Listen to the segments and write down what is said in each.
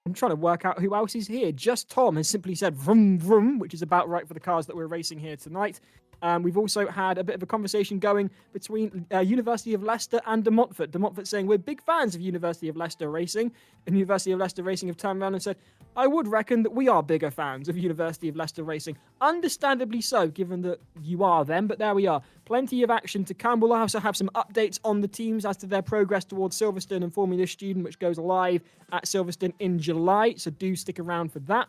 I'm trying to work out who else is here. Just Tom has simply said vroom vroom, which is about right for the cars that we're racing here tonight. We've also had a bit of a conversation going between University of Leicester and De Montfort. De Montfort saying we're big fans of University of Leicester Racing, and University of Leicester Racing have turned around and said, I would reckon that we are bigger fans of University of Leicester Racing. Understandably so, given that you are them, but there we are. Plenty of action to come. We'll also have some updates on the teams as to their progress towards Silverstone and Formula Student, which goes live at Silverstone in July, so do stick around for that.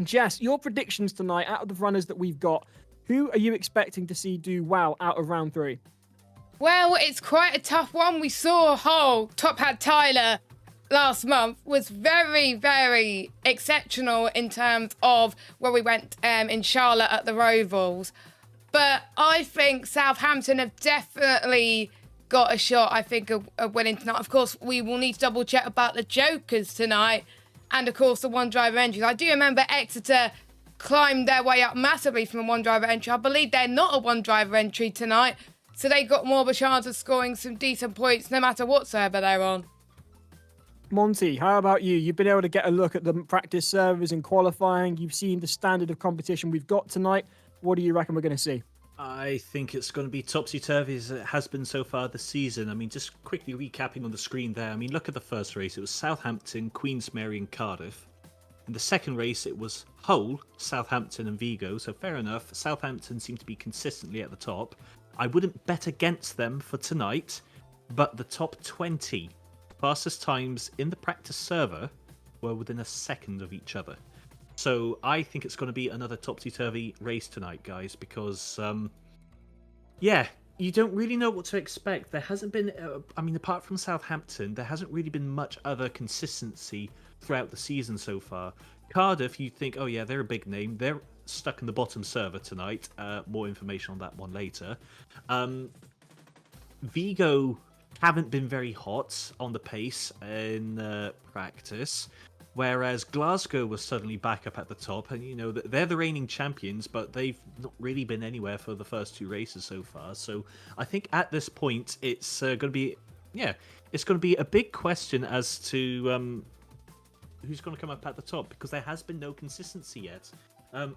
Jess, your predictions tonight out of the runners that we've got, who are you expecting to see do well out of round 3? Well, it's quite a tough one. We saw Hull, Top Hat Tyler last month, was very, very exceptional in terms of where we went in Charlotte at the Rovals. But I think Southampton have definitely got a shot, I think, of winning tonight. Of course, we will need to double check about the Jokers tonight and, of course, the one-driver entries. I do remember Exeter climbed their way up massively from a one-driver entry. I believe they're not a one-driver entry tonight, so they got more of a chance of scoring some decent points no matter what server they're on. Monty, how about you? You've been able to get a look at the practice servers and qualifying. You've seen the standard of competition we've got tonight. What do you reckon we're going to see? I think it's going to be topsy-turvy as it has been so far this season. I mean, just quickly recapping on the screen there. I mean, look at the first race. It was Southampton, Queensmary and Cardiff. In the second race, it was Hull, Southampton and Vigo, so fair enough. Southampton seem to be consistently at the top. I wouldn't bet against them for tonight, but the top 20 fastest times in the practice server were within a second of each other. So I think it's going to be another topsy-turvy race tonight, guys, because, yeah, you don't really know what to expect. There hasn't been, I mean, apart from Southampton, there hasn't really been much other consistency throughout the season so far. Cardiff, you think, oh yeah, they're a big name. They're stuck in the bottom server tonight. More information on that one later. Vigo haven't been very hot on the pace in practice, whereas Glasgow was suddenly back up at the top, and you know they're the reigning champions, but they've not really been anywhere for the first 2 races so far. So I think at this point it's going to be, it's going to be a big question as to who's going to come up at the top, because there has been no consistency yet.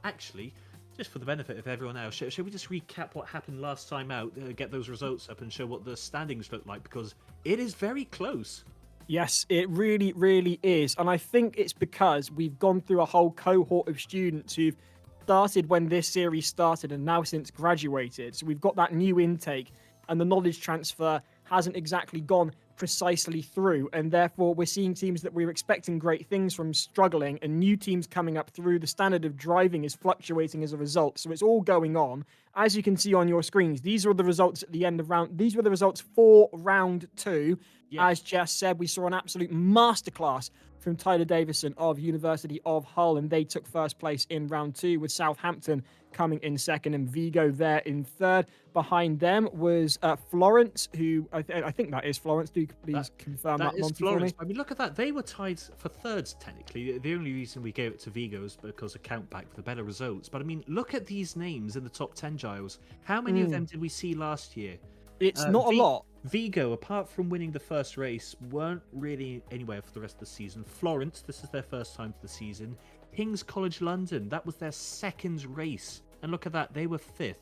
Actually, just for the benefit of everyone else, shall we just recap what happened last time out, get those results up and show what the standings look like, because it is very close. Yes, it really, really is. And I think it's because we've gone through a whole cohort of students who've started when this series started and now since graduated. So we've got that new intake, and the knowledge transfer hasn't exactly gone precisely through, and therefore we're seeing teams that we were expecting great things from struggling, and new teams coming up through. The standard of driving is fluctuating as a result, so it's all going on. As you can see on your screens, these are the results at the end of round. These were the results for round 2. Yeah. As Jess said, we saw an absolute masterclass from Tyler Davison of University of Hull, and they took first place in round 2, with Southampton coming in second and Vigo there in third. Behind them was Florence, who I think that is Florence. Do you please confirm that, is Monty, Florence. for me? I mean, look at that. They were tied for thirds, technically. The only reason we gave it to Vigo is because of countback for the better results. But I mean, look at these names in the top 10, Giles. How many of them did we see last year? It's not a lot. Vigo, apart from winning the first race, weren't really anywhere for the rest of the season. Florence, this is their first time for the season. King's College London, that was their second race. And look at that, they were 5th.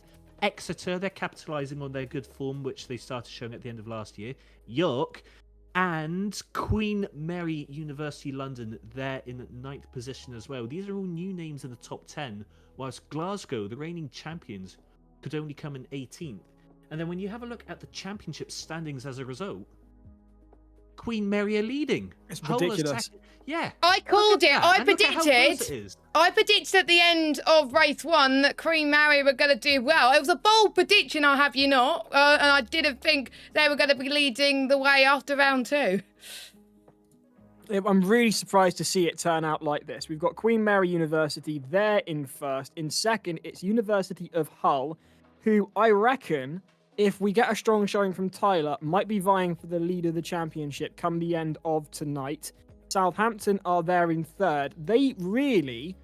Exeter, they're capitalising on their good form, which they started showing at the end of last year. York and Queen Mary University London, they're in 9th position as well. These are all new names in the top 10, whilst Glasgow, the reigning champions, could only come in 18th. And then when you have a look at the championship standings as a result, Queen Mary are leading. It's ridiculous. Yeah. I called it. I predicted at the end of race 1 that Queen Mary were going to do well. It was a bold prediction, I have you not. And I didn't think they were going to be leading the way after round 2. I'm really surprised to see it turn out like this. We've got Queen Mary University there in first. In second, it's University of Hull, who I reckon, if we get a strong showing from Tyler, might be vying for the lead of the championship come the end of tonight. Southampton are there in third. They really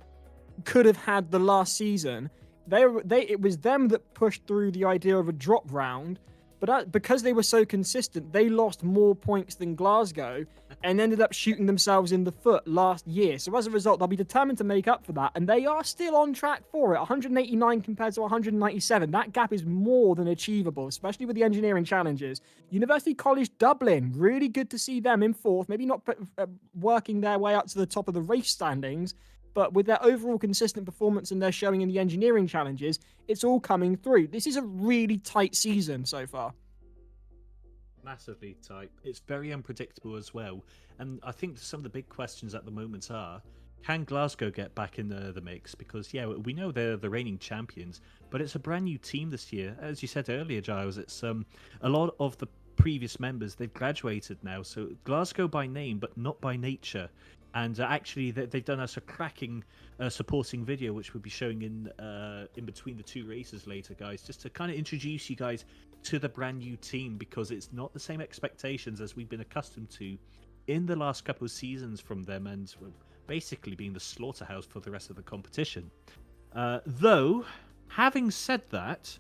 could have had the last season. It was them that pushed through the idea of a drop round, But because they were so consistent, they lost more points than Glasgow and ended up shooting themselves in the foot last year. So as a result, they'll be determined to make up for that. And they are still on track for it. 189 compared to 197. That gap is more than achievable, especially with the engineering challenges. University College Dublin, really good to see them in fourth. Maybe not working their way up to the top of the race standings, but with their overall consistent performance and their showing in the engineering challenges, it's all coming through. This is a really tight season so far. Massively tight. It's very unpredictable as well. And I think some of the big questions at the moment are, can Glasgow get back in the mix? Because, yeah, we know they're the reigning champions, but it's a brand new team this year. As you said earlier, Giles, it's a lot of the previous members, they've graduated now. So Glasgow by name, but not by nature. And actually, they've done us a cracking supporting video, which we'll be showing in between the two races later, guys, just to kind of introduce you guys to the brand new team, because it's not the same expectations as we've been accustomed to in the last couple of seasons from them, and basically being the slaughterhouse for the rest of the competition. Though, having said that,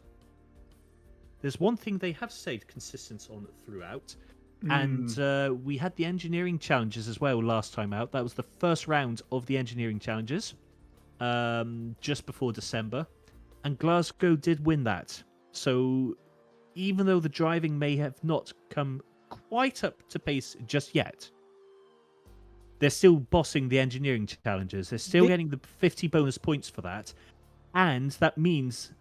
there's one thing they have stayed consistent on throughout. And we had the engineering challenges as well last time out. That was the first round of the engineering challenges, just before December. And Glasgow did win that. So even though the driving may have not come quite up to pace just yet, they're still bossing the engineering challenges. They're still getting the 50 bonus points for that. And that means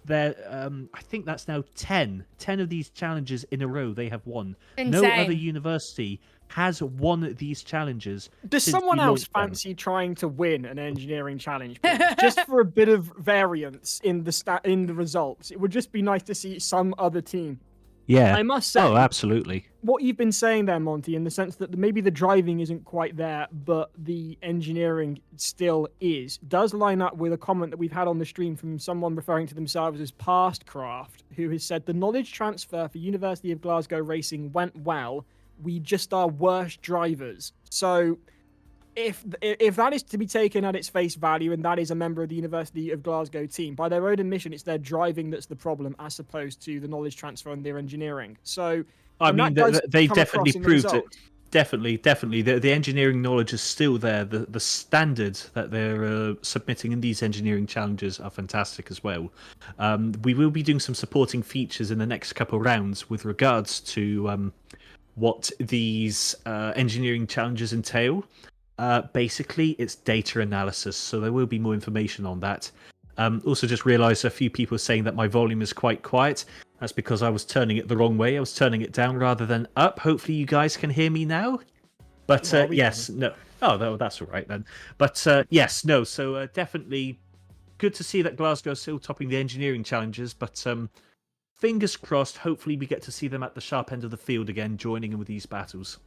I think that's now 10 of these challenges in a row they have won. Insane. No other university has won these challenges. Does someone else fancy trying to win an engineering challenge, please? Just for a bit of variance in the results? It would just be nice to see some other team. Yeah, I must say. Oh, absolutely. What you've been saying there, Monty, in the sense that maybe the driving isn't quite there, but the engineering still is, does line up with a comment that we've had on the stream from someone referring to themselves as Pastcraft, who has said the knowledge transfer for University of Glasgow Racing went well. We just are worse drivers. So if that is to be taken at its face value, and that is a member of the University of Glasgow team, by their own admission, it's their driving that's the problem, as opposed to the knowledge transfer and their engineering. So I mean, they definitely proved it. Definitely. The engineering knowledge is still there. The standards that they're submitting in these engineering challenges are fantastic as well. We will be doing some supporting features in the next couple of rounds with regards to what these engineering challenges entail. Basically, it's data analysis, so there will be more information on that. Also, just realised a few people saying that my volume is quite quiet. That's because I was turning it the wrong way. I was turning it down rather than up. Hopefully, you guys can hear me now. But yes, no. Oh, that's all right then. But yes, no. So definitely good to see that Glasgow's still topping the engineering challenges. But fingers crossed, hopefully we get to see them at the sharp end of the field again, joining in with these battles.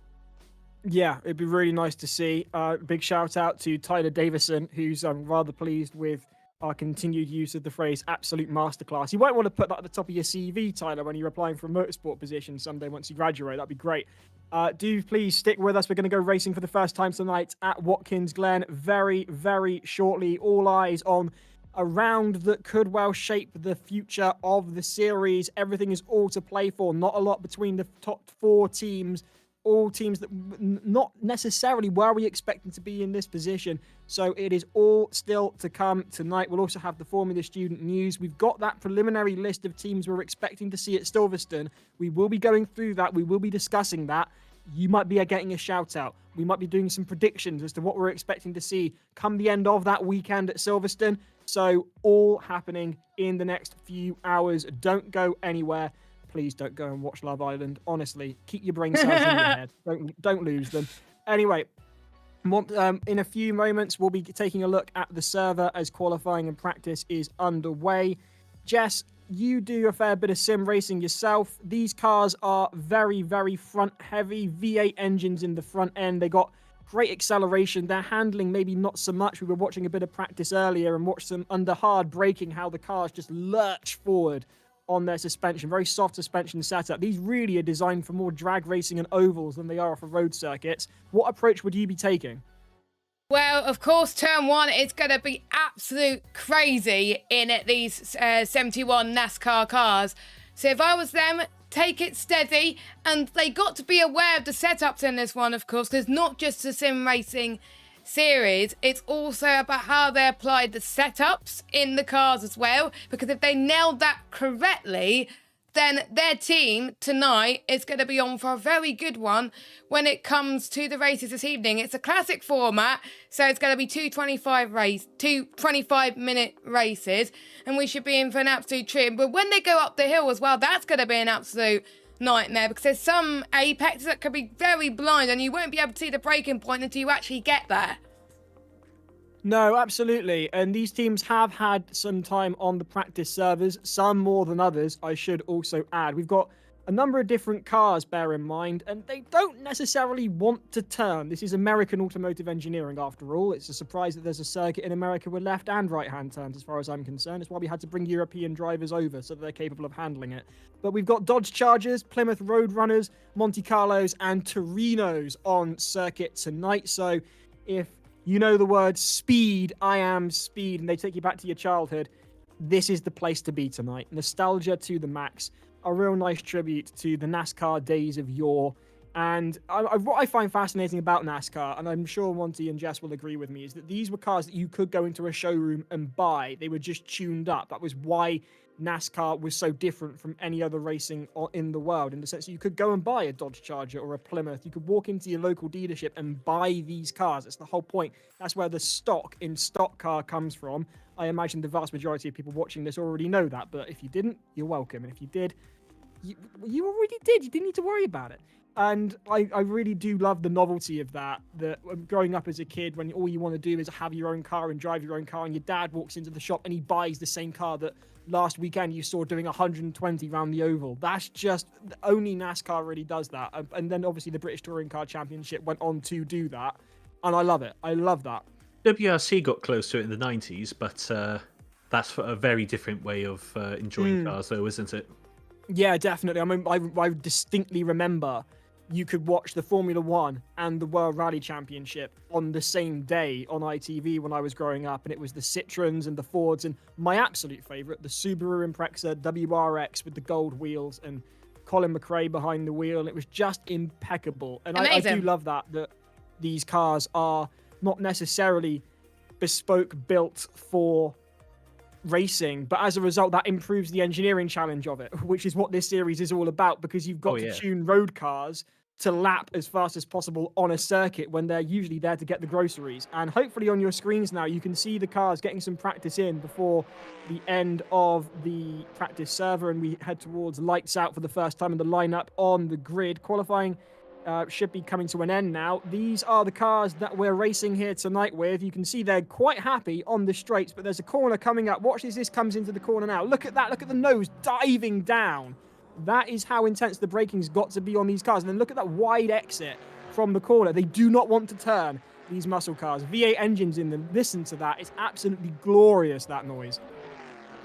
Yeah, it'd be really nice to see. Big shout out to Tyler Davison, who's rather pleased with our continued use of the phrase absolute masterclass. You might want to put that at the top of your CV, Tyler, when you're applying for a motorsport position someday once you graduate. That'd be great. Do please stick with us. We're going to go racing for the first time tonight at Watkins Glen very, very shortly. All eyes on a round that could well shape the future of the series. Everything is all to play for. Not a lot between the top four teams. All teams that not necessarily were we expecting to be in this position. So it is all still to come tonight. We'll also have the Formula Student news. We've got that preliminary list of teams we're expecting to see at Silverstone. We will be going through that. We will be discussing that. You might be getting a shout out. We might be doing some predictions as to what we're expecting to see come the end of that weekend at Silverstone. So all happening in the next few hours. Don't go anywhere. Please don't go and watch Love Island. Honestly, keep your brain cells in your head. Don't lose them. Anyway, in a few moments, we'll be taking a look at the server as qualifying and practice is underway. Jess, you do a fair bit of sim racing yourself. These cars are very, very front heavy. V8 engines in the front end. They got great acceleration. Their handling, maybe not so much. We were watching a bit of practice earlier and watched them under hard braking, how the cars just lurch forward on their suspension, very soft suspension setup. These really are designed for more drag racing and ovals than they are for road circuits. What approach would you be taking? Well, of course, turn one is going to be absolute crazy in these 71 NASCAR cars. So if I was them, take it steady, and they got to be aware of the setups in this one, of course, because not just the sim racing series, it's also about how they applied the setups in the cars as well, because if they nailed that correctly, then their team tonight is going to be on for a very good one when it comes to the races this evening. It's a classic format, so it's going to be two 25-minute races, and we should be in for an absolute treat. But when they go up the hill as well, that's going to be an absolute nightmare, because there's some apexes that could be very blind, and you won't be able to see the braking point until you actually get there. No, absolutely. And these teams have had some time on the practice servers, some more than others, I should also add. We've got a number of different cars, bear in mind, and they don't necessarily want to turn. This is American automotive engineering, after all. It's a surprise that there's a circuit in America with left and right-hand turns, as far as I'm concerned. It's why we had to bring European drivers over, so that they're capable of handling it. But we've got Dodge Chargers, Plymouth Roadrunners, Monte Carlos, and Torinos on circuit tonight. So if you know the word speed, I am speed, and they take you back to your childhood, this is the place to be tonight. Nostalgia to the max. A real nice tribute to the NASCAR days of yore. And what I find fascinating about NASCAR, and I'm sure Monty and Jess will agree with me, is that these were cars that you could go into a showroom and buy. They were just tuned up. That was why NASCAR was so different from any other racing in the world, in the sense that you could go and buy a Dodge Charger or a Plymouth. You could walk into your local dealership and buy these cars. That's the whole point. That's where the stock car comes from. I imagine the vast majority of people watching this already know that, but if you didn't, you're welcome. And if you did, you already did. You didn't need to worry about it. And I really do love the novelty of that growing up as a kid, when all you want to do is have your own car and drive your own car, and your dad walks into the shop and he buys the same car that last weekend you saw doing 120 around the oval. That's just, only NASCAR really does that. And then obviously the British Touring Car Championship went on to do that. And I love it. I love that. WRC got close to it in the 90s, but that's for a very different way of enjoying cars, though, isn't it? Yeah, definitely. I mean, I distinctly remember you could watch the Formula One and the World Rally Championship on the same day on ITV when I was growing up, and it was the Citroens and the Fords, and my absolute favourite, the Subaru Impreza WRX with the gold wheels and Colin McRae behind the wheel, and it was just impeccable. And I do love that these cars are not necessarily bespoke built for racing, but as a result that improves the engineering challenge of it, which is what this series is all about, because you've got to tune road cars to lap as fast as possible on a circuit when they're usually there to get the groceries. And hopefully on your screens now you can see the cars getting some practice in before the end of the practice server, and we head towards lights out for the first time in the lineup on the grid. Qualifying should be coming to an end now. These are the cars that we're racing here tonight with. You can see they're quite happy on the straights, but there's a corner coming up. Watch as this comes into the corner now. Look at that. Look at the nose diving down. That is how intense the braking's got to be on these cars. And then look at that wide exit from the corner. They do not want to turn, these muscle cars. V8 engines in them. Listen to that. It's absolutely glorious, that noise.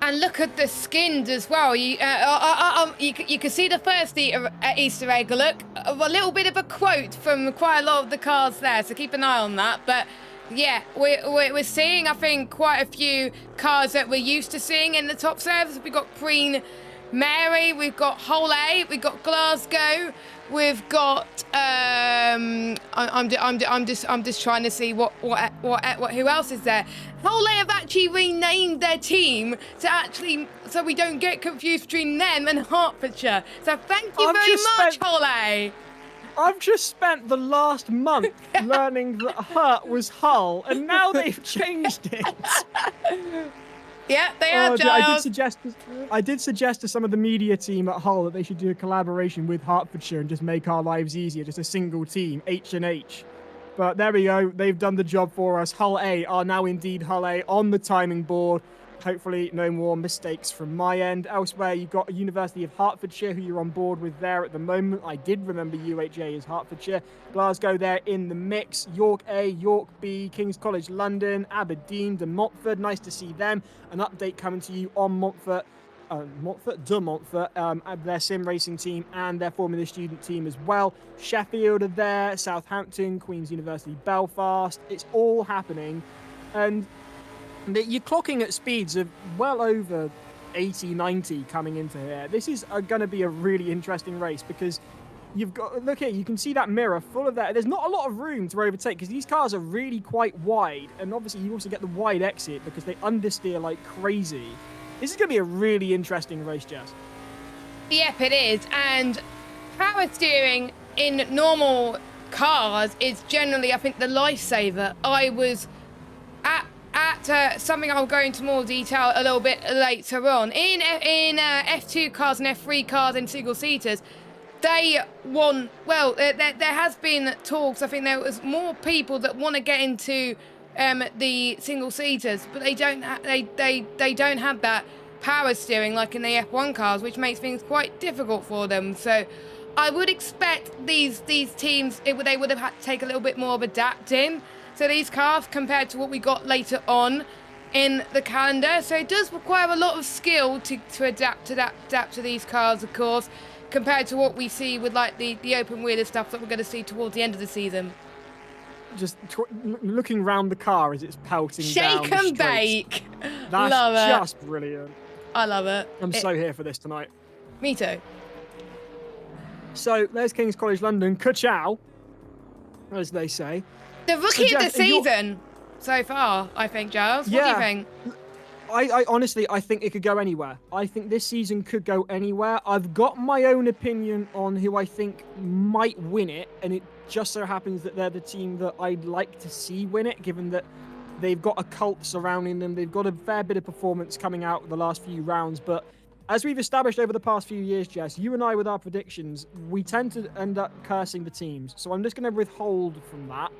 And look at the skins as well. You can see the first Easter egg. Look, a little bit of a quote from quite a lot of the cars there, so keep an eye on that. But yeah, we're seeing, I think, quite a few cars that we're used to seeing in the top servers. We've got Queen Mary, we've got Hull A, we've got Glasgow, we've got I'm just trying to see what who else is there. Hull A have actually renamed their team so we don't get confused between them and Hertfordshire. So thank you very much, Hull A. I've just spent the last month learning that Hurt was Hull, and now they've changed it. Yeah, they are, Giles. I did suggest to some of the media team at Hull that they should do a collaboration with Hertfordshire and just make our lives easier, just a single team, H&H. But there we go, they've done the job for us. Hull A are now indeed Hull A on the timing board. Hopefully no more mistakes from my end. Elsewhere, you've got University of Hertfordshire, who you're on board with there at the moment. I did remember UHA as Hertfordshire. Glasgow there in the mix. York A, York B, King's College London, Aberdeen, De Montfort. Nice to see them. An update coming to you on De Montfort, their sim racing team and their Formula Student team as well. Sheffield are there, Southampton, Queen's University, Belfast. It's all happening. And you're clocking at speeds of well over 80, 90 coming into here. This is going to be a really interesting race because you've got, look here, you can see that mirror full of that. There's not a lot of room to overtake because these cars are really quite wide. And obviously you also get the wide exit because they understeer like crazy. This is going to be a really interesting race, Jess. Yep, it is. And power steering in normal cars is generally, I think, the lifesaver. I was at something I'll go into more detail a little bit later on. In F2 cars and F3 cars and single-seaters, they want, well, there has been talks. I think there was more people that want to get into the single-seaters, but they don't have that power steering like in the F1 cars, which makes things quite difficult for them. So I would expect these teams, they would have had to take a little bit more of adapting to these cars compared to what we got later on in the calendar. So it does require a lot of skill to adapt to these cars, of course, compared to what we see with like the open wheeler stuff that we're going to see towards the end of the season. Just looking round the car as it's pelting down Shake the and straight. bake. That's Love it. just brilliant. I love it. I'm so here for this tonight. Me too. So there's King's College London. Ka-chow, as they say. The rookie So, of the Jess, season so far, I think, Giles. What do you think? I honestly, I think it could go anywhere. I think this season could go anywhere. I've got my own opinion on who I think might win it, and it just so happens that they're the team that I'd like to see win it, given that they've got a cult surrounding them. They've got a fair bit of performance coming out the last few rounds, but as we've established over the past few years, Jess, you and I with our predictions, we tend to end up cursing the teams. So I'm just going to withhold from that.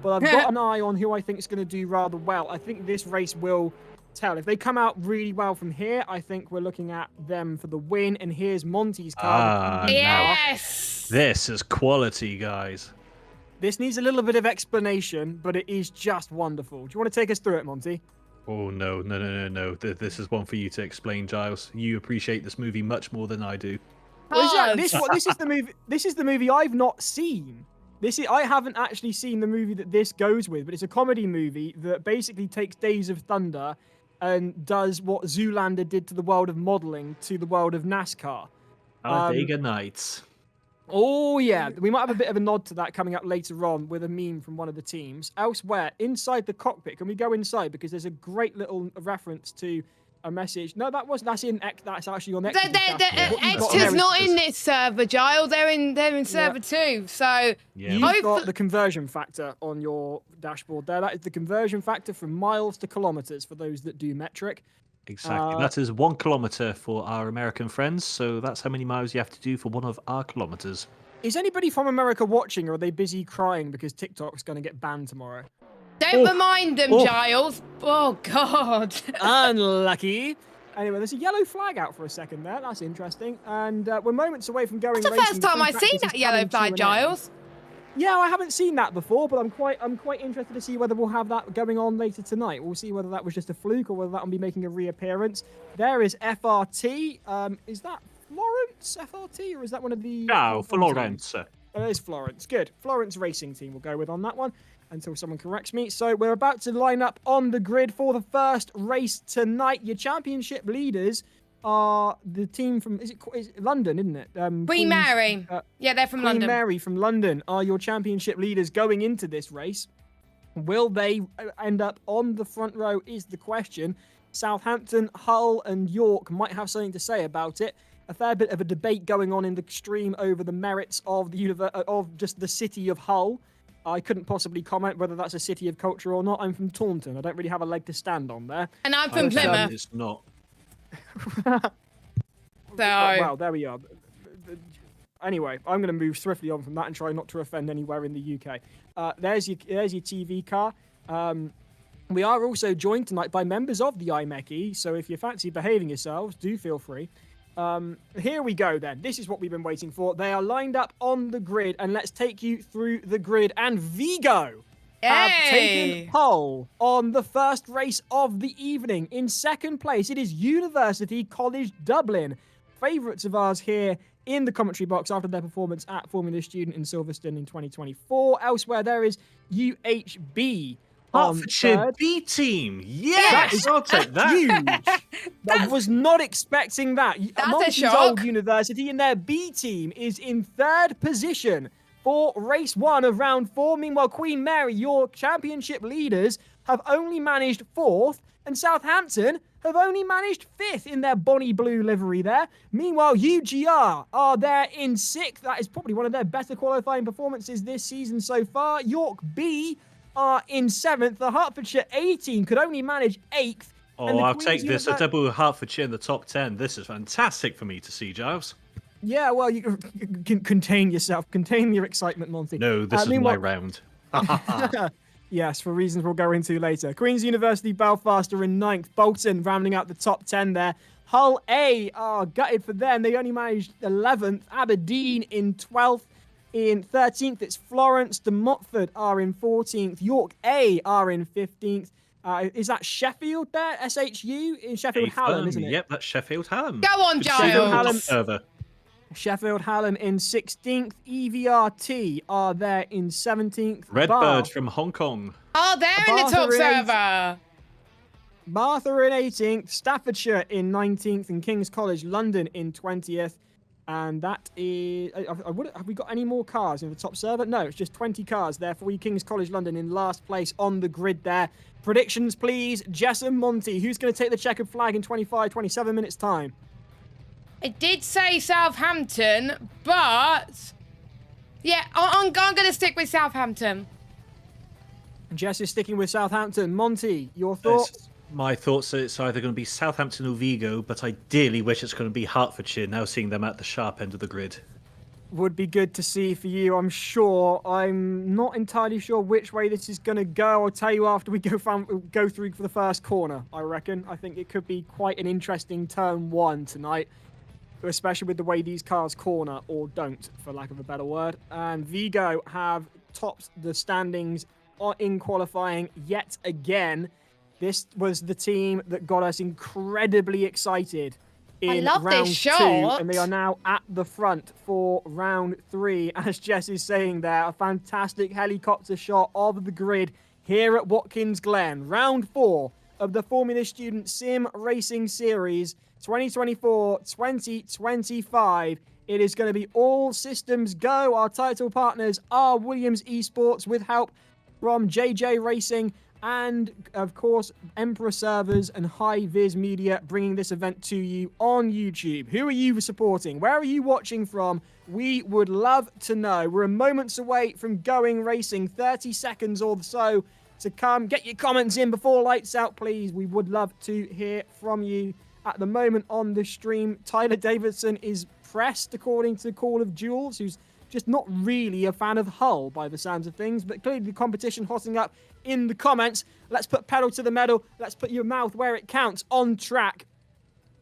But I've got an eye on who I think is going to do rather well. I think this race will tell. If they come out really well from here, I think we're looking at them for the win. And here's Monty's car. Yes! This is quality, guys. This needs a little bit of explanation, but it is just wonderful. Do you want to take us through it, Monty? Oh, no. This is one for you to explain, Giles. You appreciate this movie much more than I do. Well, this is the movie. This is the movie I've not seen. I haven't actually seen the movie that this goes with, but it's a comedy movie that basically takes Days of Thunder and does what Zoolander did to the world of modeling to the world of NASCAR. Talladega Nights. Oh, yeah. We might have a bit of a nod to that coming up later on with a meme from one of the teams. Elsewhere, inside the cockpit, can we go inside? Because there's a great little reference to a message. No, that's actually on X. X2's not in this server, Giles. They're in server 2. So you've got the conversion factor on your dashboard there. That is the conversion factor from miles to kilometers for those that do metric. Exactly. That is 1 kilometer for our American friends. So that's how many miles you have to do for 1 of our kilometers. Is anybody from America watching, or are they busy crying because TikTok's going to get banned tomorrow? Don't remind them, Giles. Oh, God. Unlucky. Anyway, there's a yellow flag out for a second there. That's interesting. And we're moments away from going racing. That's the first time I've seen that yellow flag, Giles. Yeah, I haven't seen that before, but I'm quite interested to see whether we'll have that going on later tonight. We'll see whether that was just a fluke or whether that will be making a reappearance. There is FRT. Is that Florence FRT, or is that one of the... No, Florence. It is Florence. Good. Florence Racing Team we'll go with on that one until someone corrects me. So we're about to line up on the grid for the first race tonight. Your championship leaders are the team from... Is it London, isn't it? Queen Mary. Yeah, they're from London. Queen Mary from London are your championship leaders going into this race. Will they end up on the front row is the question. Southampton, Hull and York might have something to say about it. A fair bit of a debate going on in the stream over the merits of just the city of Hull. I couldn't possibly comment whether that's a city of culture or not. I'm from Taunton. I don't really have a leg to stand on there. And I'm from Plymouth. It's not. Well, there we are. Anyway, I'm going to move swiftly on from that and try not to offend anywhere in the UK. There's your TV car. We are also joined tonight by members of the IMECI, so if you fancy behaving yourselves, do feel free. Here we go then. This is what we've been waiting for. They are lined up on the grid, and let's take you through the grid. And Vigo have taken pole on the first race of the evening. In second place, it is University College Dublin. Favourites of ours here in the commentary box after their performance at Formula Student in Silverstone in 2024. Elsewhere, there is UHB on Hertfordshire third. B team. Yes, I'll take that. Huge. I was not expecting that. That's a Monty's shock. Old University in their B team is in third position for race 1 of round 4. Meanwhile, Queen Mary, your championship leaders, have only managed 4th, and Southampton have only managed 5th in their bonny blue livery there. Meanwhile, UGR are there in 6th. That is probably one of their better qualifying performances this season so far. York B are in 7th. The Hertfordshire A team could only manage 8th. Oh, I'll take this. A double Hertfordshire in the top 10. This is fantastic for me to see, Giles. Yeah, well, you can contain yourself. Contain your excitement, Monty. No, this is my round. Yes, for reasons we'll go into later. Queen's University Belfast are in 9th. Bolton rounding out the top 10 there. Hull A are gutted for them. They only managed 11th. Aberdeen in 12th. In 13th, it's Florence. De Montfort are in 14th. York A are in 15th. Is that Sheffield there? SHU? In Sheffield Hallam, isn't it? Yep, that's Sheffield Hallam. Go on, Sheffield Giles. Hallam. Sheffield Hallam in 16th. EVRT are there in 17th. Redbird from Hong Kong. Oh, they're in the top server. Bath are in 18th. Staffordshire in 19th. And King's College London in 20th. And that is... have we got any more cars in the top server? No, it's just 20 cars there for King's College London in last place on the grid there. Predictions, please. Jess and Monty, who's going to take the checkered flag in 25, 27 minutes' time? It did say Southampton, but... Yeah, I'm going to stick with Southampton. Jess is sticking with Southampton. Monty, your thoughts? My thoughts are it's either going to be Southampton or Vigo, but I ideally wish it's going to be Hertfordshire, now seeing them at the sharp end of the grid. Would be good to see for you, I'm sure. I'm not entirely sure which way this is going to go. I'll tell you after we go through for the first corner, I reckon. I think it could be quite an interesting turn 1 tonight, especially with the way these cars corner, or don't, for lack of a better word. And Vigo have topped the standings in qualifying yet again. This was the team that got us incredibly excited in round 2, and they are now at the front for round 3. As Jess is saying there, a fantastic helicopter shot of the grid here at Watkins Glen. Round 4 of the Formula Student Sim Racing Series 2024-2025. It is going to be all systems go. Our title partners are Williams Esports with help from JJ Racing and, of course, Emperor Servers and High Viz Media, bringing this event to you on YouTube. Who are you supporting? Where are you watching from? We would love to know. We're moments away from going racing, 30 seconds or so to come. Get your comments in before lights out, please. We would love to hear from you. At the moment on the stream, Tyler Davidson is pressed, according to Call of Jules, who's just not really a fan of Hull by the sounds of things, but clearly the competition hotting up in the comments. Let's put pedal to the metal. Let's put your mouth where it counts, on track.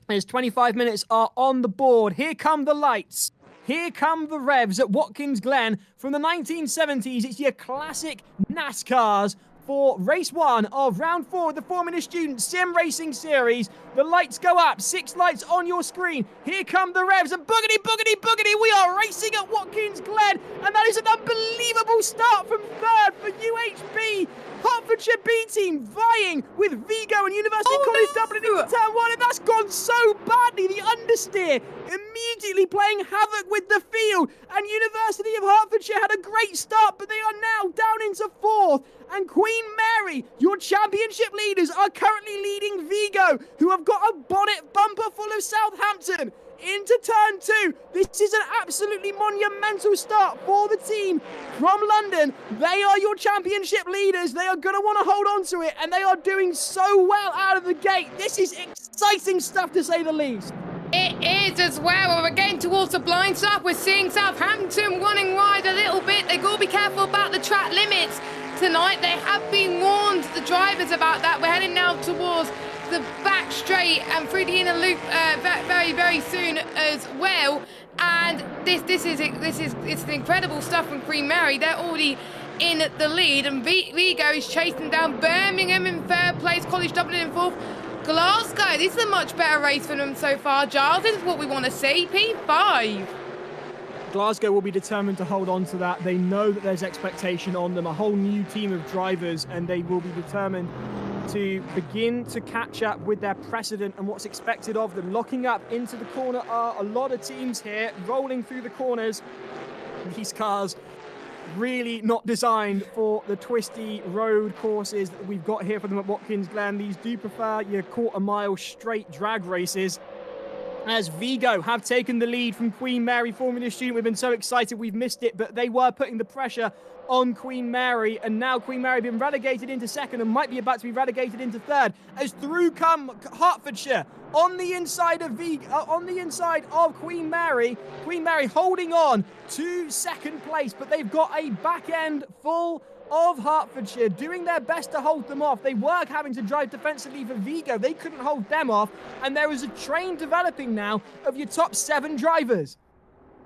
As 25 minutes are on the board. Here come the lights. Here come the revs at Watkins Glen. From the 1970s, it's your classic NASCARs for race 1 of round 4 of the Formula Student Sim Racing Series. The lights go up, 6 lights on your screen. Here come the revs, and boogity, boogity, boogity, we are racing at Watkins Glen, and that is an unbelievable start from 3rd for UHB. Hertfordshire B team vying with Vigo and University College Dublin into turn 1, and that's gone so badly. The understeer immediately playing havoc with the field, and University of Hertfordshire had a great start, but they are now down into 4th. And Queen Mary, your championship leaders, are currently leading Vigo, who have got a bonnet bumper full of Southampton into turn 2. This is an absolutely monumental start for the team from London. They are your championship leaders. They are going to want to hold on to it, and they are doing so well out of the gate. This is exciting stuff, to say the least. It is as well. We're getting towards the blind side. We're seeing Southampton running wide a little bit. They've got to be careful about the track limits tonight. They have been warned, the drivers, about that. We're heading now towards the back straight and through the inner loop very, very soon as well. And this is incredible stuff from Queen Mary. They're already in the lead, and Vigo is chasing down Birmingham in 3rd place, College Dublin in 4th. Glasgow, this is a much better race for them so far, Giles. This is what we want to see. P5. Glasgow will be determined to hold on to that. They know that there's expectation on them, a whole new team of drivers, and they will be determined to begin to catch up with their precedent and what's expected of them. Locking up into the corner are a lot of teams here, rolling through the corners. These cars really not designed for the twisty road courses that we've got here for them at Watkins Glen. These do prefer your quarter-mile straight drag races. As Vigo have taken the lead from Queen Mary Formula Student. We've been so excited we've missed it, but they were putting the pressure on Queen Mary, and now Queen Mary have been relegated into second and might be about to be relegated into third, as through come Hertfordshire on the inside of Queen Mary. Queen Mary holding on to second place, but they've got a back end full of Hertfordshire doing their best to hold them off. They were having to drive defensively for Vigo. They couldn't hold them off, and there is a train developing now of your top 7 drivers.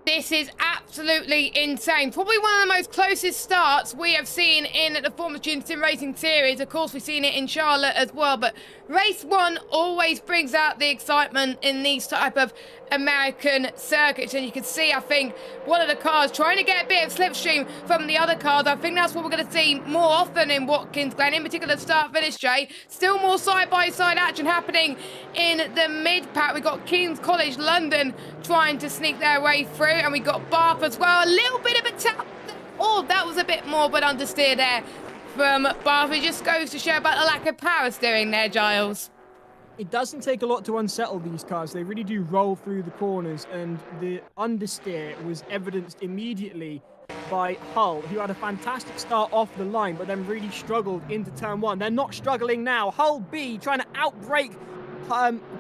This is absolutely insane. Probably one of the most closest starts we have seen in the Formula Student Sim Racing Series. Of course, we've seen it in Charlotte as well, but race 1 always brings out the excitement in these type of American circuits. And you can see, I think, one of the cars trying to get a bit of slipstream from the other cars. I think that's what we're going to see more often in Watkins Glen, in particular start-finish straight. Still more side-by-side action happening in the mid-pack. We've got King's College London trying to sneak their way through, and we got Bath as well. A little bit of a tap. Oh, that was a bit more of an understeer there from Bath. It just goes to show about the lack of power steering there, Giles. It doesn't take a lot to unsettle these cars. They really do roll through the corners, and the understeer was evidenced immediately by Hull, who had a fantastic start off the line, but then really struggled into turn 1. They're not struggling now. Hull B trying to outbrake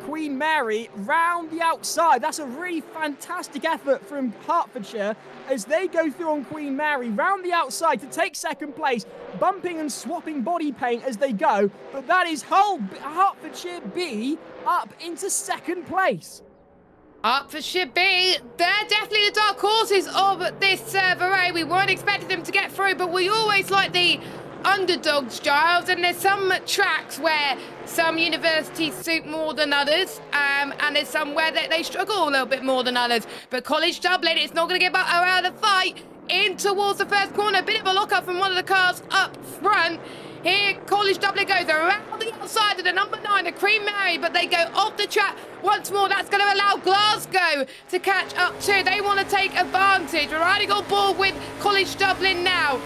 Queen Mary round the outside. That's a really fantastic effort from Hertfordshire as they go through on Queen Mary round the outside to take second place, bumping and swapping body paint as they go. But that is Hertfordshire B up into second place. Hertfordshire B, they're definitely the dark horses of this array. We weren't expecting them to get through, but we always like the underdogs, Giles, and there's some tracks where some universities suit more than others, and there's some where they struggle a little bit more than others. But College Dublin, it's not going to get out of the fight in towards the first corner. A bit of a lockup from one of the cars up front. Here, College Dublin goes around the outside of the number 9, the Queen Mary, but they go off the track once more. That's going to allow Glasgow to catch up too. They want to take advantage. We're riding on board with College Dublin now.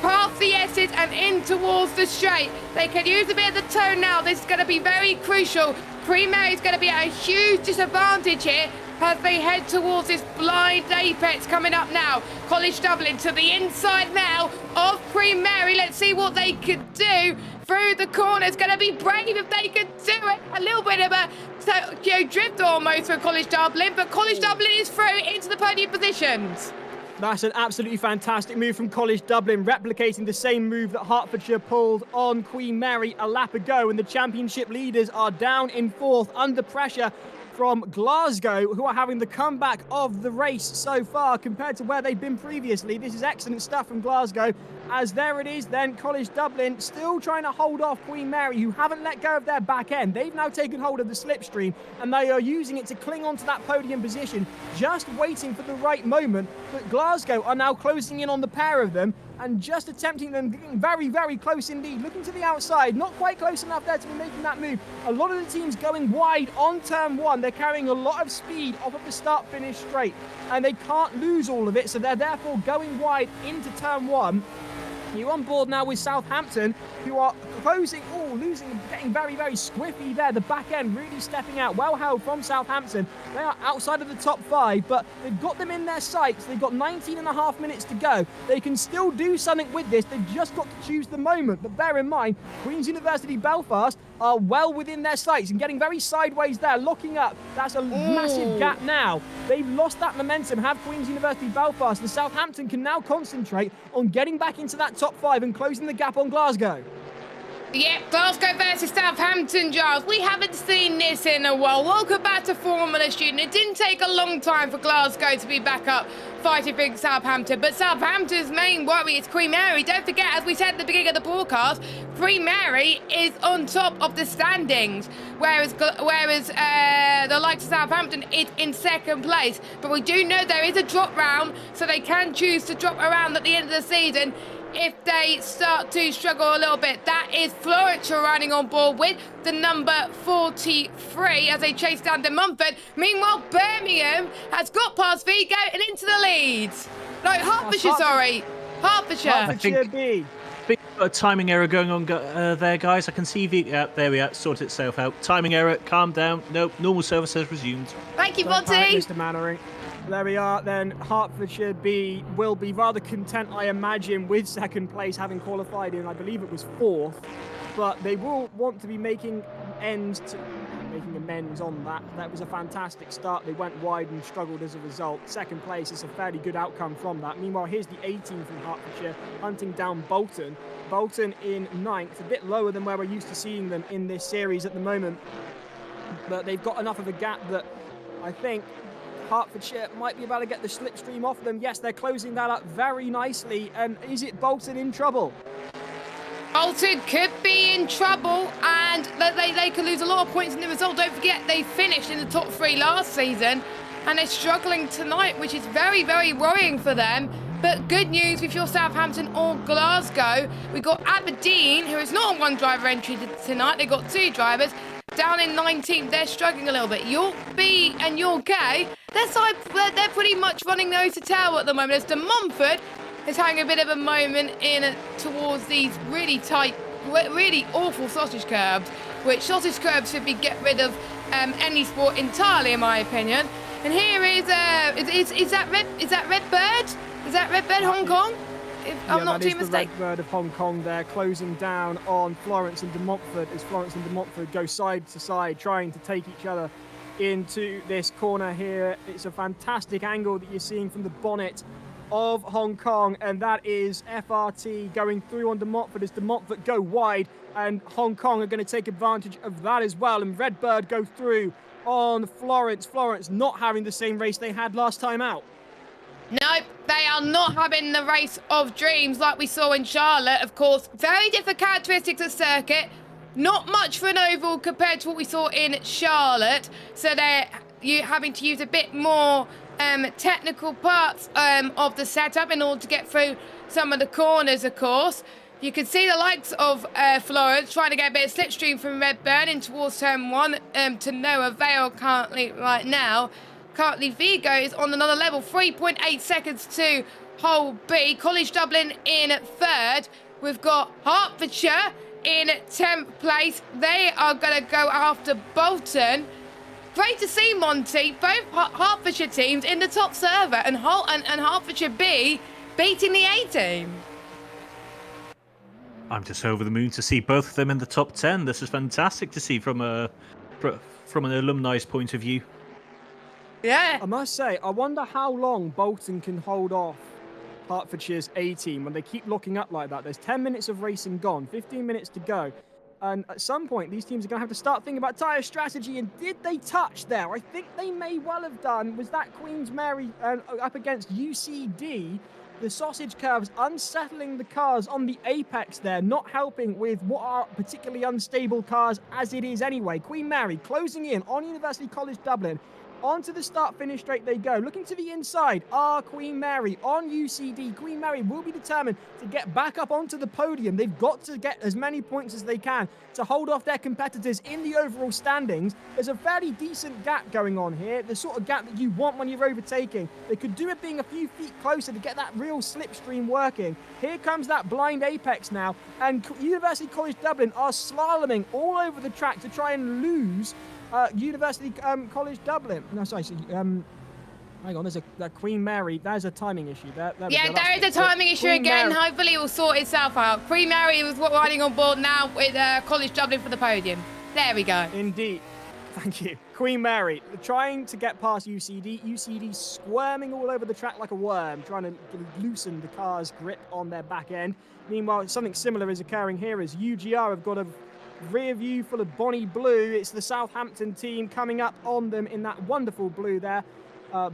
Past the S's and in towards the straight. They can use a bit of the tone now. This is going to be very crucial. Queen Mary is going to be at a huge disadvantage here as they head towards this blind apex coming up now. College Dublin to the inside now of Queen Mary. Let's see what they can do through the corner. It's going to be brave if they can do it. A little bit of a drift almost for College Dublin, but College Dublin is through into the podium positions. That's an absolutely fantastic move from College Dublin, replicating the same move that Hertfordshire pulled on Queen Mary a lap ago, and the championship leaders are down in 4th under pressure from Glasgow, who are having the comeback of the race so far compared to where they've been previously. This is excellent stuff from Glasgow, as there it is then, College Dublin still trying to hold off Queen Mary, who haven't let go of their back end. They've now taken hold of the slipstream, and they are using it to cling onto that podium position, just waiting for the right moment. But Glasgow are now closing in on the pair of them, and just attempting them, getting very, very close indeed. Looking to the outside, not quite close enough there to be making that move. A lot of the teams going wide on turn 1. They're carrying a lot of speed off of the start-finish straight, and they can't lose all of it, so they're therefore going wide into turn 1. You're on board now with Southampton, who are closing, losing, getting very, very squiffy there. The back end really stepping out. Well held from Southampton. They are outside of the top 5, but they've got them in their sights. They've got 19.5 minutes to go. They can still do something with this. They've just got to choose the moment. But bear in mind, Queen's University Belfast are well within their sights and getting very sideways there, locking up. That's a massive gap now. They've lost that momentum, have Queen's University Belfast, and Southampton can now concentrate on getting back into that top 5 and closing the gap on Glasgow. Yep, Glasgow versus Southampton, Giles. We haven't seen this in a while. Welcome back to Formula Student. It didn't take a long time for Glasgow to be back up fighting for Southampton, but Southampton's main worry is Queen Mary. Don't forget, as we said at the beginning of the broadcast, Queen Mary is on top of the standings. whereas the likes of Southampton is in second place. But we do know there is a drop round, so they can choose to drop around at the end of the season if they start to struggle a little bit. That is Florence running on board with the number 43 as they chase down De Montfort. Meanwhile, Birmingham has got past Vigo and into the lead. No, Hertfordshire, sorry. Hertfordshire. Hertfordshire B. Big timing error going on there, guys. I can see there we are. Sorted itself out. Timing error. Calm down. Nope. Normal service has resumed. Thank you, Don't Bonty. panic, Mr. Mannering. There we are then. Hertfordshire B will be rather content, I imagine, with second place, having qualified in, I believe it was 4th. But they will want to be making amends on that. That was a fantastic start. They went wide and struggled as a result. Second place is a fairly good outcome from that. Meanwhile, here's the 18 from Hertfordshire hunting down Bolton. Bolton in 9th, a bit lower than where we're used to seeing them in this series at the moment. But they've got enough of a gap that I think Hertfordshire might be able to get the slipstream off them. Yes, they're closing that up very nicely. And is it Bolton in trouble? Bolton could be in trouble, and they could lose a lot of points in the result. Don't forget, they finished in the top 3 last season, and they're struggling tonight, which is very, very worrying for them. But good news if you're Southampton or Glasgow. We've got Aberdeen, who is not on 1 driver entry tonight. They've got 2 drivers. Down in 19th, they're struggling a little bit. York B and York A, they're pretty much running nose to tail at the moment. As De Montfort is having a bit of a moment towards these really tight, really awful sausage curbs, which sausage curbs should be get rid of any sport entirely, in my opinion. And here is that Redbird? Is that Redbird Hong Kong? If I'm not too mistaken. The Redbird of Hong Kong there, closing down on Florence and De Montfort as Florence and De Montfort go side to side, trying to take each other into this corner here. It's a fantastic angle that you're seeing from the bonnet of Hong Kong, and that is FRT going through on De Montfort as De Montfort go wide, and Hong Kong are going to take advantage of that as well, and Redbird go through on Florence. Florence not having the same race they had last time out. No, they are not having the race of dreams like we saw in Charlotte, of course. Very different characteristics of circuit. Not much for an oval compared to what we saw in Charlotte. So they're having to use a bit more technical parts of the setup in order to get through some of the corners, of course. You can see the likes of Florence trying to get a bit of slipstream from Redburn in towards turn 1 to no avail currently right now. Currently, Vigo is on another level, 3.8 seconds to hole B. College Dublin in 3rd. We've got Hertfordshire in 10th place. They are going to go after Bolton. Great to see, Monty, both Hertfordshire teams in the top server and Hertfordshire B beating the A team. I'm just over the moon to see both of them in the top 10. This is fantastic to see from an alumni's point of view. Yeah. I must say, I wonder how long Bolton can hold off Hertfordshire's A team when they keep locking up like that. There's 10 minutes of racing gone, 15 minutes to go. And at some point, these teams are going to have to start thinking about tyre strategy. And did they touch there? I think they may well have done. Was that Queen's Mary up against UCD? The sausage curves unsettling the cars on the apex there, not helping with what are particularly unstable cars as it is anyway. Queen Mary closing in on University College Dublin. Onto the start-finish straight they go. Looking to the inside are Queen Mary on UCD. Queen Mary will be determined to get back up onto the podium. They've got to get as many points as they can to hold off their competitors in the overall standings. There's a fairly decent gap going on here, the sort of gap that you want when you're overtaking. They could do it being a few feet closer to get that real slipstream working. Here comes that blind apex now, and University College Dublin are slaloming all over the track to try and lose University College Dublin. No, sorry. Hang on. There's a Queen Mary. There's a timing issue. There is a timing issue Queen again. Mary. Hopefully it will sort itself out. Queen Mary was riding on board now with College Dublin for the podium. There we go. Indeed. Thank you. Queen Mary trying to get past UCD. UCD squirming all over the track like a worm, trying to loosen the car's grip on their back end. Meanwhile, something similar is occurring here as UGR have got a rear view full of Bonnie blue. It's the Southampton team coming up on them in that wonderful blue there.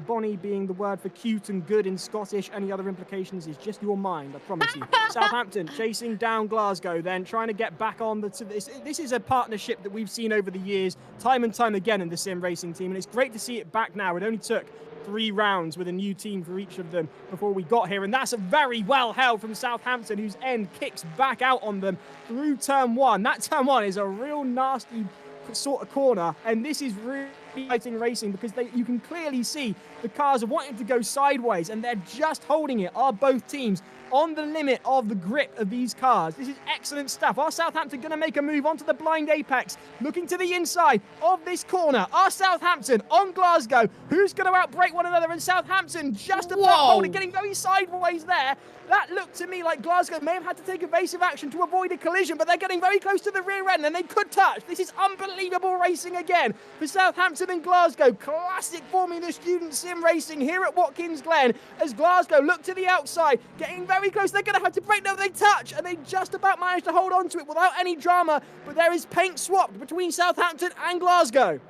Bonnie being the word for cute and good in Scottish. Any other implications is just your mind, I promise you. Southampton chasing down Glasgow, then trying to get back on this is a partnership that we've seen over the years, time and time again in the sim racing team, and it's great to see it back now. It only took 3 rounds with a new team for each of them before we got here, and that's a very well held from Southampton, whose end kicks back out on them through turn 1. That turn 1 is a real nasty sort of corner, and this is really exciting racing because you can clearly see the cars are wanting to go sideways, and they're just holding it. Are both teams on the limit of the grip of these cars? This is excellent stuff. Are Southampton going to make a move onto the blind apex, looking to the inside of this corner? Are Southampton on Glasgow? Who's going to outbrake one another? And Southampton just about holding, getting very sideways there. That looked to me like Glasgow may have had to take evasive action to avoid a collision, but they're getting very close to the rear end, and they could touch. This is unbelievable racing again for Southampton and Glasgow. Classic Formula Student Sim racing here at Watkins Glen as Glasgow look to the outside, getting very close. They're going to have to break. No, they touch, and they just about managed to hold on to it without any drama, but there is paint swapped between Southampton and Glasgow.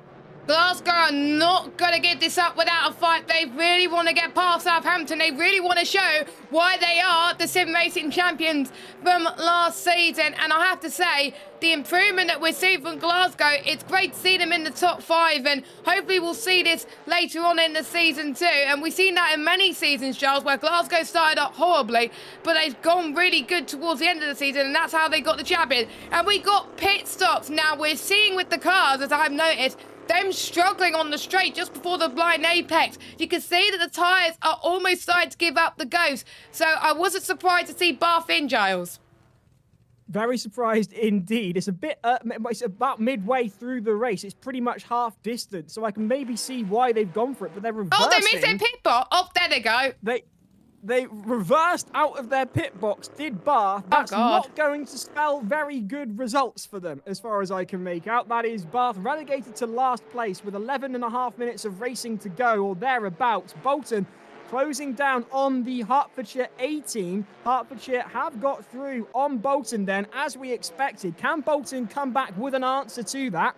Glasgow are not going to give this up without a fight. They really want to get past Southampton. They really want to show why they are the sim racing champions from last season. And I have to say, the improvement that we're seeing from Glasgow, it's great to see them in the top 5. And hopefully we'll see this later on in the season too. And we've seen that in many seasons, Charles, where Glasgow started up horribly, but they've gone really good towards the end of the season. And that's how they got the champion. And we got pit stops. Now we're seeing with the cars, as I've noticed, them struggling on the straight just before the blind apex. You can see that the tyres are almost starting to give up the ghost. So I wasn't surprised to see Bath in, Giles. Very surprised indeed. It's a bit, it's about midway through the race. It's pretty much half distance, so I can maybe see why they've gone for it, but they're reversing. Oh, they missed their pit bot. Oh, there they go. They reversed out of their pit box, did Bath. That's not going to spell very good results for them, as far as I can make out. That is Bath relegated to last place with 11.5 minutes of racing to go, or thereabouts. Bolton closing down on the Hertfordshire A team. Hertfordshire have got through on Bolton then, as we expected. Can Bolton come back with an answer to that?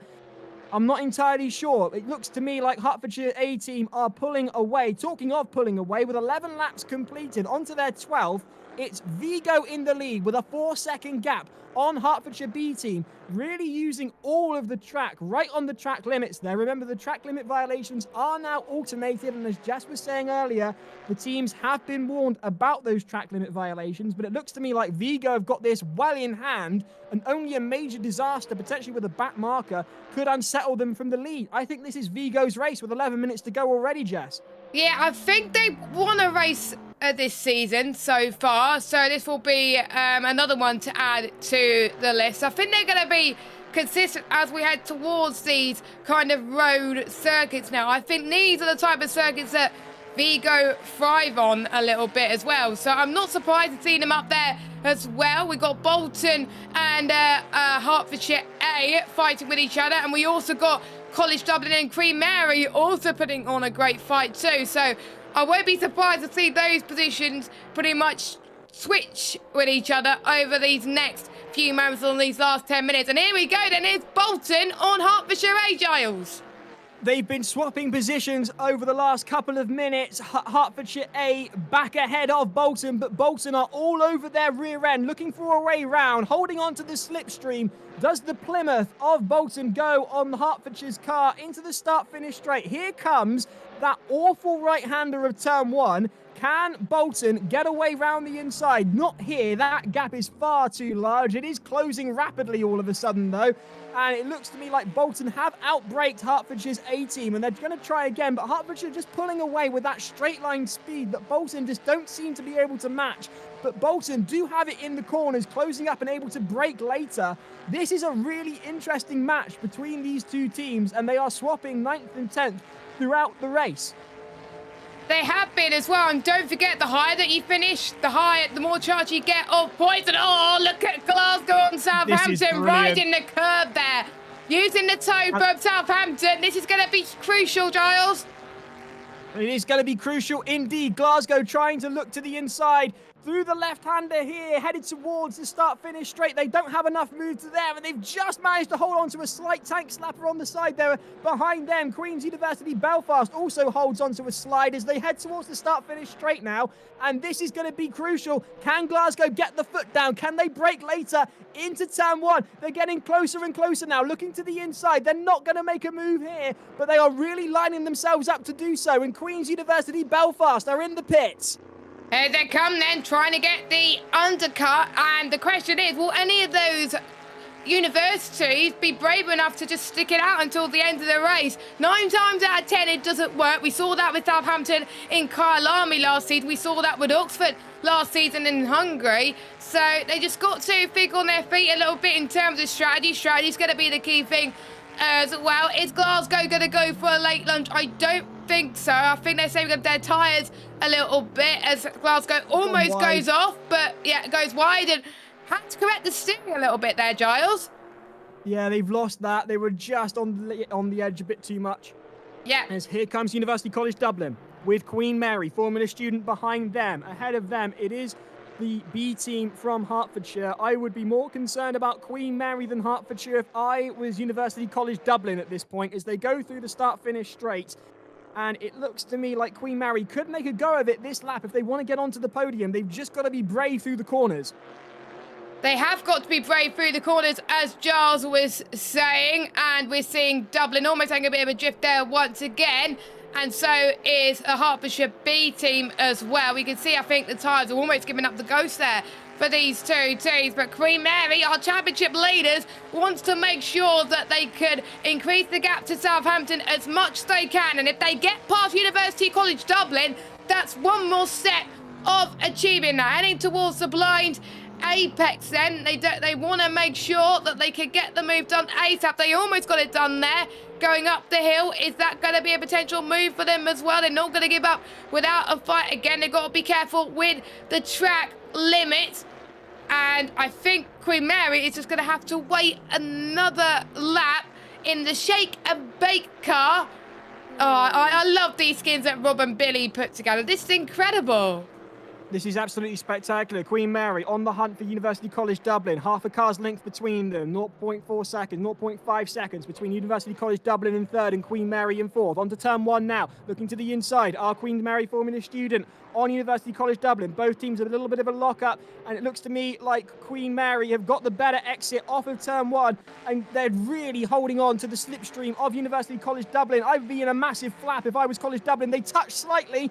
I'm not entirely sure. It looks to me like Hertfordshire A team are pulling away. Talking of pulling away, with 11 laps completed onto their 12th, it's Vigo in the lead with a 4-second gap on Hertfordshire B team, really using all of the track, right on the track limits there. Remember, the track limit violations are now automated, and as Jess was saying earlier, the teams have been warned about those track limit violations, but it looks to me like Vigo have got this well in hand, and only a major disaster, potentially with a back marker, could unsettle them from the lead. I think this is Vigo's race with 11 minutes to go already, Jess. Yeah, I think they won a race this season so far, so this will be another one to add to the list. I think they're going to be consistent as we head towards these kind of road circuits now. I think these are the type of circuits that Vigo thrive on a little bit as well, so I'm not surprised to see them up there as well. We've got Bolton and Hertfordshire A fighting with each other, and we also got College Dublin and Queen Mary also putting on a great fight too, so I won't be surprised to see those positions pretty much switch with each other over these next few moments on these last 10 minutes. And here we go then, it's Bolton on Hertfordshire A, Giles. They've been swapping positions over the last couple of minutes. Hertfordshire A back ahead of Bolton, but Bolton are all over their rear end, looking for a way round, holding on to the slipstream. Does the Plymouth of Bolton go on Hertfordshire's car into the start-finish straight? Here comes that awful right-hander of turn 1. Can Bolton get away round the inside? Not here. That gap is far too large. It is closing rapidly all of a sudden, though. And it looks to me like Bolton have outbraked Hertfordshire's A team, and they're going to try again. But Hertfordshire just pulling away with that straight-line speed that Bolton just don't seem to be able to match. But Bolton do have it in the corners, closing up and able to brake later. This is a really interesting match between these two teams, and they are swapping 9th and 10th throughout the race. They have been as well, and don't forget, the higher that you finish, the higher, the more chance you get of points. And oh, look at Glasgow and Southampton riding the curb there, using the toe from Southampton. This is going to be crucial, Giles. It is going to be crucial indeed. Glasgow trying to look to the inside through the left-hander here, headed towards the start-finish straight. They don't have enough move to there, and they've just managed to hold on to a slight tank slapper on the side there. Behind them, Queen's University Belfast also holds onto a slide as they head towards the start-finish straight now, and this is going to be crucial. Can Glasgow get the foot down? Can they break later into turn 1? They're getting closer and closer now, looking to the inside. They're not going to make a move here, but they are really lining themselves up to do so, and Queen's University Belfast are in the pits. Here they come then, trying to get the undercut, and the question is, will any of those universities be brave enough to just stick it out until the end of the race? 9 times out of 10 it doesn't work. We saw that with Southampton in Kyalami last season. We saw that with Oxford last season in Hungary. So they just got to think on their feet a little bit in terms of strategy. Strategy's going to be the key thing as well. Is Glasgow going to go for a late lunch? I don't think so. I think they're saving up their tyres a little bit as Glasgow almost goes off, but yeah, it goes wide and had to correct the steering a little bit there, Giles. Yeah, they've lost that. They were just on the edge a bit too much. Yeah. As here comes University College Dublin with Queen Mary, Formula Student behind them. Ahead of them, it is the B team from Hertfordshire. I would be more concerned about Queen Mary than Hertfordshire if I was University College Dublin at this point, as they go through the start-finish straight. And it looks to me like Queen Mary could make a go of it this lap if they want to get onto the podium. They've just got to be brave through the corners. They have got to be brave through the corners, as Giles was saying, and we're seeing Dublin almost having a bit of a drift there once again, and so is a Hertfordshire B team as well. We can see, I think, the tyres are almost giving up the ghost there for these two teams, but Queen Mary, our championship leaders, wants to make sure that they could increase the gap to Southampton as much as they can, and if they get past University College Dublin, that's one more step of achieving that. Heading towards the blind apex then, they want to make sure that they can get the move done ASAP. They almost got it done there, going up the hill. Is that going to be a potential move for them as well? They're not going to give up without a fight. Again, they've got to be careful with the track limit, and I think Queen Mary is just going to have to wait another lap in the shake and bake car. I love these skins that Rob and Billy put together. This is incredible. This is absolutely spectacular. Queen Mary on the hunt for University College Dublin. Half a car's length between them. 0.4 seconds, 0.5 seconds between University College Dublin in third and Queen Mary in fourth. On to turn 1 now. Looking to the inside, our Queen Mary Formula Student on University College Dublin. Both teams have a little bit of a lock-up, and it looks to me like Queen Mary have got the better exit off of turn 1, and they're really holding on to the slipstream of University College Dublin. I'd be in a massive flap if I was College Dublin. They touch slightly.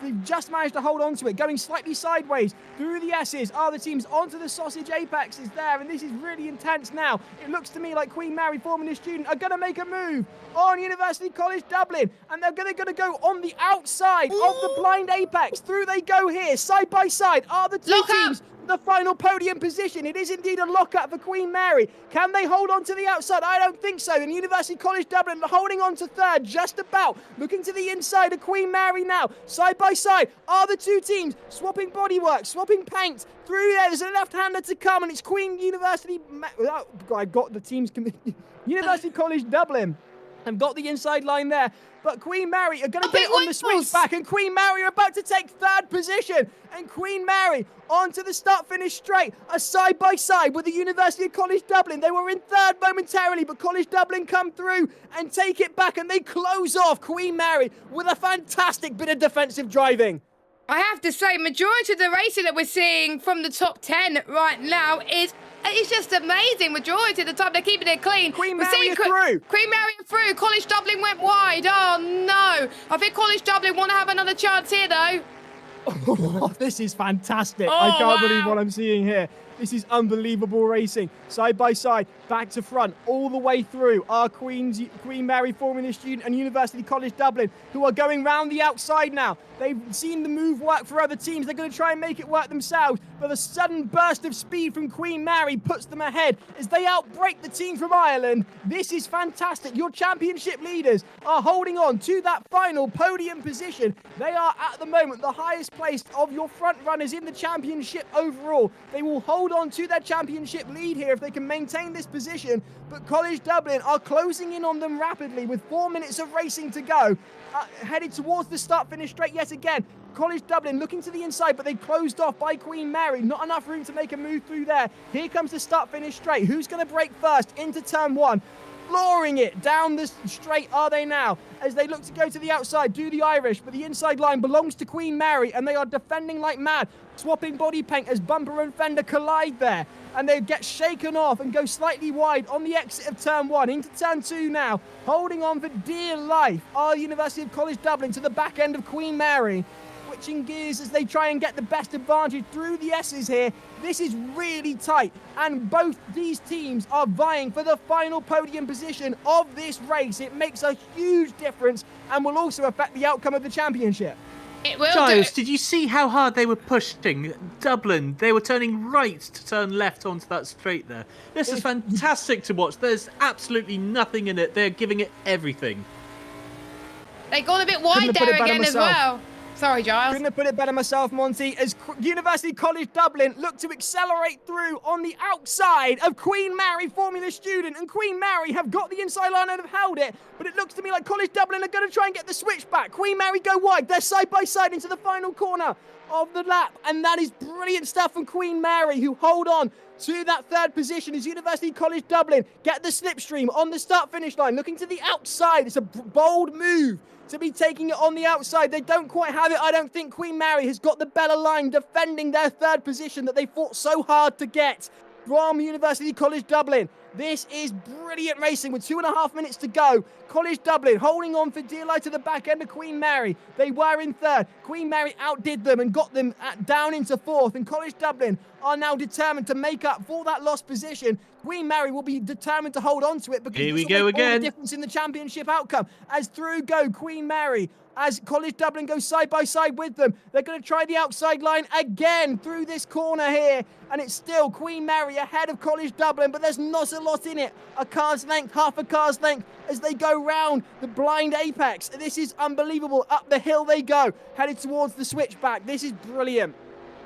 They've just managed to hold on to it, going slightly sideways through the S's. Are the teams onto the sausage apex is there, and this is really intense now. It looks to me like Queen Mary Formula Student are going to make a move on University College Dublin, and they're going to go on the outside of the blind apex. Through they go here, side by side. Are the two teams the final podium position? It is indeed a lockup for Queen Mary. Can they hold on to the outside? I don't think so. And University College Dublin holding on to third, just about. Looking to the inside of Queen Mary now. Side by side are the two teams swapping bodywork, swapping paint. Through there's a left-hander to come, and it's Queen University. I got the teams. University College Dublin. I've got the inside line there. But Queen Mary are going to get on the switch back, and Queen Mary are about to take third position. And Queen Mary onto the start-finish straight, a side-by-side with the University of College Dublin. They were in third momentarily, but College Dublin come through and take it back, and they close off Queen Mary with a fantastic bit of defensive driving. I have to say, majority of the racing that we're seeing from the top 10 right now is it's just amazing. Majority of the time, they're keeping it clean. Queen Mary through. Queen Mary through. College Dublin went wide. Oh, no. I think College Dublin want to have another chance here, though. Oh, this is fantastic. I can't believe what I'm seeing here. This is unbelievable racing. Side by side, back to front, all the way through. Our Queen Mary Formula Student and University College Dublin, who are going round the outside now. They've seen the move work for other teams. They're going to try and make it work themselves. But a sudden burst of speed from Queen Mary puts them ahead as they outbrake the team from Ireland. This is fantastic. Your championship leaders are holding on to that final podium position. They are at the moment the highest placed of your front runners in the championship overall. They will hold on to their championship lead here if they can maintain this position. But College Dublin are closing in on them rapidly with 4 minutes of racing to go. Headed towards the start-finish straight yet again. College Dublin looking to the inside, but they closed off by Queen Mary. Not enough room to make a move through there. Here comes the start-finish straight. Who's going to break first into turn 1? Flooring it down the straight are they now as they look to go to the outside, do the Irish, but the inside line belongs to Queen Mary and they are defending like mad, swapping body paint as bumper and fender collide there, and they get shaken off and go slightly wide on the exit of turn 1 into turn 2 now, holding on for dear life are University of College Dublin to the back end of Queen Mary. Switching gears as they try and get the best advantage through the S's here. This is really tight, and both these teams are vying for the final podium position of this race. It makes a huge difference and will also affect the outcome of the championship. It will Giles, do. did you see how hard they were pushing Dublin? They were turning right to turn left onto that straight there. This is fantastic to watch. There's absolutely nothing in it. They're giving it everything. They got a bit wide there again as well. Sorry, Giles. Couldn't have put it better myself, Monty, as University College Dublin look to accelerate through on the outside of Queen Mary Formula Student, and Queen Mary have got the inside line and have held it, but it looks to me like College Dublin are going to try and get the switch back. Queen Mary go wide. They're side by side into the final corner of the lap, and that is brilliant stuff from Queen Mary, who hold on to that third position as University College Dublin get the slipstream on the start-finish line, looking to the outside. It's a bold move to be taking it on the outside. They don't quite have it. I don't think Queen Mary has got the better line defending their third position that they fought so hard to get from University College Dublin. This is brilliant racing with 2.5 minutes to go. College Dublin holding on for dear life to the back end of Queen Mary. They were in third. Queen Mary outdid them and got them down into fourth. And College Dublin are now determined to make up for that lost position. Queen Mary will be determined to hold on to it because Here we this will go make all again. the difference in the championship outcome. As through go Queen Mary, as College Dublin goes side by side with them. They're going to try the outside line again through this corner here. And it's still Queen Mary ahead of College Dublin, but there's not a lot in it. A car's length, half a car's length as they go round the blind apex. This is unbelievable. Up the hill they go, headed towards the switchback. This is brilliant.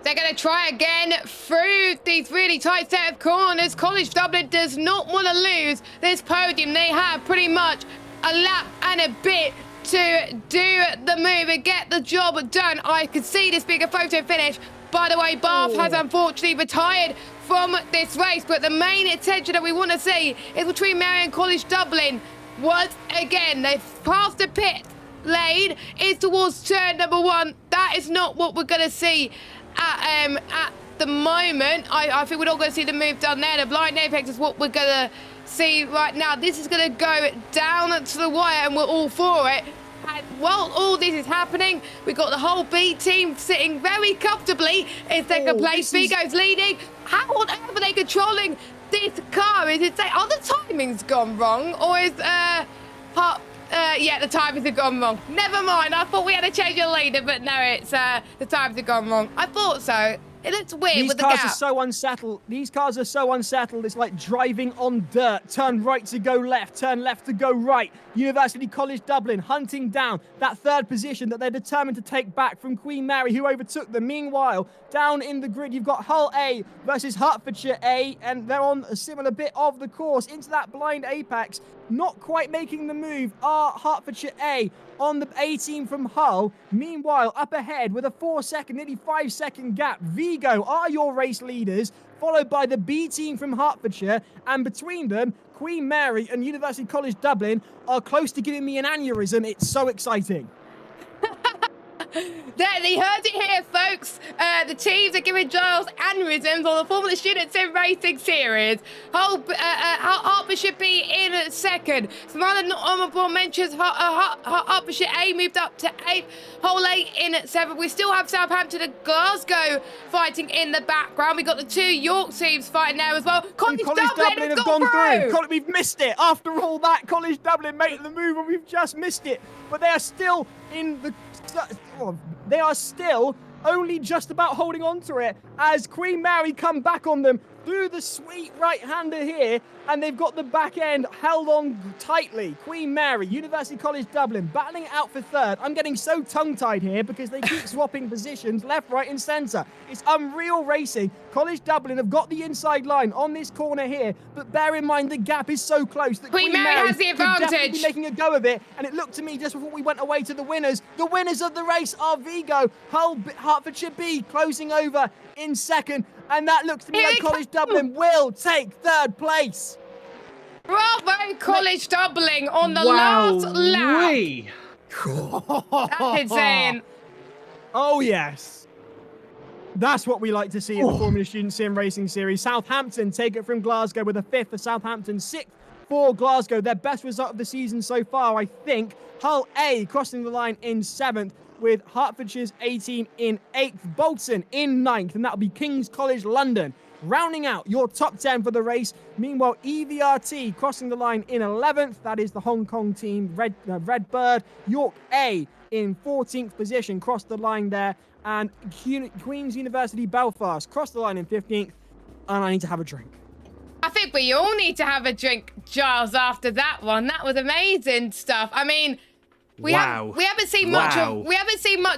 They're going to try again through these really tight set of corners. College Dublin does not want to lose this podium. They have pretty much a lap and a bit to do the move and get the job done. I could see this being a photo finish. By the way, Bath has unfortunately retired from this race, but the main attention that we want to see is between Mary and College Dublin. Once again, they've passed the pit lane, is towards turn number 1. That is not what we're going to see at the moment. I think we're not going to see the move done there. The blind apex is what we're going to see right now. This is going to go down to the wire and we're all for it. And while all this is happening, we've got the whole B team sitting very comfortably in second place. Vigo's leading. How on earth are they controlling this car? Is it are the timings gone wrong, or is yeah, the timings have gone wrong. Never mind. I thought we had to change the leader, but no, it's the timings have gone wrong. I thought so. It looks weird with the gap. These cars are so unsettled. These cars are so unsettled. It's like driving on dirt. Turn right to go left. Turn left to go right. University College Dublin hunting down that third position that they're determined to take back from Queen Mary, who overtook them. Meanwhile, down in the grid, you've got Hull A versus Hertfordshire A, and they're on a similar bit of the course into that blind apex. Not quite making the move are Hertfordshire A on the A team from Hull. Meanwhile, up ahead with a 4-second, nearly 5-second gap, Vigo are your race leaders, followed by the B team from Hertfordshire, and between them, Queen Mary and University College Dublin are close to giving me an aneurysm. It's so exciting. They heard it here, folks. The teams are giving Giles aneurysms on the Formula Student Sim Racing Series. Hertfordshire B in second. Some other honourable mentions. Hertfordshire A moved up to 8th. Hull A in at 7th. We still have Southampton and Glasgow fighting in the background. We've got the 2 York teams fighting there as well. College Dublin have gone through. We've missed it. After all that, College Dublin made the move and we've just missed it. But they are still in the... They are still only just about holding on to it as Queen Mary come back on them through the sweet right-hander here, and they've got the back end held on tightly. Queen Mary, University College Dublin, battling it out for third. I'm getting so tongue-tied here because they keep swapping positions left, right, and centre. It's unreal racing. College Dublin have got the inside line on this corner here, but bear in mind the gap is so close that Queen Mary has the could definitely advantage. be making a go of it, and it looked to me just before we went away to the winners. The winners of the race are Vigo, Hull, Hertfordshire B closing over in second, and that looks to me like College Dublin will take third place. Bravo, College Dublin on the last lap. That's insane. Oh, yes. That's what we like to see in the Formula Student Sim Racing Series. Southampton take it from Glasgow with a 5th for Southampton, 6th for Glasgow. Their best result of the season so far, I think. Hull A crossing the line in 7th, with Hertfordshire's 18 in 8th. Bolton in 9th, and that'll be King's College London rounding out your top 10 for the race. Meanwhile, EVRT crossing the line in 11th. That is the Hong Kong team, Redbird. York A in 14th position, crossed the line there. And Queen's University Belfast crossed the line in 15th. And I need to have a drink. I think we all need to have a drink, Giles, after that one. That was amazing stuff. I mean, we haven't seen much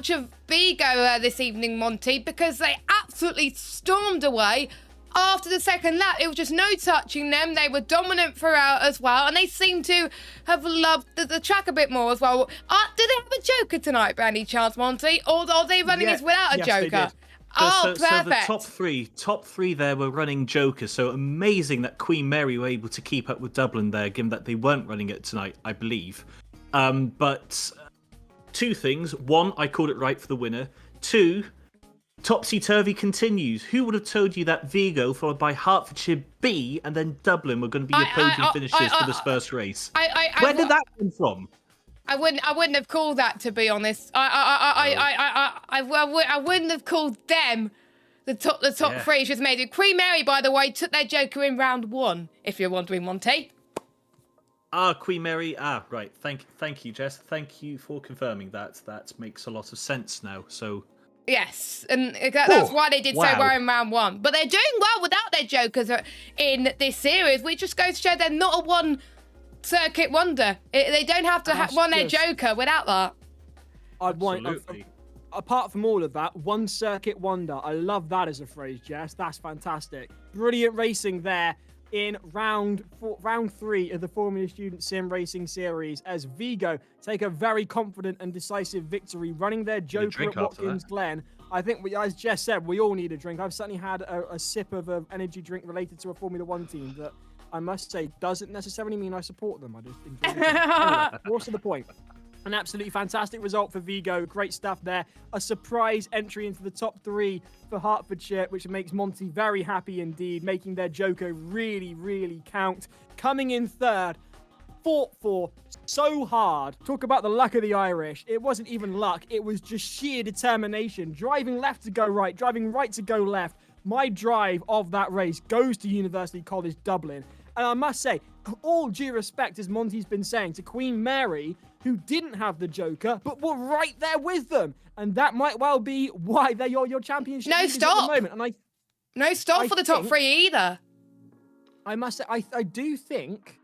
of Vigo this evening, Monty, because they absolutely stormed away after the second lap. It was just no touching them. They were dominant throughout as well, and they seem to have loved the track a bit more as well. Do they have a joker tonight, by any chance, Monty? Or are they running this without a joker? Oh, so perfect. the top three there were running jokers. So amazing that Queen Mary were able to keep up with Dublin there, given that they weren't running it tonight, I believe. But two things. One, I called it right for the winner. Two, topsy-turvy continues. Who would have told you that Vigo, followed by Hertfordshire B, and then Dublin were going to be your podium finishers for this first race? Where did that come from? I wouldn't have called that, to be honest. I wouldn't have called them the top three. It's just made it. Queen Mary, by the way, took their joker in round 1, if you're wondering, Monty. Queen Mary. Right. Thank you, Jess. Thank you for confirming that. That makes a lot of sense now. So. Yes, and that's why they did so well in round 1. But they're doing well without their jokers in this series, which just goes to show they're not a one-circuit wonder. They don't have to run their joker without that. Apart from all of that, one circuit wonder. I love that as a phrase, Jess. That's fantastic. Brilliant racing there in round 3 of the Formula Student Sim Racing Series, as Vigo take a very confident and decisive victory, running their joker at Watkins Glen. I think, as Jess said, we all need a drink. I've certainly had a sip of an energy drink related to a Formula 1 team that I must say doesn't necessarily mean I support them. I just enjoy it. Anyway, what's the point? An absolutely fantastic result for Vigo. Great stuff there. A surprise entry into the top 3 for Hertfordshire, which makes Monty very happy indeed, making their joker really, really count. Coming in third, fought for so hard. Talk about the luck of the Irish. It wasn't even luck. It was just sheer determination. Driving left to go right, driving right to go left. My drive of that race goes to University College Dublin. And I must say, all due respect, as Monty's been saying, to Queen Mary, who didn't have the joker, but were right there with them. And that might well be why they're your championship leaders at the moment. And no stop for the top 3 either. I must say, I do think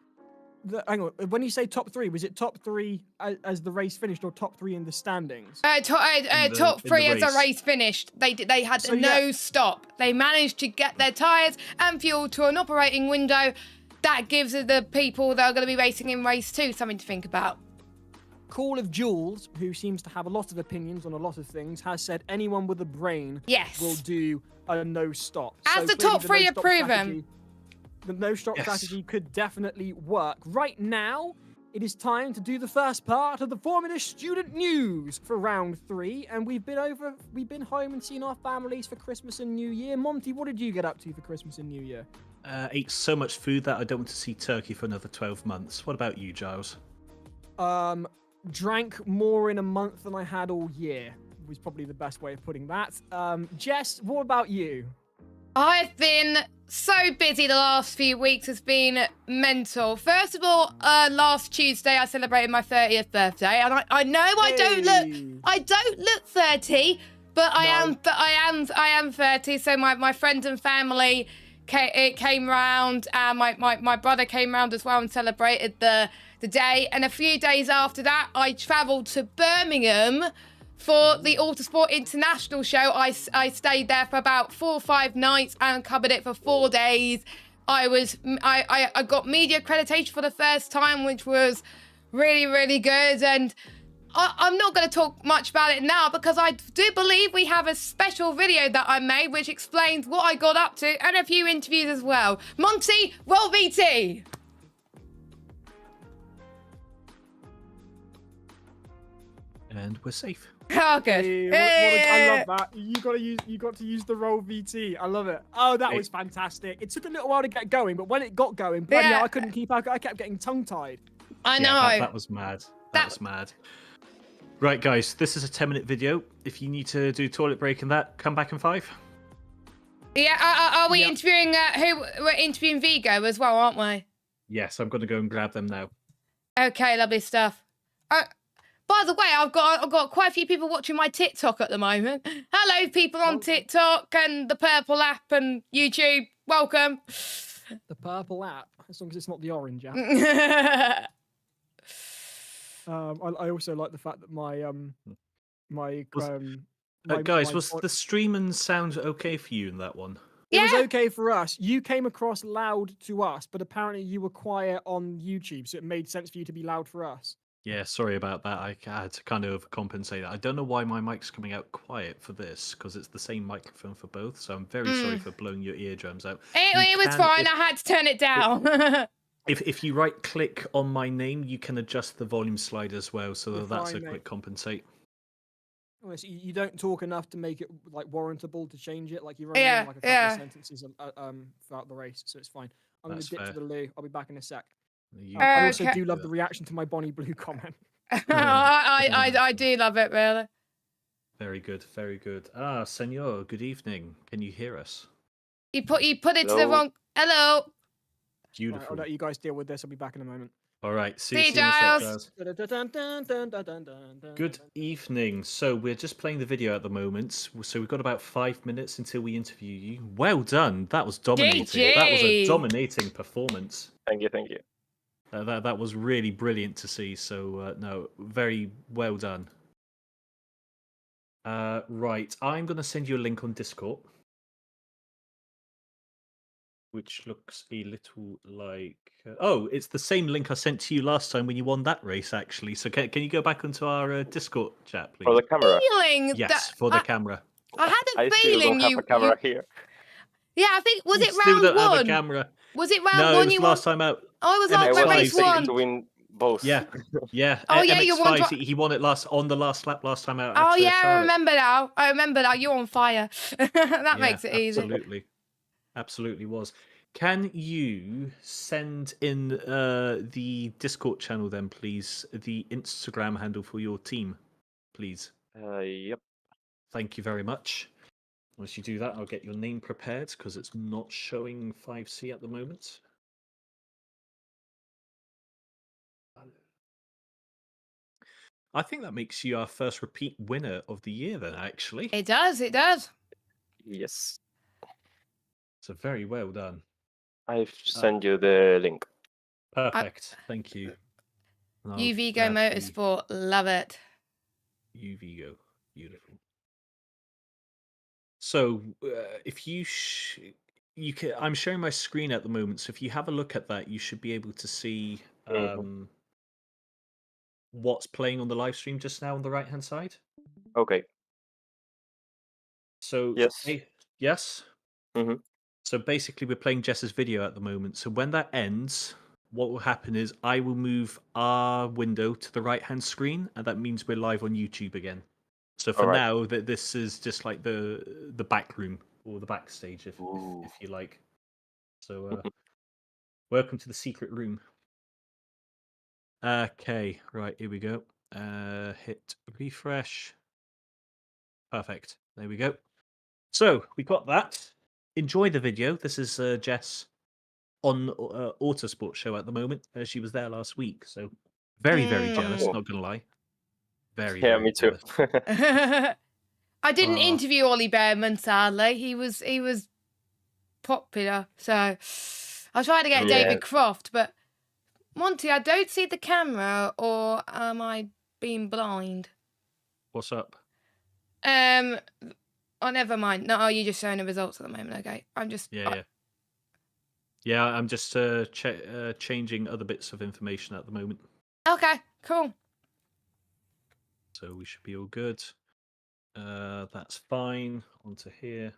that, hang on, when you say top 3, was it top 3 as the race finished, or top 3 in the standings? Top 3 as the race finished. They had no stop. They managed to get their tyres and fuel to an operating window. That gives the people that are going to be racing in race 2 something to think about. Call of Jules, who seems to have a lot of opinions on a lot of things, has said anyone with a brain will do a no-stop. As the top 3 are proven. The no-stop strategy could definitely work. Right now, it is time to do the first part of the Formula Student News for round 3, and we've been home and seen our families for Christmas and New Year. Monty, what did you get up to for Christmas and New Year? Ate so much food that I don't want to see turkey for another 12 months. What about you, Giles? Drank more in a month than I had all year, was probably the best way of putting that. Jess, what about you? I've been so busy the last few weeks. It's been mental. First of all, last Tuesday I celebrated my 30th birthday, and I know I don't look 30, but I am 30. So my friends and family it came round, and my brother came round as well and celebrated the day. And a few days after that, I travelled to Birmingham for the Autosport International show. I stayed there for about 4 or 5 nights and covered it for 4 days. I got media accreditation for the first time, which was really, really good. And I'm not going to talk much about it now because I do believe we have a special video that I made which explains what I got up to and a few interviews as well. Monty, roll VT. And we're safe. Oh, good. I love that. You got to use the roll VT. I love it. Oh, that was fantastic. It took a little while to get going, but when it got going, bloody hell, I couldn't keep up. I kept getting tongue-tied. I know. Yeah, that was mad. That was mad. Right, guys, this is a 10-minute video. If you need to do toilet break and that, come back in 5. Yeah, are we interviewing we're interviewing Vigo as well, aren't we? Yes, I'm going to go and grab them now. Okay, lovely stuff. By the way, I've got quite a few people watching my TikTok at the moment. Hello, people on TikTok and the Purple app and YouTube. Welcome. The Purple app, as long as it's not the orange app. I also like the fact that guys, was the stream and sound okay for you in that one? It was okay for us. You came across loud to us, but apparently you were quiet on YouTube, so it made sense for you to be loud for us. Yeah, sorry about that. I had to kind of compensate that. I don't know why my mic's coming out quiet for this, because it's the same microphone for both, so I'm very sorry for blowing your eardrums out. It was fine. I had to turn it down. If you right-click on my name, you can adjust the volume slide as well, so that's a quick compensate. Oh, so you don't talk enough to make it like warrantable to change it. Like you're only like a couple of sentences throughout the race, so it's fine. I'm going to dip to the loo. I'll be back in a sec. I also do love the reaction to my Bonnie Blue comment. I do love it, really. Very good, very good. Ah, Senor, good evening. Can you hear us? You put it to the wrong. Hello. Beautiful. I'll let you guys deal with this. I'll be back in a moment. All right. See you, Giles. Good evening. So we're just playing the video at the moment. So we've got about 5 minutes until we interview you. Well done. That was dominating. GG. That was a dominating performance. Thank you, thank you. That was really brilliant to see. So no, very well done. Right, I'm going to send you a link on Discord, which looks a little like... oh, it's the same link I sent to you last time when you won that race, actually. So can you go back onto our Discord chat, please? For the camera? Yes, for the camera. I had a feeling you... I still don't have a camera here. Yeah, I think... Was it still round don't one? Have a camera. Was it round no, one? It was last time out. Oh, it was like race one. To win both. Yeah, yeah. Oh, yeah, you won. He won it on the last lap last time out. Oh, yeah, Charlotte. I remember now. You're on fire. That makes it easy. Absolutely. Absolutely was. Can you send in the Discord channel then, please? The Instagram handle for your team, please. Yep. Thank you very much. Once you do that, I'll get your name prepared because it's not showing 5C at the moment. I think that makes you our first repeat winner of the year then, actually. It does, it does. Yes. So very well done. I've sent you the link. Perfect. Thank you. UVgo Motorsport, love it. UVgo, beautiful. So, if you can, I'm sharing my screen at the moment. So if you have a look at that, you should be able to see what's playing on the live stream just now on the right-hand side. Okay. So yes. Yes. Mm-hmm. So basically, we're playing Jess's video at the moment. So when that ends, what will happen is I will move our window to the right-hand screen, and that means we're live on YouTube again. So for now, this is just like the back room or the backstage, if you like. So welcome to the secret room. Okay, right, here we go. Hit refresh. Perfect. There we go. So we got that. Enjoy the video. This is Jess on Autosport show at the moment. She was there last week, so very jealous. Not gonna lie. Very. Yeah, me too. I didn't interview Ollie Behrman, sadly. He was popular. So I tried to get Yeah. David Croft, but Monty, I don't see the camera, or am I being blind? What's up? Oh, never mind. No, you're just showing the results at the moment. Okay, I'm just. Yeah, I'm just changing other bits of information at the moment. Okay, cool. So we should be all good. That's fine. Onto here.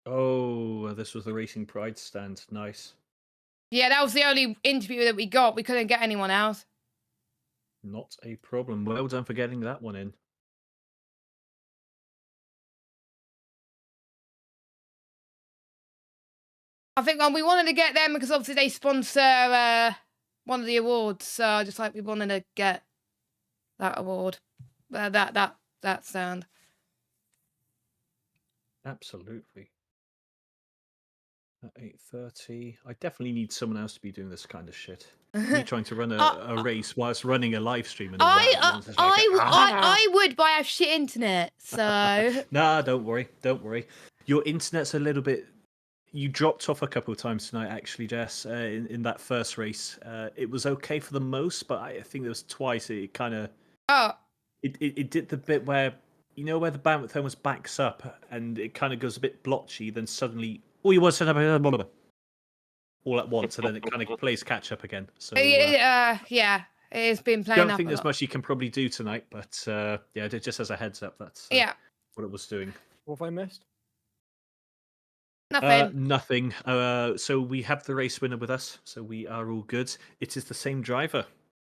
Oh, this was the Racing Pride stand. Nice. Yeah, that was the only interview that we got. We couldn't get anyone else. Not a problem. Well done for getting that one in. I think we wanted to get them because obviously they sponsor one of the awards. So just like we wanted to get that award, that stand. Absolutely. At 8:30, I definitely need someone else to be doing this kind of shit. Me trying to run a race whilst running a live stream and all that. It's just like, I would, but I have shit internet. So Nah, don't worry, don't worry. Your internet's a little bit. You dropped off a couple of times tonight, actually, Jess. In that first race, it was okay for the most, but I think there was twice it kind of. It did the bit where where the bandwidth almost backs up and it kind of goes a bit blotchy. Then suddenly, all you want to set up all at once, and then it kind of plays catch up again. So yeah, it's been playing don't up. think there's much you can probably do tonight, but yeah, just as a heads up, that's what it was doing. What have I missed? Nothing. Nothing. So we have the race winner with us, so we are all good. It is the same driver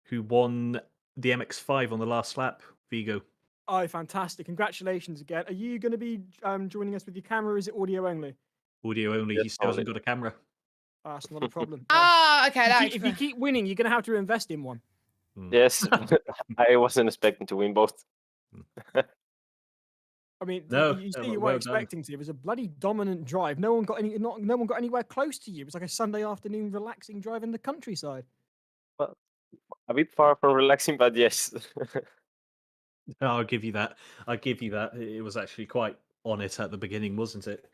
who won the MX-5 on the last lap, Vigo. Oh, fantastic. Congratulations again. Are you going to be joining us with your camera, or is it audio only? Audio only. Yes, He still hasn't got a camera. That's not a problem. Okay. If you keep winning, you're going to have to invest in one. Yes, I wasn't expecting to win both. I mean, No, you say you well weren't done. expecting to. It was a bloody dominant drive. No one got anywhere close to you. It was like a Sunday afternoon relaxing drive in the countryside. Well, a bit far from relaxing, but yes. I'll give you that. I'll give you that. It was actually quite on it at the beginning, wasn't it?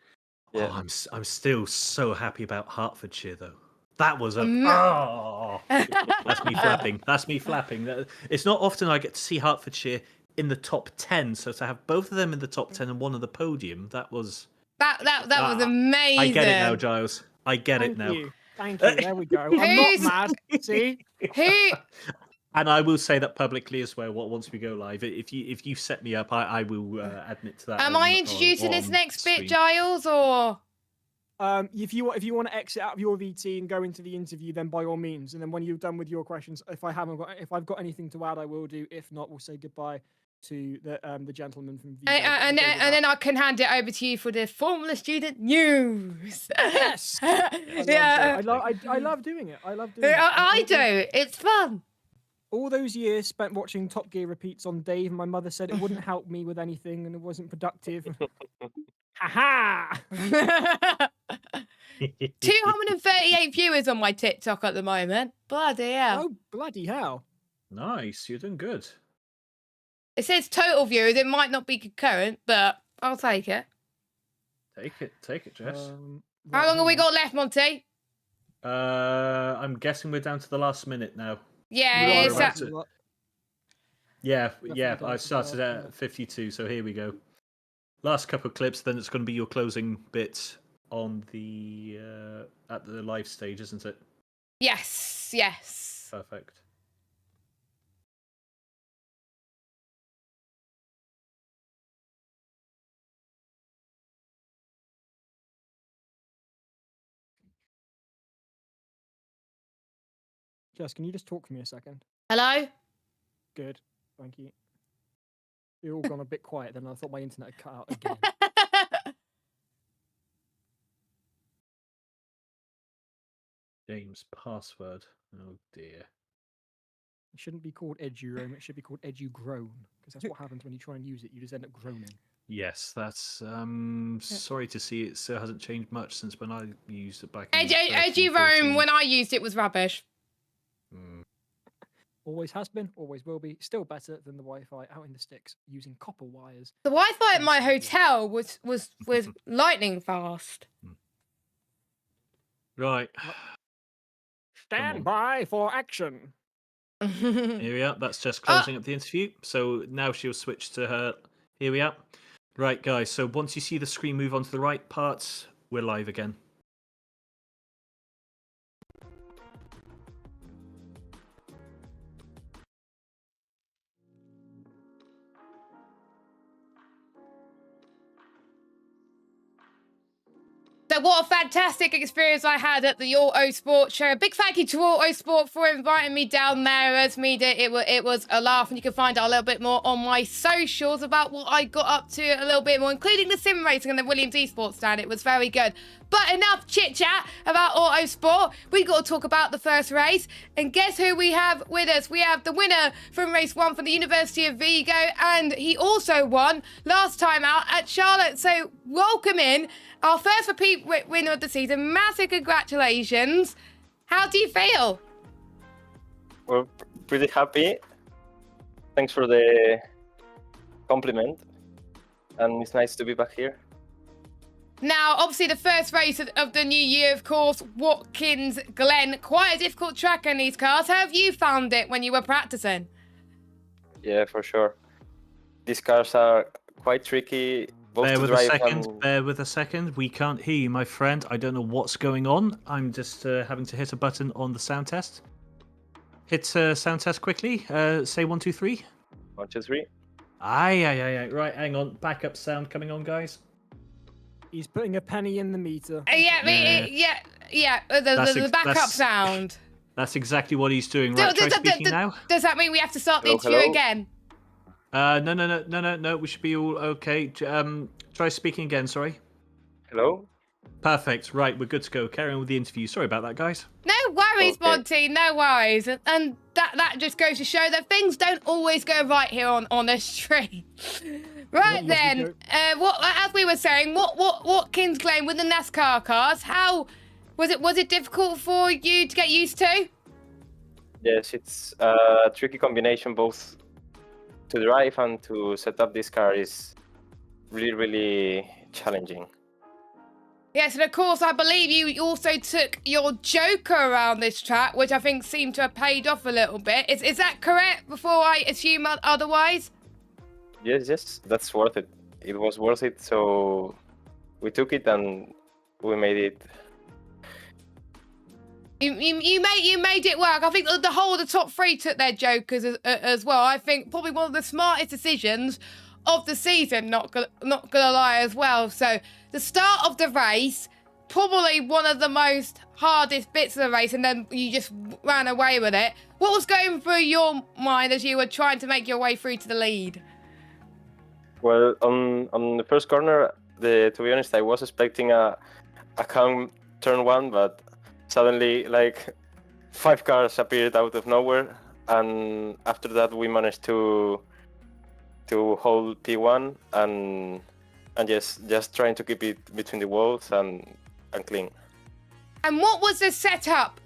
Yeah. Oh, I'm still so happy about Hertfordshire, though. That was a that's me flapping. That's me flapping. It's not often I get to see Hertfordshire in the top 10, so to have both of them in the top 10 and one on the podium, that was that was amazing. I get it now, Giles. I get it now. Thank you. There we go. I'm not mad. See? Who? And I will say that publicly as well. Once we go live, if you set me up, I will admit to that. Am I introducing this next bit, Giles, or? If you want to exit out of your VT and go into the interview, then by all means. And then when you're done with your questions, if I've got anything to add, I will do. If not, we'll say goodbye to the gentleman from VT. And then I can hand it over to you for the Formula Student News. Yes. I love doing it. I love doing it. I do. It's fun. All those years spent watching Top Gear repeats on Dave, my mother said it wouldn't help me with anything and it wasn't productive. Ha ha! 238 viewers on my TikTok at the moment. Bloody hell. Oh, bloody hell. Nice, you're doing good. It says total viewers. It might not be concurrent, but I'll take it. Take it, Jess. How long have we got left, Monty? I'm guessing we're down to the last minute now. Yeah, yeah. I started at 52, so here we go. Last couple of clips, then it's going to be your closing bit on the at the live stage, isn't it? Yes. Perfect. Jess, can you just talk for me a second? Hello? Good. Thank you. You're all gone a bit quiet then. I thought my internet had cut out again. James password. Oh dear. It shouldn't be called EduRoam. It should be called EduGroan. Because that's what happens when you try and use it. You just end up groaning. Yes, that's sorry to see it still hasn't changed much since when I used it back in AG 13, Rome, 14. when I used it, was rubbish. Always has been, always will be. Still better than the Wi-Fi out in the sticks using copper wires. The Wi-Fi at my Constantly. hotel was lightning fast. Right. Stand by for action. Here we are. That's just closing up the interview. So now she'll switch to her. Here we are. Right, guys. So once you see the screen move on to the right parts, we're live again. So what a fantastic experience I had at the Auto Sport show. A big thank you to Auto Sport for inviting me down there as media. It was a laugh, and you can find out a little bit more on my socials about what I got up to a little bit more, including the sim racing and the Williams Esports stand. It was very good. But enough chit-chat about Auto Sport. We got to talk about the first race. And guess who we have with us? We have the winner from race 1 from the University of Vigo, and he also won last time out at Charlotte. So welcome in our first repeat winner of the season. Massive congratulations. How do you feel? We're pretty happy. Thanks for the compliment. And it's nice to be back here. Now, obviously, the first race of the new year, of course, Watkins Glen. Quite a difficult track in these cars. How have you found it when you were practicing? Yeah, for sure. These cars are quite tricky. Bear with a second. We can't hear you, my friend. I don't know what's going on. I'm just having to hit a button on the sound test. Hit sound test quickly. Say 1, 2, 3. 1, 2, 3. Aye. Right, hang on. Backup sound coming on, guys. He's putting a penny in the meter. Yeah. The backup sound. That's exactly what he's doing. Right, try speaking now. Does that mean we have to start the interview again? No. We should be all okay. Try speaking again. Sorry. Hello? Perfect. Right, we're good to go. Carry on with the interview. Sorry about that, guys. No worries, Okay. Monty. No worries. And that just goes to show that things don't always go right here on this stream. Right then, as we were saying, Watkins Glen with the NASCAR cars, how was it difficult for you to get used to? Yes, it's a tricky combination, both to drive and to set up this car is really, really challenging. Yes, and of course, I believe you also took your Joker around this track, which I think seemed to have paid off a little bit. Is that correct, before I assume otherwise? Yes, that's worth it. It was worth it, so we took it and we made it. You made it work. I think the whole of the top 3 took their Jokers as well. I think probably one of the smartest decisions of the season, not gonna lie as well. So the start of the race, probably one of the most hardest bits of the race, and then you just ran away with it. What was going through your mind as you were trying to make your way through to the lead? Well, on the first corner, to be honest, I was expecting a calm turn 1, but suddenly, like, 5 cars appeared out of nowhere, and after that, we managed to hold P1 and just trying to keep it between the walls and clean. And what was the setup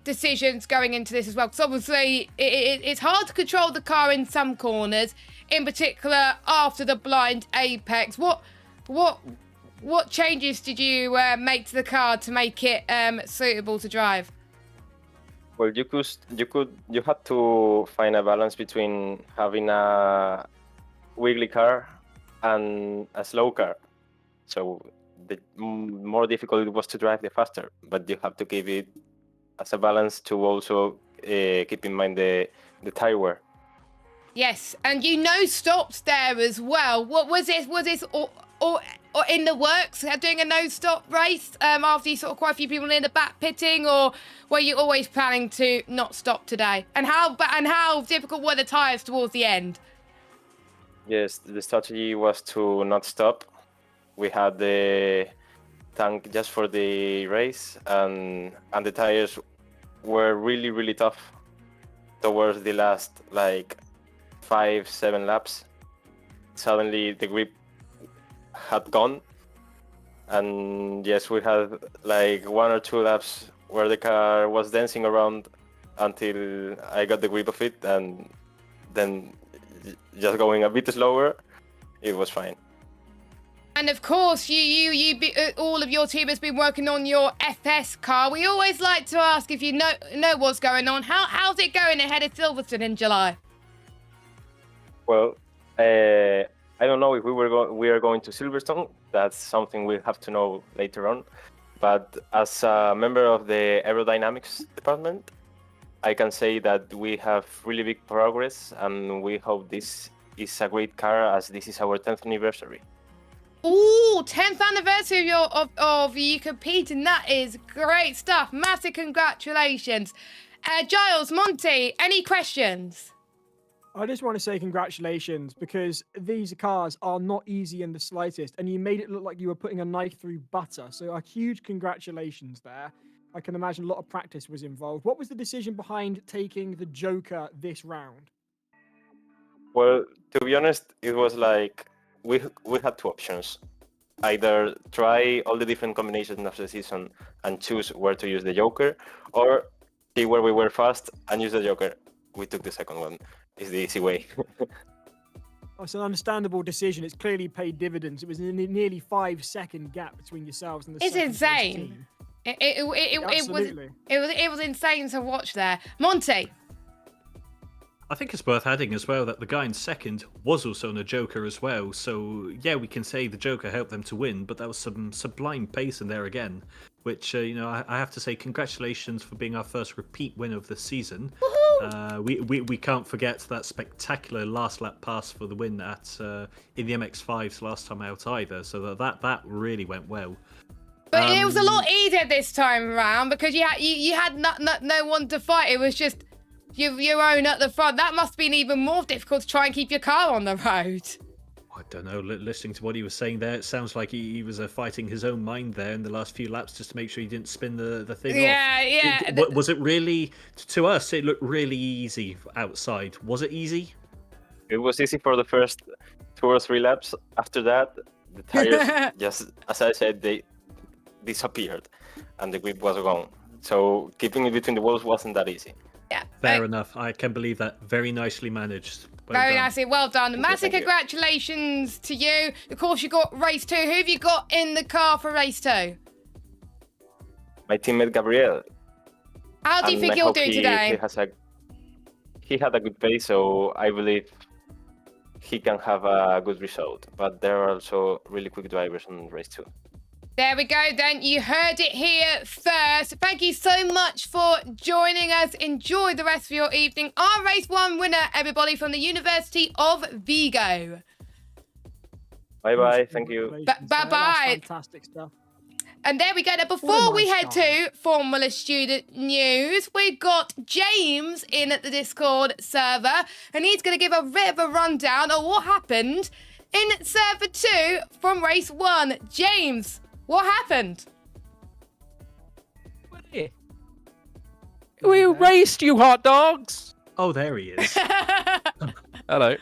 decisions going into this as well? Because obviously it's hard to control the car in some corners, in particular after the blind apex. What changes did you make to the car to make it suitable to drive? Well, you had to find a balance between having a wiggly car and a slow car. So the more difficult it was to drive, the faster. But you have to keep it as a balance to also keep in mind the tire wear. Yes, and stopped there as well. What was this? Was this or in the works, doing a no-stop race after you saw quite a few people in the back pitting, or were you always planning to not stop today? And how difficult were the tyres towards the end? Yes, the strategy was to not stop. We had the tank just for the race, and the tires were really, really tough towards the last 5-7 laps. suddenly the grip had gone. And yes, we had like 1 or 2 laps where the car was dancing around until I got the grip of it, and then just going a bit slower, it was fine. And of course, all of your team has been working on your FS car. We always like to ask if you know what's going on. How's it going ahead of Silverstone in July? Well, I don't know if we are going to Silverstone. That's something we'll have to know later on. But as a member of the aerodynamics department, I can say that we have really big progress, and we hope this is a great car, as this is our 10th anniversary. Ooh, 10th anniversary of you competing. That is great stuff. Massive congratulations. Giles, Monty, any questions? I just want to say congratulations, because these cars are not easy in the slightest, and you made it look like you were putting a knife through butter. So a huge congratulations there. I can imagine a lot of practice was involved. What was the decision behind taking the Joker this round? Well, to be honest, it was like we had 2 options. Either try all the different combinations of the season and choose where to use the Joker, or see where we were fast and use the Joker. We took the second one. It's the easy way. It's an understandable decision. It's clearly paid dividends. It was a nearly 5-second gap between yourselves and the It's second place insane. team. It was insane to watch there. Monty. I think it's worth adding as well that the guy in second was also on a Joker as well. So yeah, we can say the Joker helped them to win, but that was some sublime pace in there again. Which I have to say, congratulations for being our first repeat win of the season. We can't forget that spectacular last lap pass for the win at in the MX-5s last time out either. So that really went well. But it was a lot easier this time around because you had no one to fight. It was just your own at the front. That must have been even more difficult to try and keep your car on the road. I don't know. Listening to what he was saying there, it sounds like he was fighting his own mind there in the last few laps just to make sure he didn't spin the thing off. Yeah. Was it really, to us, it looked really easy outside. Was it easy? It was easy for the first 2 or 3 laps. After that, the tires, just as I said, they disappeared and the grip was gone. So keeping it between the walls wasn't that easy. Yeah. Fair enough. I can believe that. Very nicely managed. Very nicely. Well done. you, Massive thank you. congratulations to you. Of course, you got race 2. Who have you got in the car for race 2? My teammate Gabriel. How do you And think I you'll hope do he today? He had a good pace, so I believe he can have a good result. But there are also really quick drivers on race 2. There we go then. You heard it here first. Thank you so much for joining us. Enjoy the rest of your evening. Our race 1 winner, everybody, from the University of Vigo. Bye-bye. Thank you. Congratulations. Bye-bye. That's fantastic stuff. And there we go. Now, What before a we nice head guy. to Formula Student News, we've got James in at the Discord server, and he's going to give a bit of a rundown of what happened in server 2 from race 1. James, what happened? We raced, you hot dogs! Oh, there he is. Hello.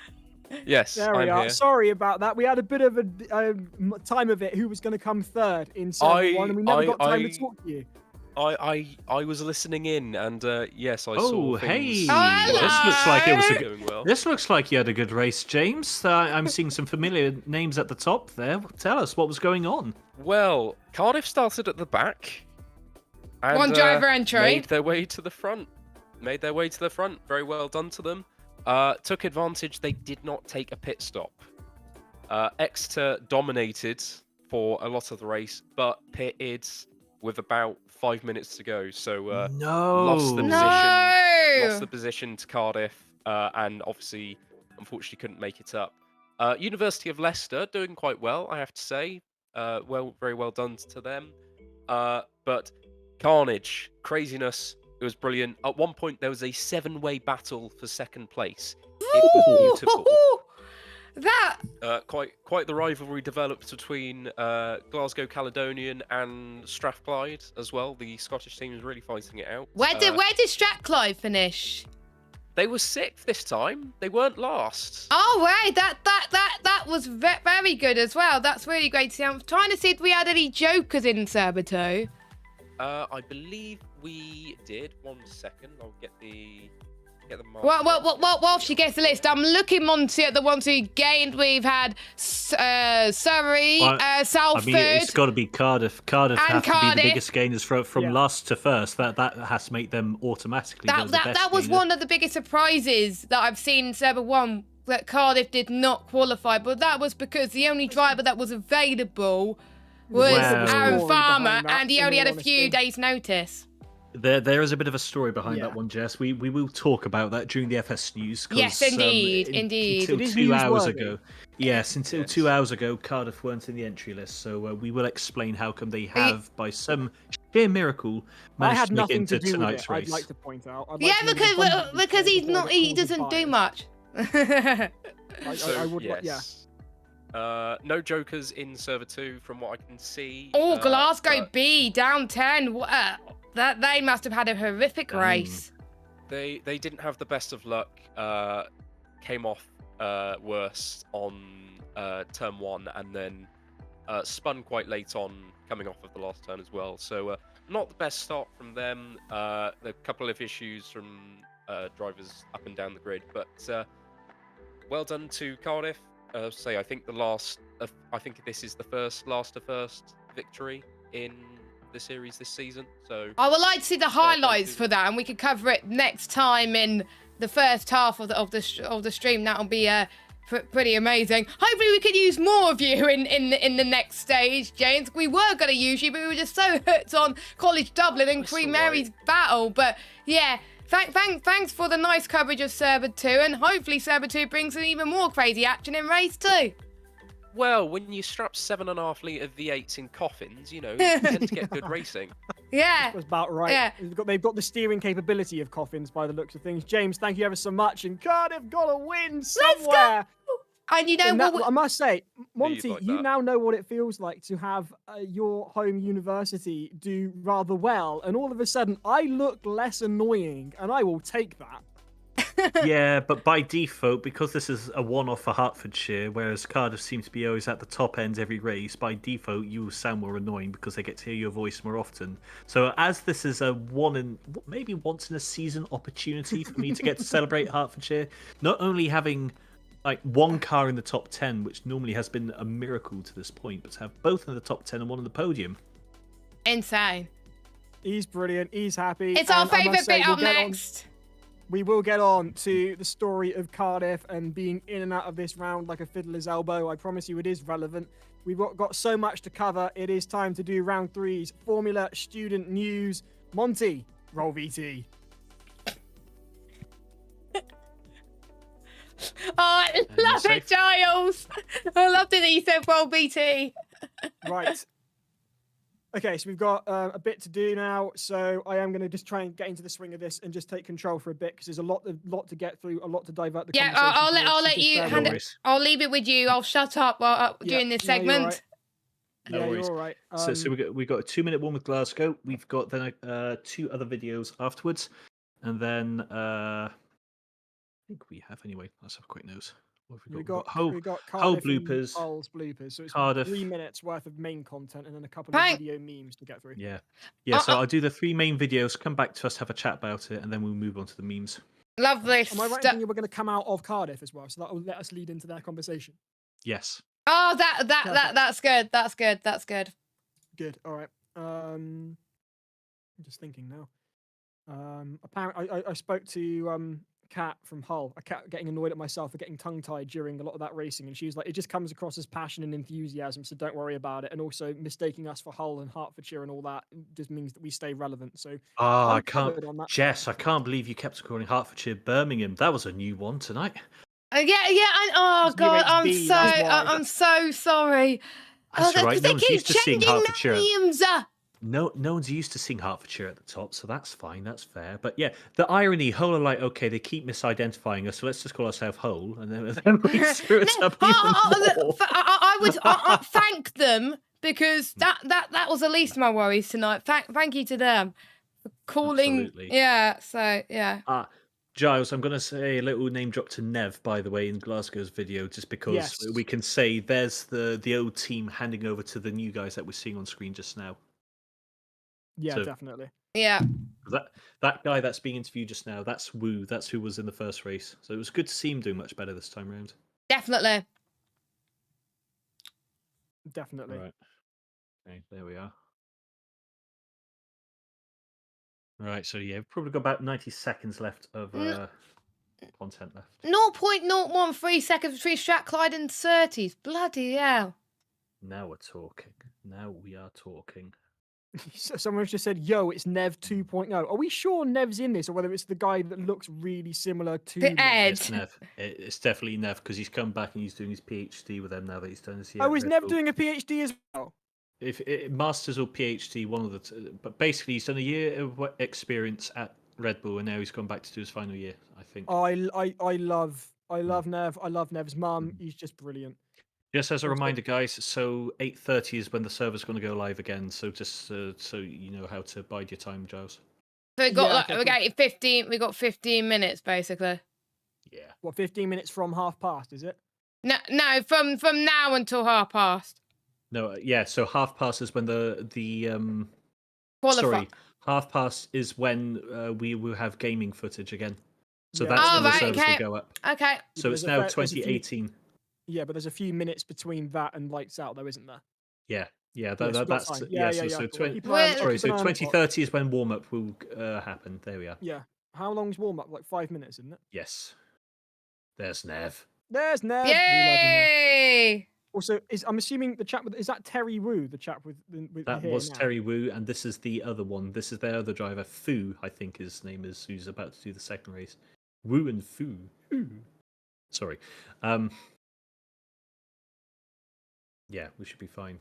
Yes, There we I'm are. here. Sorry about that. We had a bit of a time of it. Who was going to come third in server 1, and we never got time to talk to you. I was listening in, and yes, I Oh, saw hey. things. Oh, This looks like it was a hello. good. Going well. This looks like you had a good race, James. I'm seeing some familiar names at the top there. Tell us what was going on. Well, Cardiff started at the back. And, One driver entry. Made their way to the front. Very well done to them. Took advantage. They did not take a pit stop. Exeter dominated for a lot of the race, but pitted with about 5 minutes to go. So No. lost the position. No. Lost the position to Cardiff, and obviously, unfortunately, couldn't make it up. University of Leicester doing quite well, I have to say. Very well done to them. But carnage, craziness. It was brilliant. At one point, there was a 7-way battle for second place. It was beautiful. That Quite the rivalry developed between Glasgow Caledonian and Strathclyde as well. The Scottish team is really fighting it out. where did Strathclyde finish? They were 6th this time. They weren't last. Oh right, that was very good as well. That's really great to see. I'm trying to see if we had any jokers in Server 2. I believe we did. 1 second, I'll get the While she gets the list, I'm looking, Monty, at the ones who gained. We've had Surrey, Salford. I mean, it's got to be Cardiff. Cardiff And have to be Cardiff. the biggest gainers from last to first. That has to make them automatically. That was one of the biggest surprises that I've seen in Server 1, that Cardiff did not qualify. But that was because the only driver that was available was Aaron Farmer, and he only had a few days' notice. There is a bit of a story behind that one, Jess. We will talk about that during the FS news. Yes, indeed. Until 2 hours ago. Yes, until 2 hours ago, Cardiff weren't in the entry list. So we will explain how come they have, by some sheer miracle, managed to make it into tonight's race. I'd like to point out. Because he doesn't do much. I would, yes. No jokers in Server 2 from what I can see. Oh, Glasgow B, down 10. That they must have had a horrific race. They didn't have the best of luck. Came off worse on turn 1, and then spun quite late on, coming off of the last turn as well. So not the best start from them. There are a couple of issues from drivers up and down the grid, but well done to Cardiff. I think I think this is the last to first victory in the series this season. So I would like to see the highlights for that, and we could cover it next time in the first half of the stream. That'll be pretty amazing. Hopefully we could use more of you in the next stage, James. We were going to use you, but we were just so hooked on College Dublin and Queen Mary's battle. But yeah, thanks for the nice coverage of Server 2, and hopefully Server 2 brings in even more crazy action in race 2. Well, when you strap 7.5 litre V8s in coffins, you tend to get good racing. Yeah. That's about right. Yeah. They've got the steering capability of coffins by the looks of things. James, thank you ever so much. And Cardiff got a win somewhere. And you know what? I must say, Monty, like you that. now know what it feels like to have your home university do rather well. And all of a sudden, I look less annoying, and I will take that. Yeah, but by default, because this is a one-off for Hertfordshire, whereas Cardiff seems to be always at the top end every race, by default you will sound more annoying because they get to hear your voice more often. So as this is a maybe once in a season opportunity for me to get to celebrate Hertfordshire, not only having like one car in the top 10, which normally has been a miracle to this point, but to have both in the top 10 and one on the podium. Insane. He's brilliant. He's happy. It's our favourite bit up next. We will get on to the story of Cardiff and being in and out of this round like a fiddler's elbow. I promise you it is relevant. We've got so much to cover. It is time to do round 3's Formula Student News. Monty, roll VT. Oh, I love it, Giles. I loved it that you said roll BT. Right. Okay, so we've got a bit to do now, so I am going to just try and get into the swing of this and just take control for a bit because there's a lot to get through, a lot to divert the conversation. Yeah, I'll let you hand it. I'll leave it with you. I'll shut up during this segment. Yeah, you're all right. So we've got a 2-minute one with Glasgow. We've got then 2 other videos afterwards, and then I think we have anyway. Let's have a quick nose. We got whole Cardiff bloopers. Hull's bloopers. So it's Cardiff. 3 minutes worth of main content and then a couple of video memes to get through. Yeah. So I'll do the 3 main videos. Come back to us, have a chat about it, and then we'll move on to the memes. Lovely. Am I right in thinking we're going to come out of Cardiff as well? So that will let us lead into their conversation. Yes. Oh, that's good. That's good. That's good. Good. All right. I'm just thinking now. Apparently, I spoke to Kat from Hull. I kept getting annoyed at myself for getting tongue-tied during a lot of that racing, and she was like, it just comes across as passion and enthusiasm, so don't worry about it. And also mistaking us for Hull and Hertfordshire and all that just means that we stay relevant. So I can't, Jess, I can't believe you kept calling Hertfordshire Birmingham. That was a new one tonight. Yeah, and oh god, I'm so sorry. That's all right. No one's used to seeing Hertfordshire. Names. No one's used to seeing Hertfordshire at the top, so that's fine, that's fair. But yeah, the irony, Hull are like, okay, they keep misidentifying us, so let's just call ourselves Hull, and then we screw it up even more. I would thank them because that was the least of my worries tonight. Thank you to them for calling. Absolutely. Yeah. So yeah. Giles, I'm going to say a little name drop to Nev, by the way, in Glasgow's video, just because Yes. we can say there's the old team handing over to the new guys that we're seeing on screen just now. Yeah, So- definitely. Yeah. That guy that's being interviewed just now, that's Wu. That's who was in the first race. So it was good to see him doing much better this time around. Definitely. Definitely. Right. Okay, there we are. Right, so yeah, we've probably got about 90 seconds left of content left. 0.013 seconds between Strathclyde and Surtees. Bloody hell. Now we're talking. Now we are talking. Someone's just said, "Yo, it's Nev 2.0." Are we sure Nev's in this, or whether it's the guy that looks really similar to The Nev? Ed. It's Nev. It's definitely Nev because he's come back and he's doing his PhD with them now that he's done his year. Oh, at is Red Nev Bull. doing a PhD as well? If masters or PhD, one of the. But basically, he's done a year of experience at Red Bull, and now he's gone back to do his final year. I think. I love Nev. I love Nev's mum. He's just brilliant. Just as a Also- reminder, guys, so 8:30 is when the server's going to go live again. So just so you know how to bide your time, Giles. So we got Yeah, like okay, we cool. got 15. We got 15 minutes basically. Yeah. What, 15 minutes from half past? Is it? No, from now until 1:30. No. Yeah. So half past is when the Qualify. sorry, half past is when we will have gaming footage again. So Yeah. that's Oh, when the right, servers okay. will go up. Okay. So There's it's a now fair- there's a few- 2018. Yeah, but there's a few minutes between that and lights out, though, isn't there? Yeah. Yeah. Yes, we've got That's time. yeah. Yeah. So Cool. 20. Keep an eye on- Sorry, keep So an eye on the clock. 2030 is when warm up will happen. There we are. Yeah. How long's warm up? Like 5 minutes, isn't it? Yes. There's Nev. There's Nev. We love you, Nev. Yay! Also, I'm assuming the chap is that Terry Wu, the chap with That here was now? Terry Wu, and this is the other one. This is their other driver, Fu, I think his name is, who's about to do the second race. Wu and Fu. Sorry. Yeah, we should be fine.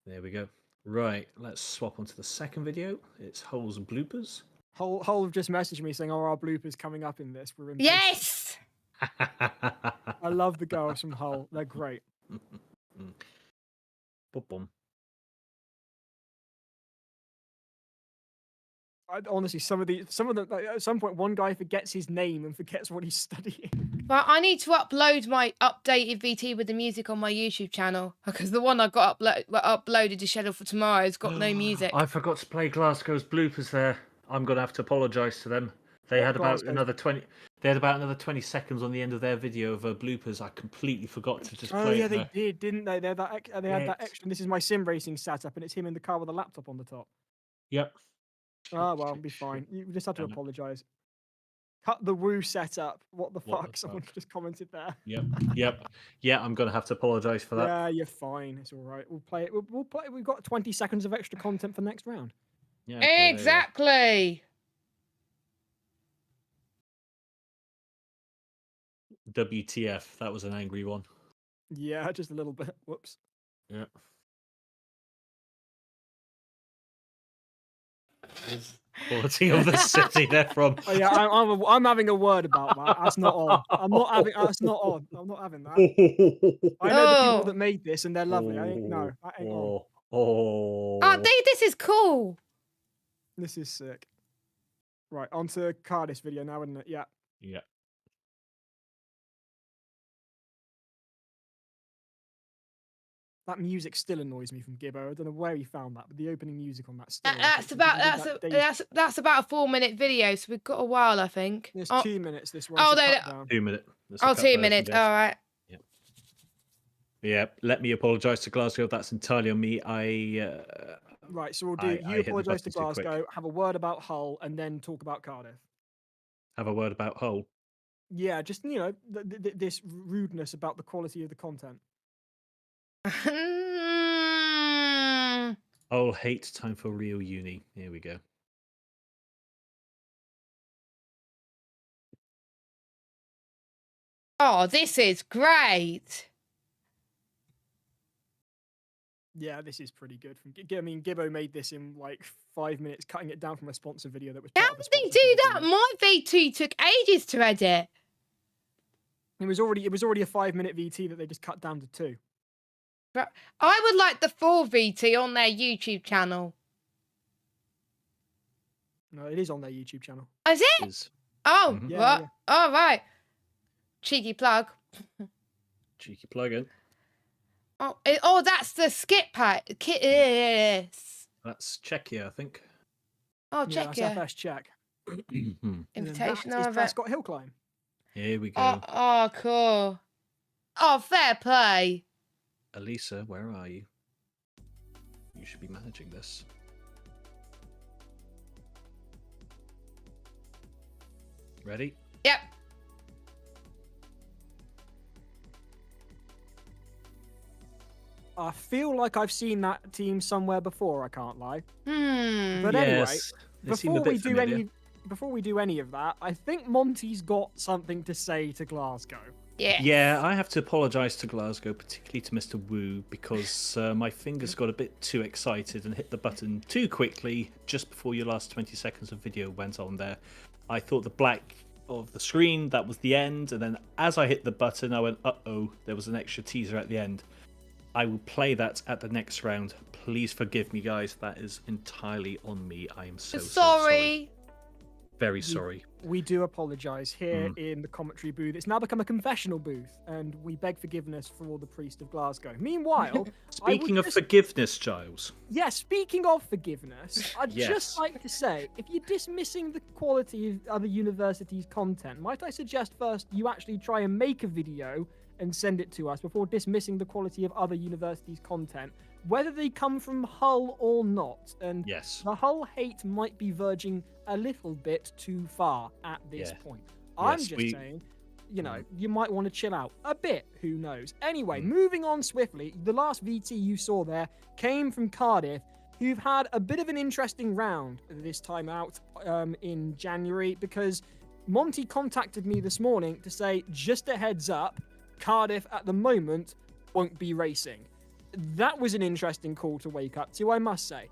There we go. Right, let's swap onto the second video. It's Holes and Bloopers. Hole just messaged me saying, "Oh, our bloopers coming up in this. We're in." Yes. I love the girls from Hull. They're great. Boom. Honestly, some of them. Like, at some point, one guy forgets his name and forgets what he's studying. But I need to upload my updated VT with the music on my YouTube channel because the one I got uploaded to schedule for tomorrow has got no music. I forgot to play Glasgow's bloopers there. I'm gonna have to apologise to them. They had about Glasgow's? another 20. They had about another 20 seconds on the end of their video of bloopers. I completely forgot to just Oh play yeah, it they there. did, didn't they? They had that Yes. extra. And this is my sim racing setup, and it's him in the car with a laptop on the top. Yep. Oh well, it'll be fine. You just have to Damn it. apologise. Cut the Woo setup. What the What the fuck? Someone fuck? just commented there. Yep. Yeah, I'm gonna have to apologise for that. Yeah, you're fine. It's all right. We'll play it. We'll play. We've got 20 seconds of extra content for next round. Yeah, okay, there you go. Exactly. WTF? That was an angry one. Yeah, just a little bit. Whoops. Yeah. Quality of the city they're from. Oh yeah, I'm having a word about that. That's not on. I'm not having. That's not on. I'm not having that. I know the people Oh. that made this, and they're lovely. I ain't no. That ain't on. Oh, this is cool. This is sick. Right, on to Cardiff's video now, isn't it? Yeah. Yeah. That music still annoys me from Gibbo. I don't know where he found that, but the opening music on that still. That's irritates me. about He did that days- that's about a 4-minute video, so we've got a while, I think. There's Oh, 2 minutes. This one. Oh, it's a no, cut no. down. 2 minute. That's a oh, cut 2 version, minutes. guys. All right. Yeah. Let me apologise to Glasgow. That's entirely on me. Right, so we'll do. I You hit the apologise to button too quick. Glasgow. Have a word about Hull, and then talk about Cardiff. Have a word about Hull. Yeah, just this rudeness about the quality of the content. Hull hate time for real uni. Here we go. Oh, this is great. Yeah, this is pretty good. I mean, Gibbo made this in like 5 minutes, cutting it down from a sponsor video that was. part How of the did they sponsor do video. that? My VT took ages to edit. It was already a 5-minute VT that they just cut down to 2. But I would like the full VT on their YouTube channel. No, it is on their YouTube channel. Is it? Oh, Mhm. Yeah, what? yeah. Oh, right. Cheeky plug. Cheeky plug-in. Oh, that's the skip pack. Yes. That's Czechia, I think. Oh, Yeah, check that's your FS check. Mhm. And then invitation that is of it. Prescott Hill Climb. Here we Oh, go. oh, cool. Oh, fair play. Elisa, where are you? You should be managing this. Ready? Yep. I feel like I've seen that team somewhere before. I can't lie. But Hmm. anyway, Yes. They seem a before bit we do familiar. before we do any of that, I think Monty's got something to say to Glasgow. Yes. Yeah, I have to apologise to Glasgow, particularly to Mr. Wu, because my fingers got a bit too excited and hit the button too quickly just before your last 20 seconds of video went on there. I thought the black of the screen, that was the end, and then as I hit the button, I went, uh-oh, there was an extra teaser at the end. I will play that at the next round. Please forgive me, guys. That is entirely on me. I am so sorry. Very sorry. We do apologise here in the commentary booth. It's now become a confessional booth, and we beg forgiveness for all the priest of Glasgow. Meanwhile, Speaking of forgiveness, Giles. yeah, speaking of forgiveness, I'd Yes. just like to say, if you're dismissing the quality of other universities' content, might I suggest first you actually try and make a video and send it to us before dismissing the quality of other universities' content, whether they come from Hull or not. And Yes. the Hull hate might be verging a little bit too far at this Yeah. point. I'm Yes, just saying, you know, you might want to chill out a bit. Who knows? Anyway, moving on swiftly, the last VT you saw there came from Cardiff, who've had a bit of an interesting round this time out in January, because Monty contacted me this morning to say, just a heads up, Cardiff at the moment won't be racing. That was an interesting call to wake up to, I must say.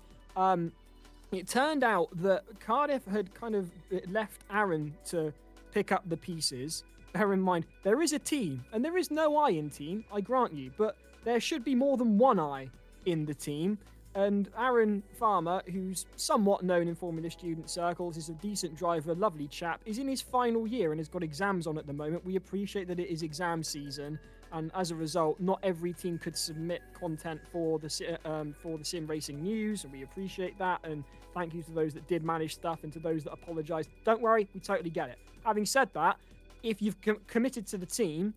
It turned out that Cardiff had kind of left Aaron to pick up the pieces. Bear in mind, there is a team, and there is no I in team, I grant you, but there should be more than one I in the team. And Aaron Farmer, who's somewhat known in Formula Student circles, is a decent driver, a lovely chap, is in his final year and has got exams on at the moment. We appreciate that it is exam season, and as a result, not every team could submit content for the sim racing news, and we appreciate that. And thank you to those that did manage stuff and to those that apologised. Don't worry, we totally get it. Having said that, if you've committed to the team,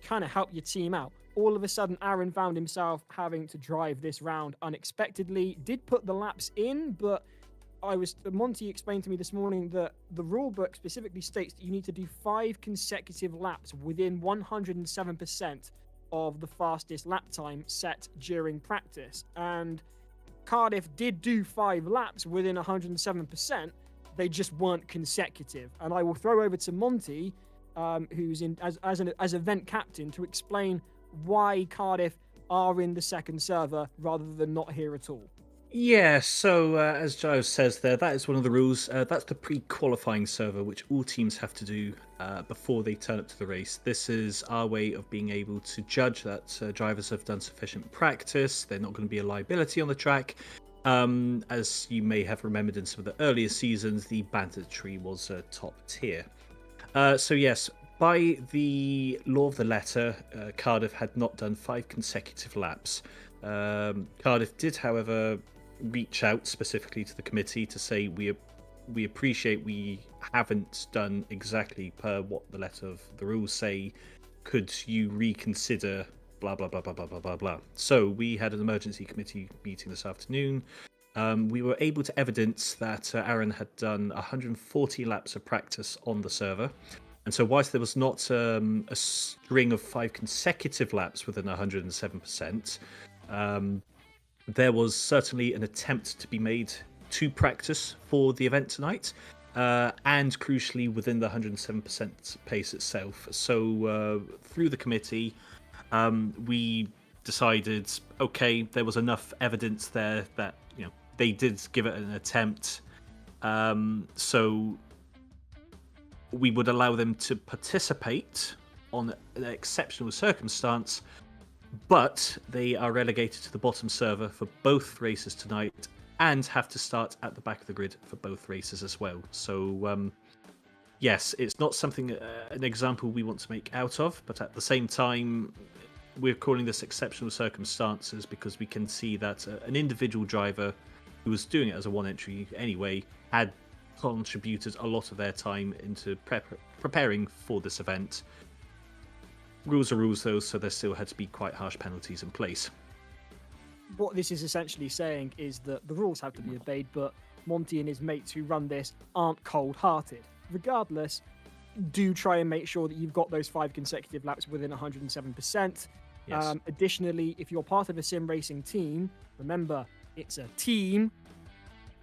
kind of help your team out. All of a sudden, Aaron found himself having to drive this round unexpectedly. Did put the laps in, but Monty explained to me this morning that the rule book specifically states that you need to do 5 consecutive laps within 107% of the fastest lap time set during practice. And Cardiff did do 5 laps within 107%. They just weren't consecutive. And I will throw over to Monty, who's in as event captain, to explain why Cardiff are in the second server rather than not here at all. Yeah, so as Giles says there, that is one of the rules. That's the pre-qualifying server, which all teams have to do before they turn up to the race. This is our way of being able to judge that drivers have done sufficient practice. They're not going to be a liability on the track. As you may have remembered in some of the earlier seasons, the banditry was top tier. So yes, by the law of the letter, Cardiff had not done 5 consecutive laps. Cardiff did, however, reach out specifically to the committee to say we appreciate we haven't done exactly per what the letter of the rules say. Could you reconsider blah blah blah blah blah blah blah blah. So we had an emergency committee meeting this afternoon. We were able to evidence that Aaron had done 140 laps of practice on the server. And so whilst there was not a string of 5 consecutive laps within 107%, there was certainly an attempt to be made to practice for the event tonight, and crucially within the 107% pace itself. So through the committee, we decided, okay, there was enough evidence there that they did give it an attempt, so we would allow them to participate on an exceptional circumstance, but they are relegated to the bottom server for both races tonight and have to start at the back of the grid for both races as well. So yes, it's not something, an example we want to make out of, but at the same time, we're calling this exceptional circumstances because we can see that an individual driver who was doing it as a one entry anyway had contributed a lot of their time into preparing for this event. Rules are rules, though, so there still had to be quite harsh penalties in place. What this is essentially saying is that the rules have to be obeyed, but Monty and his mates who run this aren't cold-hearted. Regardless, do try and make sure that you've got those 5 consecutive laps within 107%. Yes. Additionally, if you're part of a sim racing team, remember, it's a team.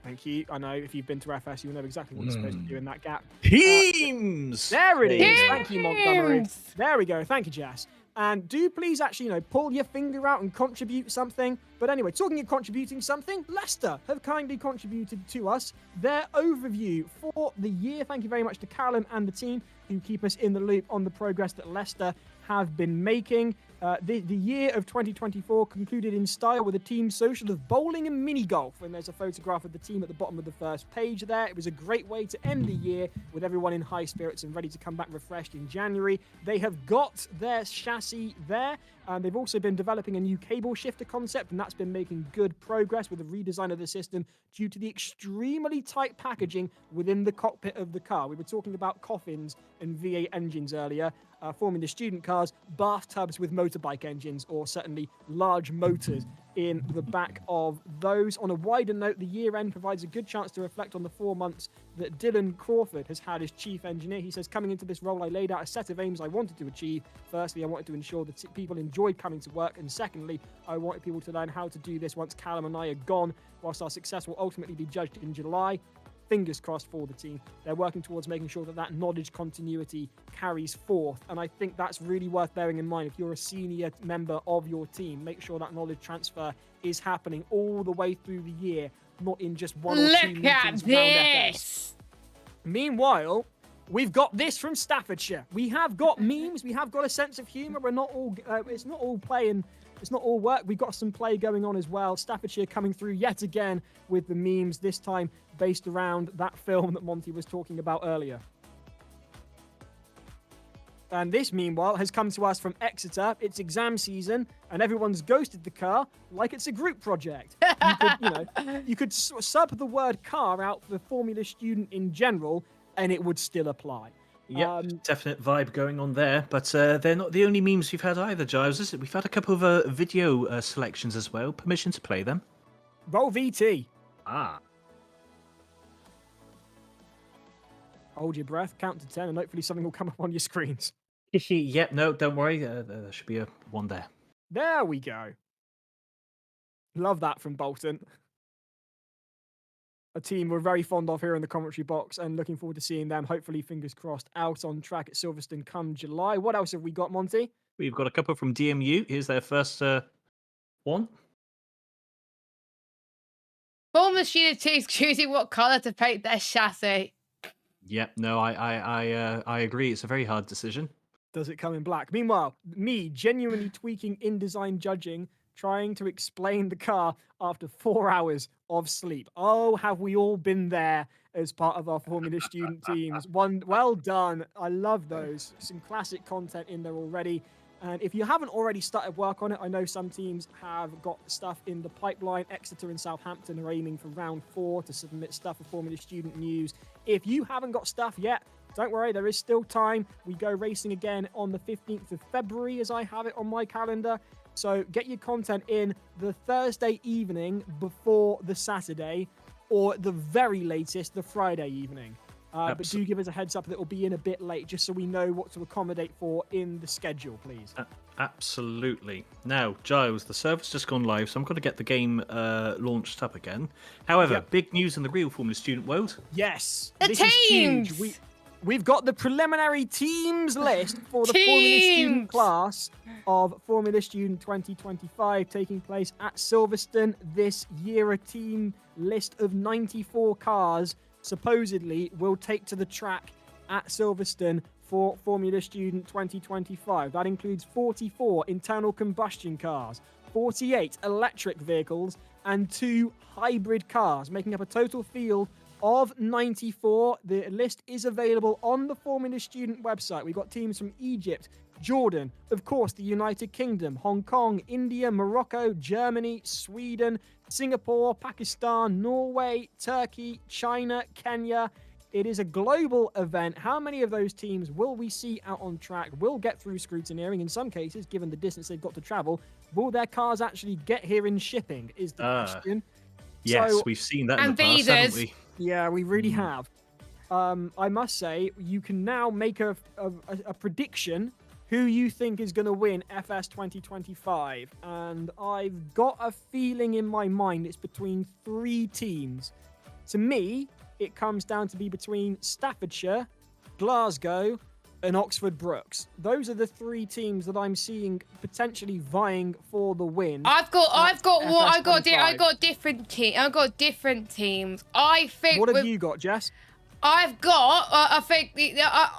Thank you. I know if you've been to FS, you'll know exactly what you're supposed to do in that gap. Teams! There it is. Teams! Thank you, Montgomery. There we go. Thank you, Jess. And do please actually, pull your finger out and contribute something. But anyway, talking of contributing something, Leicester have kindly contributed to us their overview for the year. Thank you very much to Carolyn and the team who keep us in the loop on the progress that Leicester have been making. The year of 2024 concluded in style with a team social of bowling and mini golf, and there's a photograph of the team at the bottom of the first page there. It was a great way to end the year with everyone in high spirits and ready to come back refreshed in January. They have got their chassis there, and they've also been developing a new cable shifter concept, and that's been making good progress with the redesign of the system due to the extremely tight packaging within the cockpit of the car. We were talking about coffins and V8 engines earlier. Forming the student cars, bathtubs with motorbike engines, or certainly large motors in the back of those. On a wider note, the year end provides a good chance to reflect on the 4 months that Dylan Crawford has had as chief engineer. He says, coming into this role, I laid out a set of aims I wanted to achieve. Firstly, I wanted to ensure that people enjoyed coming to work. And secondly, I wanted people to learn how to do this once Callum and I are gone, whilst our success will ultimately be judged in July. Fingers crossed for the team. They're working towards making sure that that knowledge continuity carries forth. And I think that's really worth bearing in mind. If you're a senior member of your team, make sure that knowledge transfer is happening all the way through the year, not in just one or two Look at meetings around FS. this. Meanwhile, we've got this from Staffordshire. We have got memes. We have got a sense of humour. We're not all. It's not all play and it's not all work. We've got some play going on as well. Staffordshire coming through yet again with the memes. This time based around that film that Monty was talking about earlier. And this, meanwhile, has come to us from Exeter. It's exam season, and everyone's ghosted the car like it's a group project. You could sub the word car out for Formula Student in general, and it would still apply. Yep, definite vibe going on there. But they're not the only memes we've had either, Giles, is it? We've had a couple of video selections as well. Permission to play them. Roll VT. Ah. Hold your breath, count to 10, and hopefully something will come up on your screens. Yep, no, don't worry. There should be one there. There we go. Love that from Bolton. A team we're very fond of here in the commentary box, and looking forward to seeing them, hopefully, fingers crossed, out on track at Silverstone come July. What else have we got, Monty? We've got a couple from DMU. Here's their first one. Former student teams choosing what colour to paint their chassis. Yep, no, I agree. It's a very hard decision. Does it come in black? Meanwhile, me genuinely tweaking InDesign judging, trying to explain the car after 4 hours of sleep. Oh, have we all been there as part of our Formula Student teams? Well done. I love those. Some classic content in there already. And if you haven't already started work on it, I know some teams have got stuff in the pipeline. Exeter and Southampton are aiming for round 4 to submit stuff for Formula Student News. If you haven't got stuff yet, don't worry, there is still time. We go racing again on the 15th of February, as I have it on my calendar. So get your content in the Thursday evening before the Saturday, or at the very latest, the Friday evening. But do give us a heads up that it will be in a bit late, just so we know what to accommodate for in the schedule, please. Absolutely. Now, Giles, the server's just gone live, so I'm going to get the game launched up again. However, big news in the real Formula Student world. Yes. The this teams! is huge. We've got the preliminary teams list for the Formula Student class of Formula Student 2025 taking place at Silverstone this year. A team list of 94 cars supposedly will take to the track at Silverstone for Formula Student 2025. That includes 44 internal combustion cars, 48 electric vehicles, and 2 hybrid cars, making up a total field of 94. The list is available on the Formula Student website. We've got teams from Egypt, Jordan, of course, the United Kingdom, Hong Kong, India, Morocco, Germany, Sweden, Singapore, Pakistan, Norway, Turkey, China, Kenya. It is a global event. How many of those teams will we see out on track, will get through scrutineering? In some cases, given the distance they've got to travel, will their cars actually get here in shipping is the question. Yes, So- we've seen that in And the past, haven't visas. we? Yeah, we really have. I must say, you can now make a prediction who you think is going to win FS 2025. And I've got a feeling in my mind it's between 3 teams. To me, it comes down to be between Staffordshire, Glasgow, and Oxford Brookes. Those are the 3 teams that I'm seeing potentially vying for the win. I've got FS25. different teams. I think. What have you got, Jess? I've got. I think.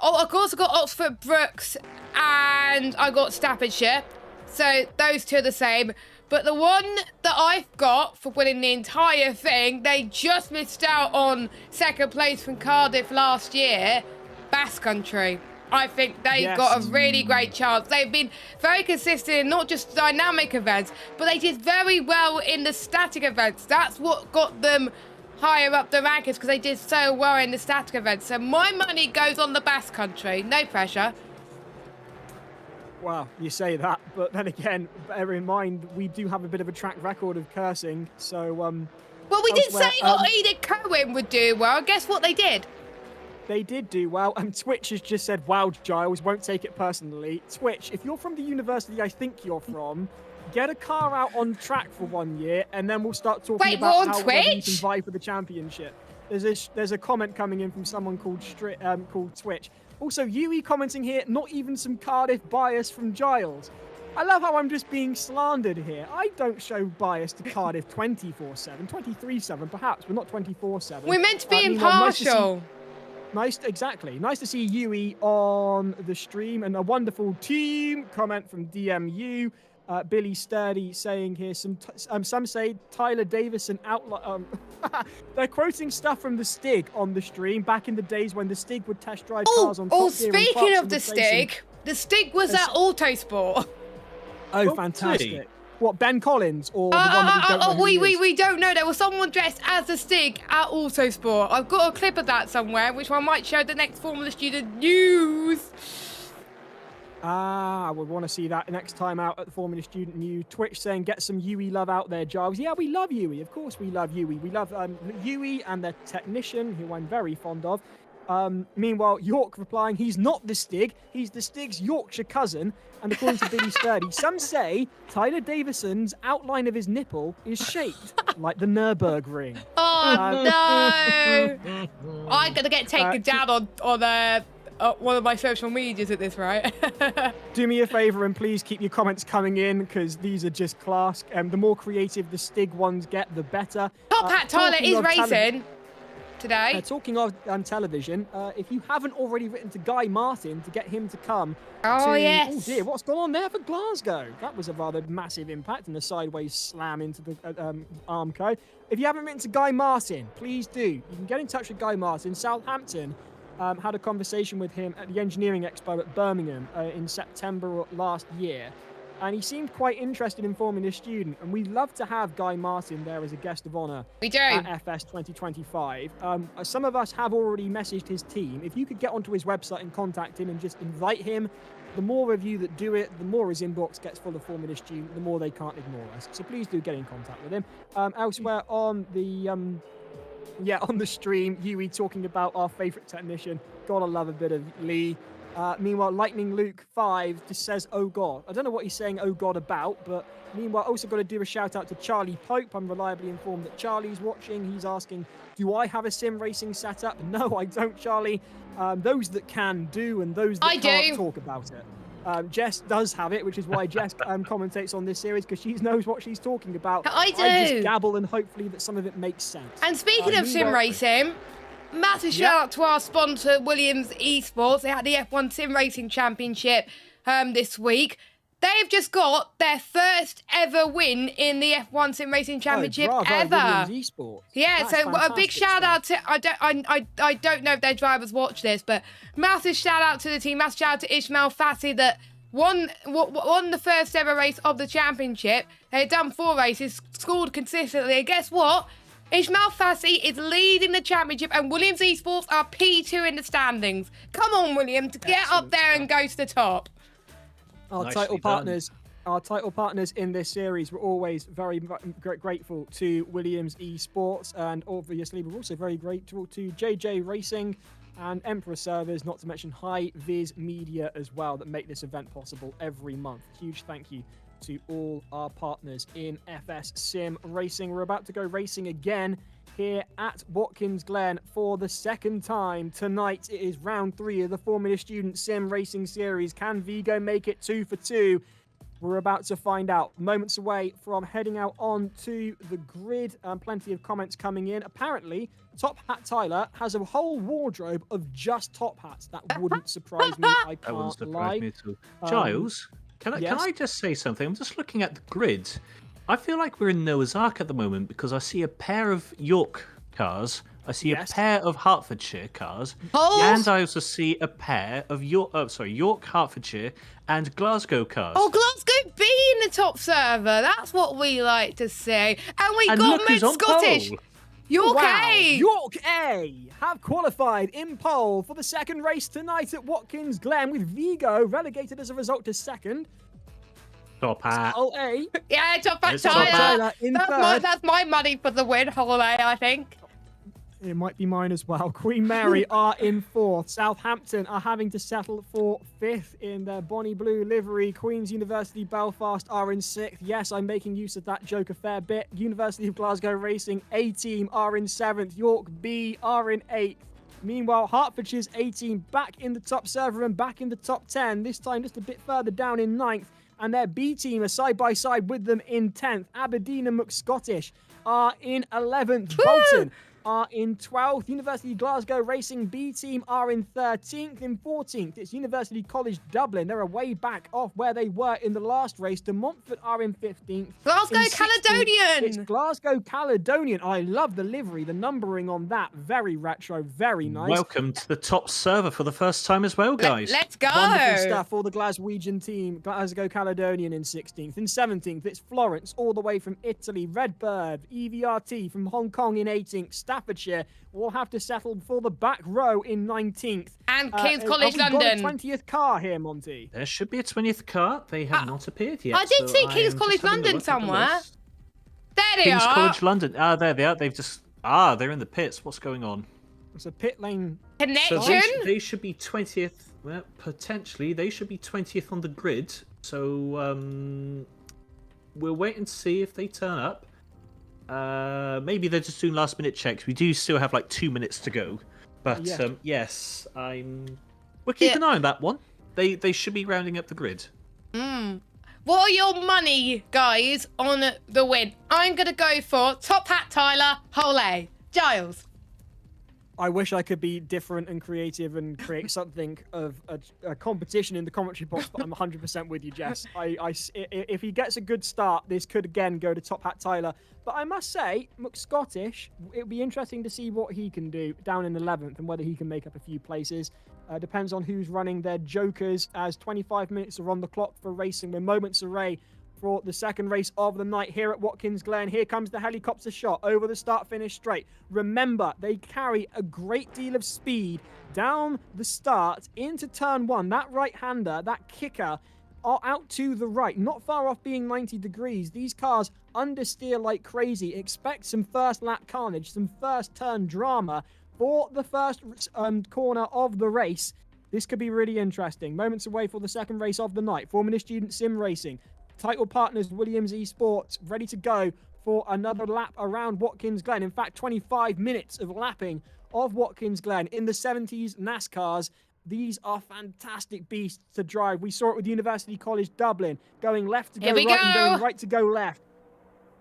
Of course, I've got Oxford Brookes, and I got Staffordshire. So those 2 are the same. But the one that I've got for winning the entire thing, they just missed out on 2nd place from Cardiff last year. Basque Country. I think they've got a really great chance. They've been very consistent in not just dynamic events, but they did very well in the static events. That's what got them higher up the rankings, because they did so well in the static events. So my money goes on the Basque Country. No pressure. Well, you say that, but then again, bear in mind, we do have a bit of a track record of cursing, so, Well, we did elsewhere, say Edith Cohen would do well. Guess what they did? they did do well, and Twitch has just said, wow, Giles, won't take it personally. Twitch, if you're from the university I think you're from, get a car out on track for 1 year, and then we'll start talking Wait, about we're on how whether you can Twitch? vie for the championship. There's a comment coming in from someone called Twitch. Also, Yui commenting here, not even some Cardiff bias from Giles. I love how I'm just being slandered here. I don't show bias to Cardiff 24/7, 23/7 perhaps, but not 24/7. We're meant to be Meanwhile, impartial. Nice to see Yui on the stream, and a wonderful team comment from DMU. Billy Sturdy saying here, some say Tyler Davison outline. They're quoting stuff from the Stig on the stream back in the days when the Stig would test drive cars on Top Gear and Speaking parts of the would racing. Stig, the Stig was at Autosport. Oh, fantastic! really? What, Ben Collins or the one that we don't know who he is? We don't know. There was someone dressed as the Stig at Autosport. I've got a clip of that somewhere, which I might show the next Formula Student news. I would want to see that next time out at the Formula Student News. Twitch saying, get some Yui love out there, Giles. Yeah, we love Yui. Of course we love Yui. We love Yui and their technician, who I'm very fond of. Meanwhile, York replying, he's not the Stig. He's the Stig's Yorkshire cousin. And according to Billy Sturdy, some say Tyler Davison's outline of his nipple is shaped like the Nürburgring. Oh, no. I'm going to get taken down on one of my social medias at this, right? Do me a favour and please keep your comments coming in, because these are just class. The more creative the Stig ones get, the better. Top Hat Tyler talking is of racing today. Talking of television, if you haven't already written to Guy Martin to get him to come Oh, to... yes. Oh dear, what's gone on there for Glasgow? That was a rather massive impact and a sideways slam into the Armco. If you haven't written to Guy Martin, please do. You can get in touch with Guy Martin. Southampton had a conversation with him at the Engineering Expo at Birmingham in September last year. And he seemed quite interested in forming a student, and we'd love to have Guy Martin there as a guest of honour We do. at FS 2025. Some of us have already messaged his team. If you could get onto his website and contact him and just invite him, the more of you that do it, the more his inbox gets full of Formula Student, the more they can't ignore us. So please do get in contact with him. Elsewhere on the on the stream, Yui talking about our favourite technician. Gotta love a bit of Lee. Meanwhile, Lightning Luke 5 just says, oh God. I don't know what he's saying oh God about, but meanwhile, also got to do a shout out to Charlie Pope. I'm reliably informed that Charlie's watching. He's asking, do I have a sim racing setup? No, I don't, Charlie. Those that can do, and those that can't talk about it. Jess does have it, which is why Jess commentates on this series, because she knows what she's talking about. I do. I just gabble, and hopefully that some of it makes sense. And speaking of sim racing, massive shout out to our sponsor, Williams Esports. They had the F1 Sim Racing Championship this week. they've just got their first ever win in the F1 Sim Racing Championship bravo, ever. Williams Esports. Yeah, That's so a big fantastic shout stuff. out to I don't know if their drivers watch this, but massive shout out to the team, massive shout out to Ismail Fassi that won the first ever race of the championship. They had done 4 races, scored consistently, and guess what? Ismail Fassi is leading the championship, and Williams Esports are P2 in the standings. Come on, Williams, get up there and go to the top. Our Nicely title done. partners. Our title partners in this series, we're always very grateful to Williams Esports, and obviously we're also very grateful to JJ Racing and Emperor Servers, not to mention High Viz Media as well, that make this event possible every month. Huge thank you to all our partners in FS Sim Racing. We're about to go racing again here at Watkins Glen for the second time tonight. It is round 3 of the Formula Student Sim Racing Series. Can Vigo make it 2 for 2? We're about to find out. Moments away from heading out onto the grid. Plenty of comments coming in. Apparently, Top Hat Tyler has a whole wardrobe of just top hats. That wouldn't surprise me. I That wouldn't can't surprise lie. me at all. Giles, can yes? I just say something? I'm just looking at the grid. I feel like we're in Noah's Ark at the moment because I see a pair of York cars. I see Yes. a pair of Hertfordshire cars, Oh! and I also see a pair of York, Hertfordshire, and Glasgow cars. Oh, Glasgow B in the top server. That's what we like to see. And we And got look who's Mid on Scottish. pole. York Wow. A. York A have qualified in pole for the second race tonight at Watkins Glen, with Vigo relegated as a result to second. Top hat. Hull A. Yeah, top hat It's Top Tyler. Tyler in third. That's my money for the win, holiday, I think. It might be mine as well. Queen Mary are in 4th. Southampton are having to settle for 5th in their Bonnie Blue livery. Queen's University Belfast are in 6th. Yes, I'm making use of that joke a fair bit. University of Glasgow Racing A team are in 7th. York B are in 8th. Meanwhile, Hertfordshire's A team back in the top server and back in the top 10. This time just a bit further down in 9th. And their B team are side by side with them in 10th. Aberdeen and McScottish are in 11th. Bolton are in 12th. University of Glasgow Racing B team are in 13th. In 14th, it's University College Dublin. They're a way back off where they were in the last race. De Montfort are in 15th. Glasgow In 16th, Caledonian. It's Glasgow Caledonian. I love the livery, the numbering on that. Very retro, very nice. Welcome to the top server for the first time as well, guys. Let's go. Wonderful stuff for the Glaswegian team. Glasgow Caledonian in 16th. In 17th, it's Florence, all the way from Italy. Redbird, EVRT from Hong Kong in 18th. Staffordshire will have to settle for the back row in 19th. And King's College have we London. got a 20th car here, Monty? There should be a 20th car. They have not appeared yet. I did so see I King's am College just having a London look at the somewhere. list. There they King's are. College London. Ah, there they are. They've just... Ah, they're in the pits. What's going on? It's a pit lane. So Connection. they should be 20th. Well, potentially, they should be 20th on the grid. So, we'll wait and see if they turn up. Maybe they're just doing last-minute checks. We do still have like 2 minutes to go. But, Yeah. yes, we'll keep an eye on that one. They should be rounding up the grid. What are your money, guys, on the win? I'm going to go for Top Hat Tyler, Whole A. Giles. I wish I could be different and creative and create something of a competition in the commentary box, but I'm 100% with you, Jess. If he gets a good start, this could again go to Top Hat Tyler. But I must say, McScottish, it'll be interesting to see what he can do down in 11th and whether he can make up a few places. Depends on who's running their jokers, as 25 minutes are on the clock for racing. We're moments away for the second race of the night here at Watkins Glen. Here comes the helicopter shot over the start-finish straight. Remember, they carry a great deal of speed down the start into turn 1. That right-hander, that kicker, are out to the right, not far off being 90 degrees. These cars understeer like crazy. Expect some first lap carnage, some first turn drama for the first corner of the race. This could be really interesting. Moments away for the second race of the night. Formula Student Sim Racing. Title partners Williams Esports ready to go for another lap around Watkins Glen. In fact, 25 minutes of lapping of Watkins Glen in the 70s NASCARs. These are fantastic beasts to drive. We saw it with University College Dublin, going left to go Here we right and go. going right to go left.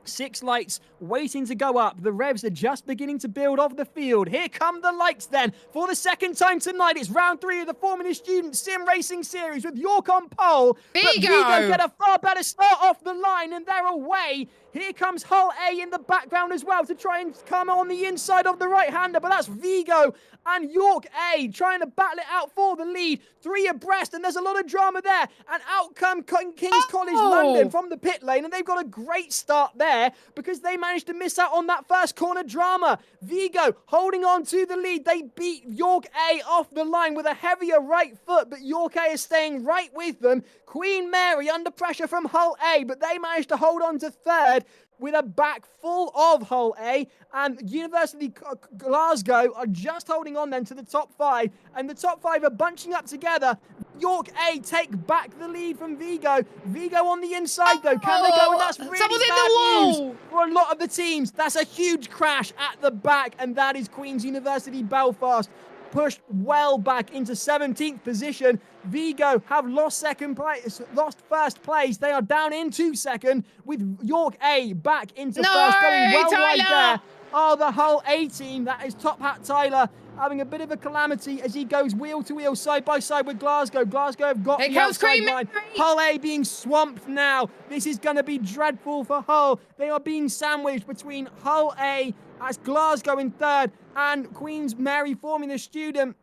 6 lights waiting to go up. The revs are just beginning to build off the field. Here come the lights then. For the second time tonight, it's round 3 of the Formula Student Sim Racing Series with York on pole. But Vigo get a far better start off the line, and they're away. Here comes Hull A in the background as well to try and come on the inside of the right-hander, but that's Vigo and York A trying to battle it out for the lead. 3 abreast, and there's a lot of drama there. And out come King's College London from the pit lane, and they've got a great start there because they managed to miss out on that first corner drama. Vigo holding on to the lead. They beat York A off the line with a heavier right foot, but York A is staying right with them. Queen Mary under pressure from Hull A, but they managed to hold on to third with a back full of Hull A, and University Glasgow are just holding on then to the top 5, and the top 5 are bunching up together. York A take back the lead from Vigo. Vigo on the inside though, can they go? And that's really bad news for a lot of the teams. That's a huge crash at the back, and that is Queen's University Belfast pushed well back into 17th position. Vigo have lost first place. They are down into second with York A back into first, going well wide there. Oh, the Hull A team, that is Top Hat Tyler, having a bit of a calamity as he goes wheel to wheel, side by side with Glasgow. Glasgow have got the outside line. Hull A being swamped now. This is going to be dreadful for Hull. They are being sandwiched between Hull A, as Glasgow in third, and Queen's Mary Formula Student.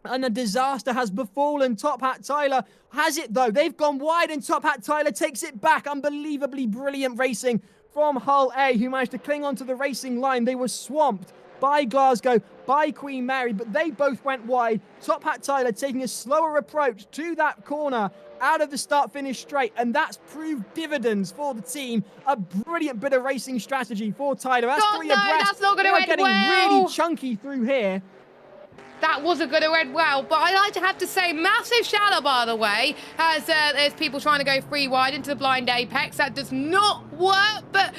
And a disaster has befallen Top Hat Tyler. Has it though? They've gone wide and Top Hat Tyler takes it back. Unbelievably brilliant racing from Hull A, who managed to cling onto the racing line. They were swamped by Glasgow, by Queen Mary, but they both went wide. Top Hat Tyler taking a slower approach to that corner out of the start-finish straight, and that's proved dividends for the team. A brilliant bit of racing strategy for Tyler. That's 3 abreast. That's not going to end getting really chunky through here. That wasn't going to end well, but I like to have to say massive shout out, by the way, as there's people trying to go free wide into the blind apex. That does not work, but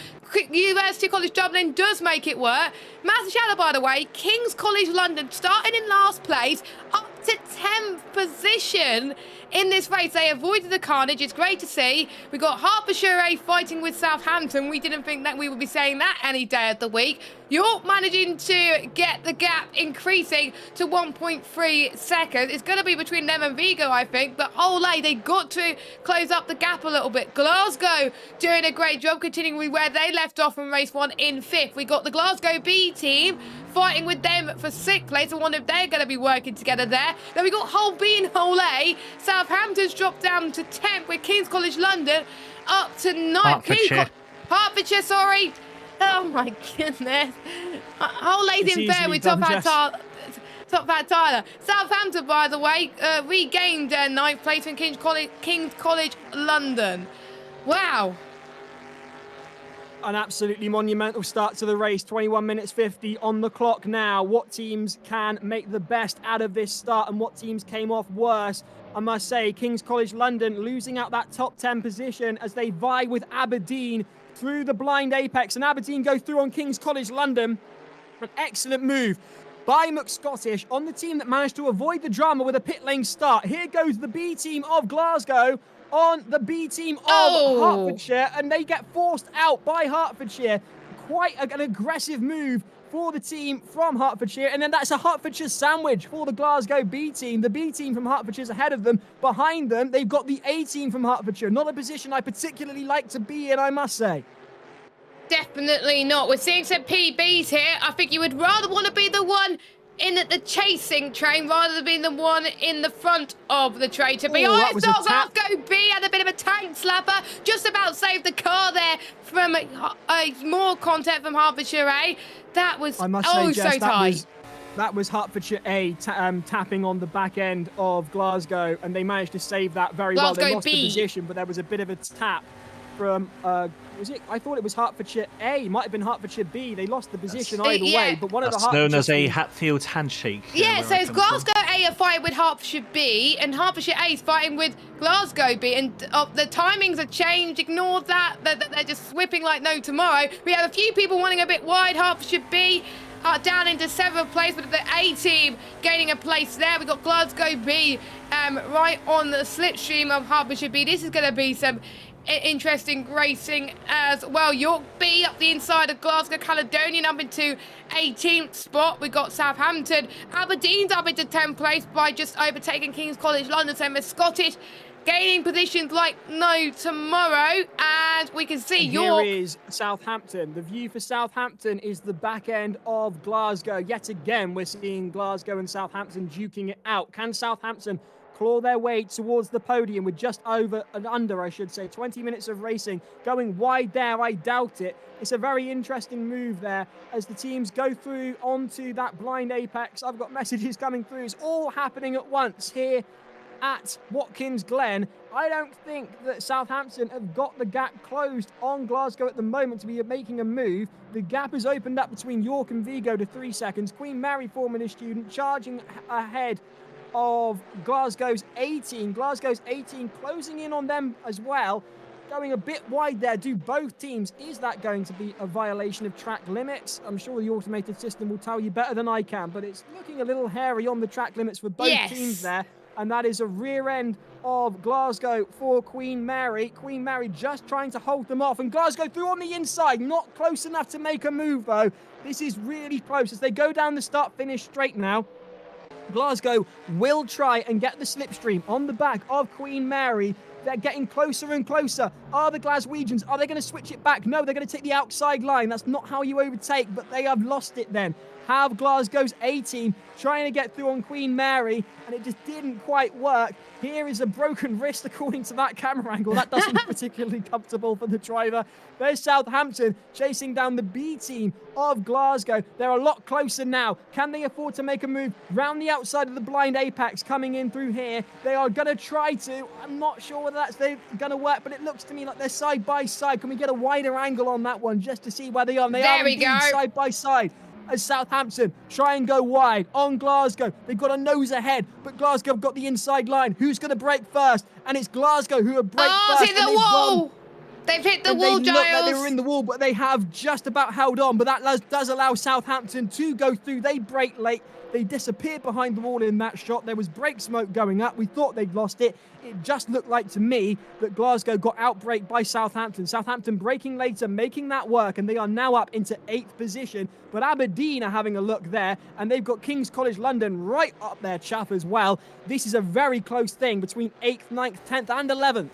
University College Dublin does make it work. Massive shout out, by the way, King's College London starting in last place, up to 10th position in this race. They avoided the carnage. It's great to see. We got Hertfordshire A fighting with Southampton. We didn't think that we would be saying that any day of the week. York managing to get the gap increasing to 1.3 seconds. It's going to be between them and Vigo, I think. But Hull A, they got to close up the gap a little bit. Glasgow doing a great job, continuing with where they left off from race 1 in 5th. We got the Glasgow B team fighting with them for 6th place. I wonder if they're going to be working together there. Then we got Hull B and Hull A. Southampton's dropped down to 10th with King's College London up to 9th. Hertfordshire, sorry. Oh my goodness. Hull A's in there with Top Hat Tyler. Southampton, by the way, regained 9th place in King's College London. Wow. An absolutely monumental start to the race. 21 minutes 50 on the clock now. What teams can make the best out of this start and what teams came off worse? I must say, King's College London losing out that top 10 position as they vie with Aberdeen through the blind apex. And Aberdeen go through on King's College London. An excellent move by McScottish on the team that managed to avoid the drama with a pit lane start. Here goes the B team of Glasgow on the B team of Hertfordshire, and they get forced out by Hertfordshire. Quite an aggressive move for the team from Hertfordshire, and then that's a Hertfordshire sandwich for the Glasgow B team. The B team from Hertfordshire's ahead of them. Behind them, they've got the A team from Hertfordshire. Not a position I particularly like to be in, I must say. Definitely not. We're seeing some PBs here. I think you would rather want to be the one in the chasing train rather than being the one in the front of the train. To be honest, Glasgow B had a bit of a tank slapper. Just about saved the car there from more content from Hertfordshire A. That was I must say, Jess, so tight. That was Hertfordshire A tapping on the back end of Glasgow, and they managed to save that very well. They lost the position, but there was a bit of a tap from, I thought it was Hertfordshire A. Might have been Hertfordshire B. They lost the position either way, but one of the Hertfordshire known as a Hatfield handshake. Yeah, so it's Glasgow A are fighting with Hertfordshire B, and Hertfordshire A is fighting with Glasgow B, and the timings have changed. Ignore that. They're just whipping like no tomorrow. We have a few people wanting a bit wide. Hertfordshire B down into 7th place, but the A team gaining a place there. We've got Glasgow B right on the slipstream of Hertfordshire B. This is going to be some interesting racing as well. York B up the inside of Glasgow Caledonian up into 18th spot. We got Southampton. Aberdeen's up into 10th place by just overtaking King's College London. So the Scottish gaining positions like no tomorrow, and we can see York. Here is Southampton. The view for Southampton is the back end of Glasgow. Yet again, we're seeing Glasgow and Southampton duking it out. Can Southampton claw their way towards the podium with just over and under, I should say, 20 minutes of racing? Going wide there, I doubt it. It's a very interesting move there as the teams go through onto that blind apex. I've got messages coming through. It's all happening at once here at Watkins Glen. I don't think that Southampton have got the gap closed on Glasgow at the moment to be making a move. The gap has opened up between York and Vigo to 3 seconds. Queen Mary, former student, charging ahead of Glasgow's 18. Glasgow's 18 closing in on them as well. Going a bit wide there. Do both teams, is that going to be a violation of track limits? I'm sure the automated system will tell you better than I can, but it's looking a little hairy on the track limits for both teams there. And that is a rear end of Glasgow for Queen Mary. Queen Mary just trying to hold them off. And Glasgow through on the inside. Not close enough to make a move, though. This is really close as they go down the start-finish straight now. Glasgow will try and get the slipstream on the back of Queen Mary. They're getting closer and closer. Are the Glaswegians, are they going to switch it back? No, they're going to take the outside line. That's not how you overtake, but they have lost it then. Have Glasgow's 18 trying to get through on Queen Mary, and it just didn't quite work. Here is a broken wrist according to that camera angle. That doesn't look particularly comfortable for the driver. There's Southampton chasing down the B team of Glasgow. They're a lot closer now. Can they afford to make a move round the outside of the blind apex coming in through here? They are going to try to. I'm not sure whether that's going to work, but it looks to me like they're side by side. Can we get a wider angle on that one just to see where they are? And they are indeed side by side. As Southampton try and go wide on Glasgow. They've got a nose ahead, but Glasgow have got the inside line. Who's going to break first? And it's Glasgow who have break first. Hit the wall! They've hit the wall, Giles. They look like they were in the wall, but they have just about held on. But that does allow Southampton to go through. They break late. They disappeared behind the wall in that shot. There was brake smoke going up. We thought they'd lost it. It just looked like to me that Glasgow got outbraked by Southampton. Southampton breaking later, making that work, and they are now up into 8th position. But Aberdeen are having a look there, and they've got King's College London right up their chaff as well. This is a very close thing between 8th, 9th, 10th, and 11th.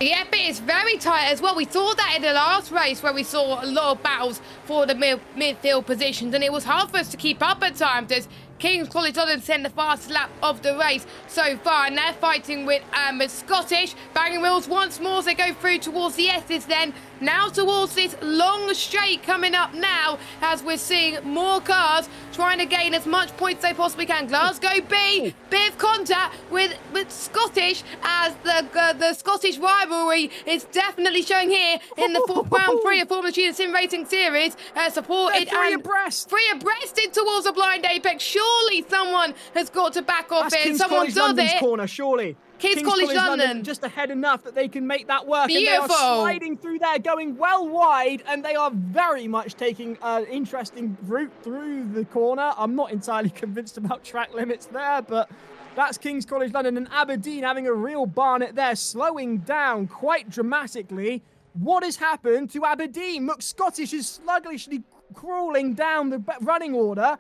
Yeah, but it's very tight as well. We saw that in the last race where we saw a lot of battles for the midfield positions, and it was hard for us to keep up at times as King's College London send the fastest lap of the race so far, and they're fighting with Scottish. Banging wheels once more as they go through towards the S's then. Now towards this long straight coming up now as we're seeing more cars trying to gain as much points as they possibly can. Glasgow B, bit of contact with Scottish as the Scottish rivalry is definitely showing here in the round 3 of Formula Student Sim Racing Series. Supported three abreast in towards the blind apex. Surely someone has got to back off it. Someone does London's it. Corner, surely. King's College London. Just ahead enough that they can make that work. Beautiful. And they are sliding through there, going well wide, and they are very much taking an interesting route through the corner. I'm not entirely convinced about track limits there, but that's King's College London, and Aberdeen having a real barnet there, slowing down quite dramatically. What has happened to Aberdeen? Look, Scottish is sluggishly crawling down the running order.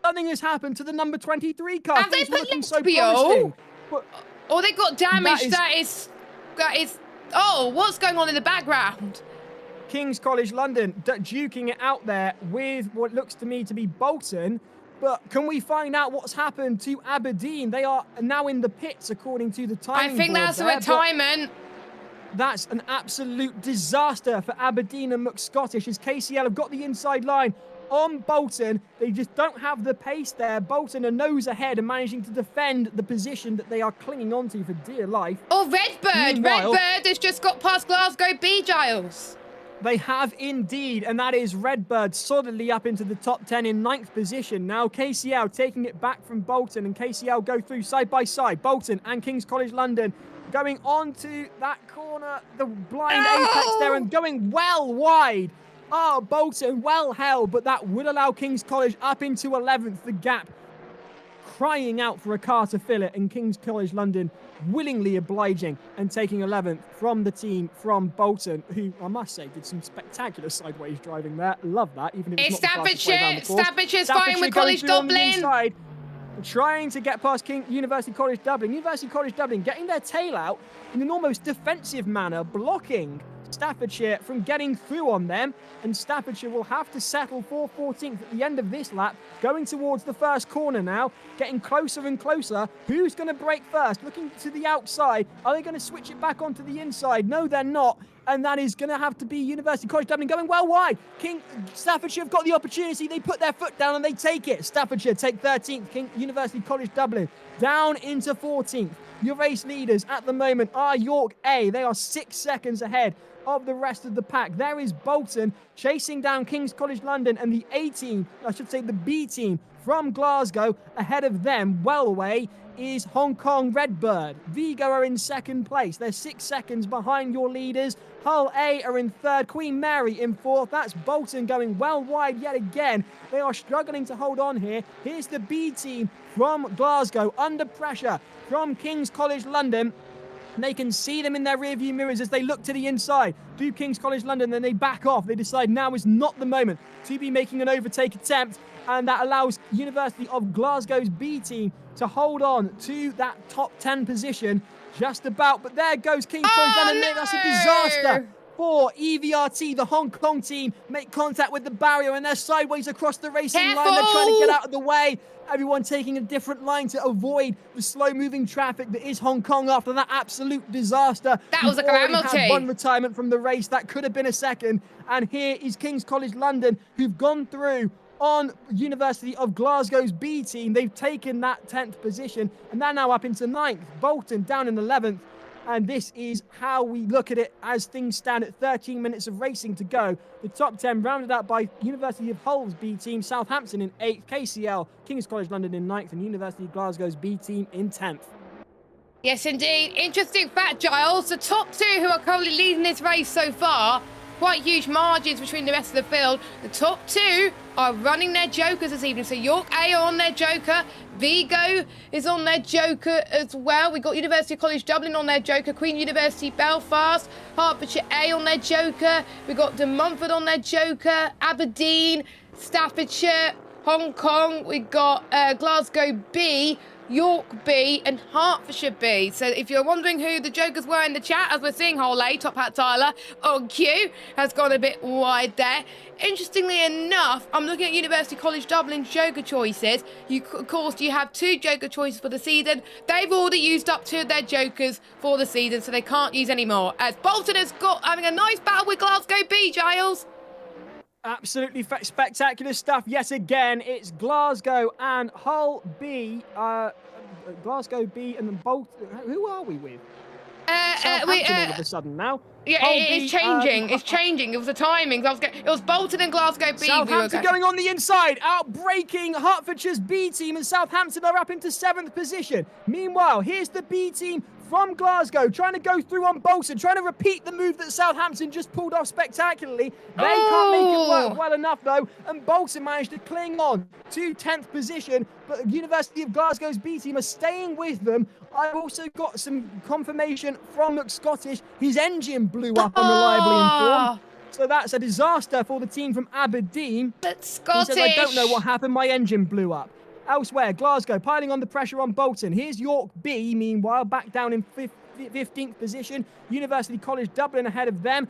Something has happened to the number 23 car. Have they put looking so promising. Or they got damage that is. Oh, what's going on in the background? King's College London duking it out there with what looks to me to be Bolton. But can we find out what's happened to Aberdeen? They are now in the pits according to the timing I think board that's a there, retirement. That's an absolute disaster for Aberdeen and McScottish as KCL have got the inside line on Bolton. They just don't have the pace there. Bolton are nose ahead and managing to defend the position that they are clinging onto for dear life. Oh, Redbird. Redbird has just got past Glasgow B, Giles. They have indeed, and that is Redbird solidly up into the top 10 in 9th position. Now KCL taking it back from Bolton, and KCL go through side by side. Bolton and King's College London going on to that corner, the blind apex there, and going well wide. Oh, Bolton well held, but that would allow King's College up into 11th. The gap crying out for a car to fill it, and King's College London willingly obliging and taking 11th from the team from Bolton, who I must say did some spectacular sideways driving there. Love that, even if it's not the fastest way down the course. Staffordshire's fighting with College Dublin. Trying to get past University College Dublin. University College Dublin getting their tail out in an almost defensive manner, blocking Staffordshire from getting through on them, and Staffordshire will have to settle for 14th at the end of this lap, going towards the first corner now, getting closer and closer. Who's going to break first? Looking to the outside. Are they going to switch it back onto the inside? No, they're not. And that is going to have to be University College Dublin going well wide. Staffordshire have got the opportunity. They put their foot down and they take it. Staffordshire take 13th. University College Dublin down into 14th. Your race leaders at the moment are York A. They are 6 seconds ahead of the rest of the pack. There is Bolton chasing down King's College London, and the A team, I should say the B team from Glasgow, ahead of them, well away, is Hong Kong Redbird. Vigo are in second place. They're 6 seconds behind your leaders. Hull A are in third. Queen Mary in fourth. That's Bolton going well wide yet again. They are struggling to hold on here. Here's the B team from Glasgow under pressure from King's College London. They can see them in their rearview mirrors as they look to the inside. Do King's College London, then they back off. They decide now is not the moment to be making an overtake attempt, and that allows University of Glasgow's B team to hold on to that top 10 position just about. But there goes King's College London. No! That's a disaster for EVRT. The Hong Kong team make contact with the barrier, and they're sideways across the racing line. They're trying to get out of the way. Everyone taking a different line to avoid the slow-moving traffic that is Hong Kong after that absolute disaster. That was a calamity. Had one retirement from the race. That could have been a second. And here is King's College London, who've gone through on University of Glasgow's B team. They've taken that 10th position, and they're now up into 9th. Bolton down in 11th. And this is how we look at it as things stand at 13 minutes of racing to go. The top 10 rounded out by University of Hull's B team, Southampton in 8th, KCL, King's College London in 9th, and University of Glasgow's B team in 10th. Yes, indeed. Interesting fact, Giles. The top 2 who are currently leading this race so far, quite huge margins between the rest of the field. The top 2 are running their jokers this evening. So York A are on their joker. Vigo is on their joker as well. We got University College Dublin on their joker. Queen University Belfast. Hertfordshire A on their joker. We got De Montfort on their joker. Aberdeen, Staffordshire, Hong Kong. We got Glasgow B, York B and Hertfordshire B. So if you're wondering who the jokers were in the chat, as we're seeing Whole A, Top Hat Tyler on Q, has gone a bit wide there. Interestingly enough, I'm looking at University College Dublin's joker choices. Of course, you have 2 joker choices for the season. They've already used up 2 of their jokers for the season, so they can't use any more. As Bolton has got having a nice battle with Glasgow B, Giles. Absolutely spectacular stuff yet again. It's Glasgow and Hull B. Glasgow B and then Bolton. Who are we with? Southampton all of a sudden now. Yeah, it's changing. It's changing. It was the timings. It was Bolton and Glasgow B. Southampton going on the inside, outbreaking Hertfordshire's B team, and Southampton are up into 7th position. Meanwhile, here's the B team from Glasgow, trying to go through on Bolton, trying to repeat the move that Southampton just pulled off spectacularly. They can't make it work well enough, though, and Bolton managed to cling on to 10th position, but University of Glasgow's B team are staying with them. I've also got some confirmation from McScottish. His engine blew up, unreliably informed. So that's a disaster for the team from Aberdeen. But Scottish. He says, I don't know what happened, my engine blew up. Elsewhere, Glasgow piling on the pressure on Bolton. Here's York B, meanwhile, back down in 15th position. University College Dublin ahead of them.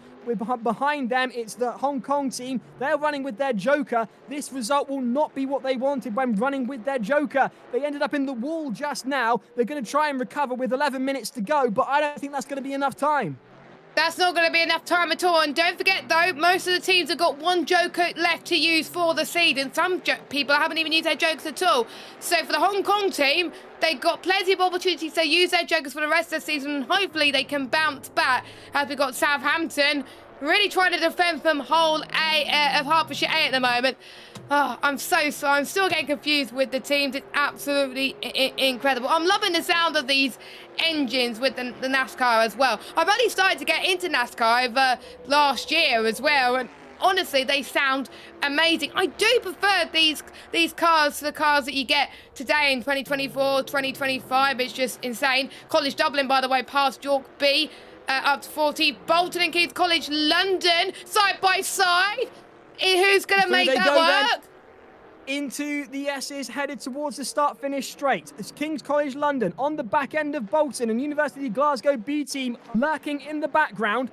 Behind them, it's the Hong Kong team. They're running with their joker. This result will not be what they wanted when running with their joker. They ended up in the wall just now. They're going to try and recover with 11 minutes to go, but I don't think that's going to be enough time. That's not going to be enough time at all. And don't forget, though, most of the teams have got 1 joker left to use for the season. Some people haven't even used their jokers at all. So for the Hong Kong team, they've got plenty of opportunities to use their jokers for the rest of the season. And hopefully they can bounce back, as we've got Southampton really trying to defend from Whole A of Hertfordshire A at the moment. Oh, I'm still getting confused with the teams. It's absolutely incredible. I'm loving the sound of these engines with the NASCAR as well. I've only started to get into NASCAR over last year as well, and honestly, they sound amazing. I do prefer these cars to the cars that you get today in 2024, 2025. It's just insane. College Dublin, by the way, passed York B up to 40. Bolton and King's College London, side by side. Who's going to make that work? Into the S's, headed towards the start-finish straight. It's King's College London on the back end of Bolton and University of Glasgow B team lurking in the background.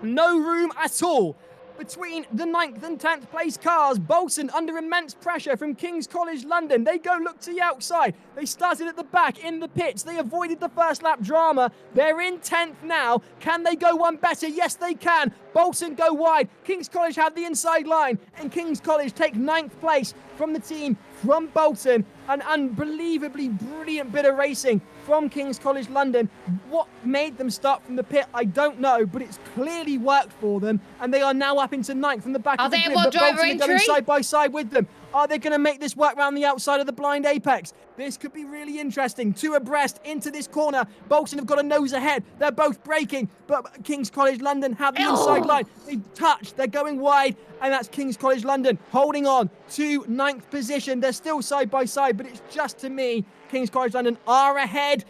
No room at all between the 9th and 10th place cars. Bolton under immense pressure from King's College London. They go look to the outside. They started at the back in the pits. They avoided the first lap drama. They're in 10th now. Can they go one better? Yes, they can. Bolton go wide. King's College have the inside line, and King's College take 9th place from the team from Bolton. An unbelievably brilliant bit of racing from King's College London. What made them start from the pit, I don't know, but it's clearly worked for them, and they are now up into 9th from the back of the grid. But Bolton are going side by side with them. Are they going to make this work around the outside of the blind apex? This could be really interesting. 2 abreast into this corner. Bolton have got a nose ahead. They're both braking, but King's College London have the inside line. They touch. They're going wide, and that's King's College London holding on to 9th position. They're still side by side, but it's just, to me, King's College London are ahead.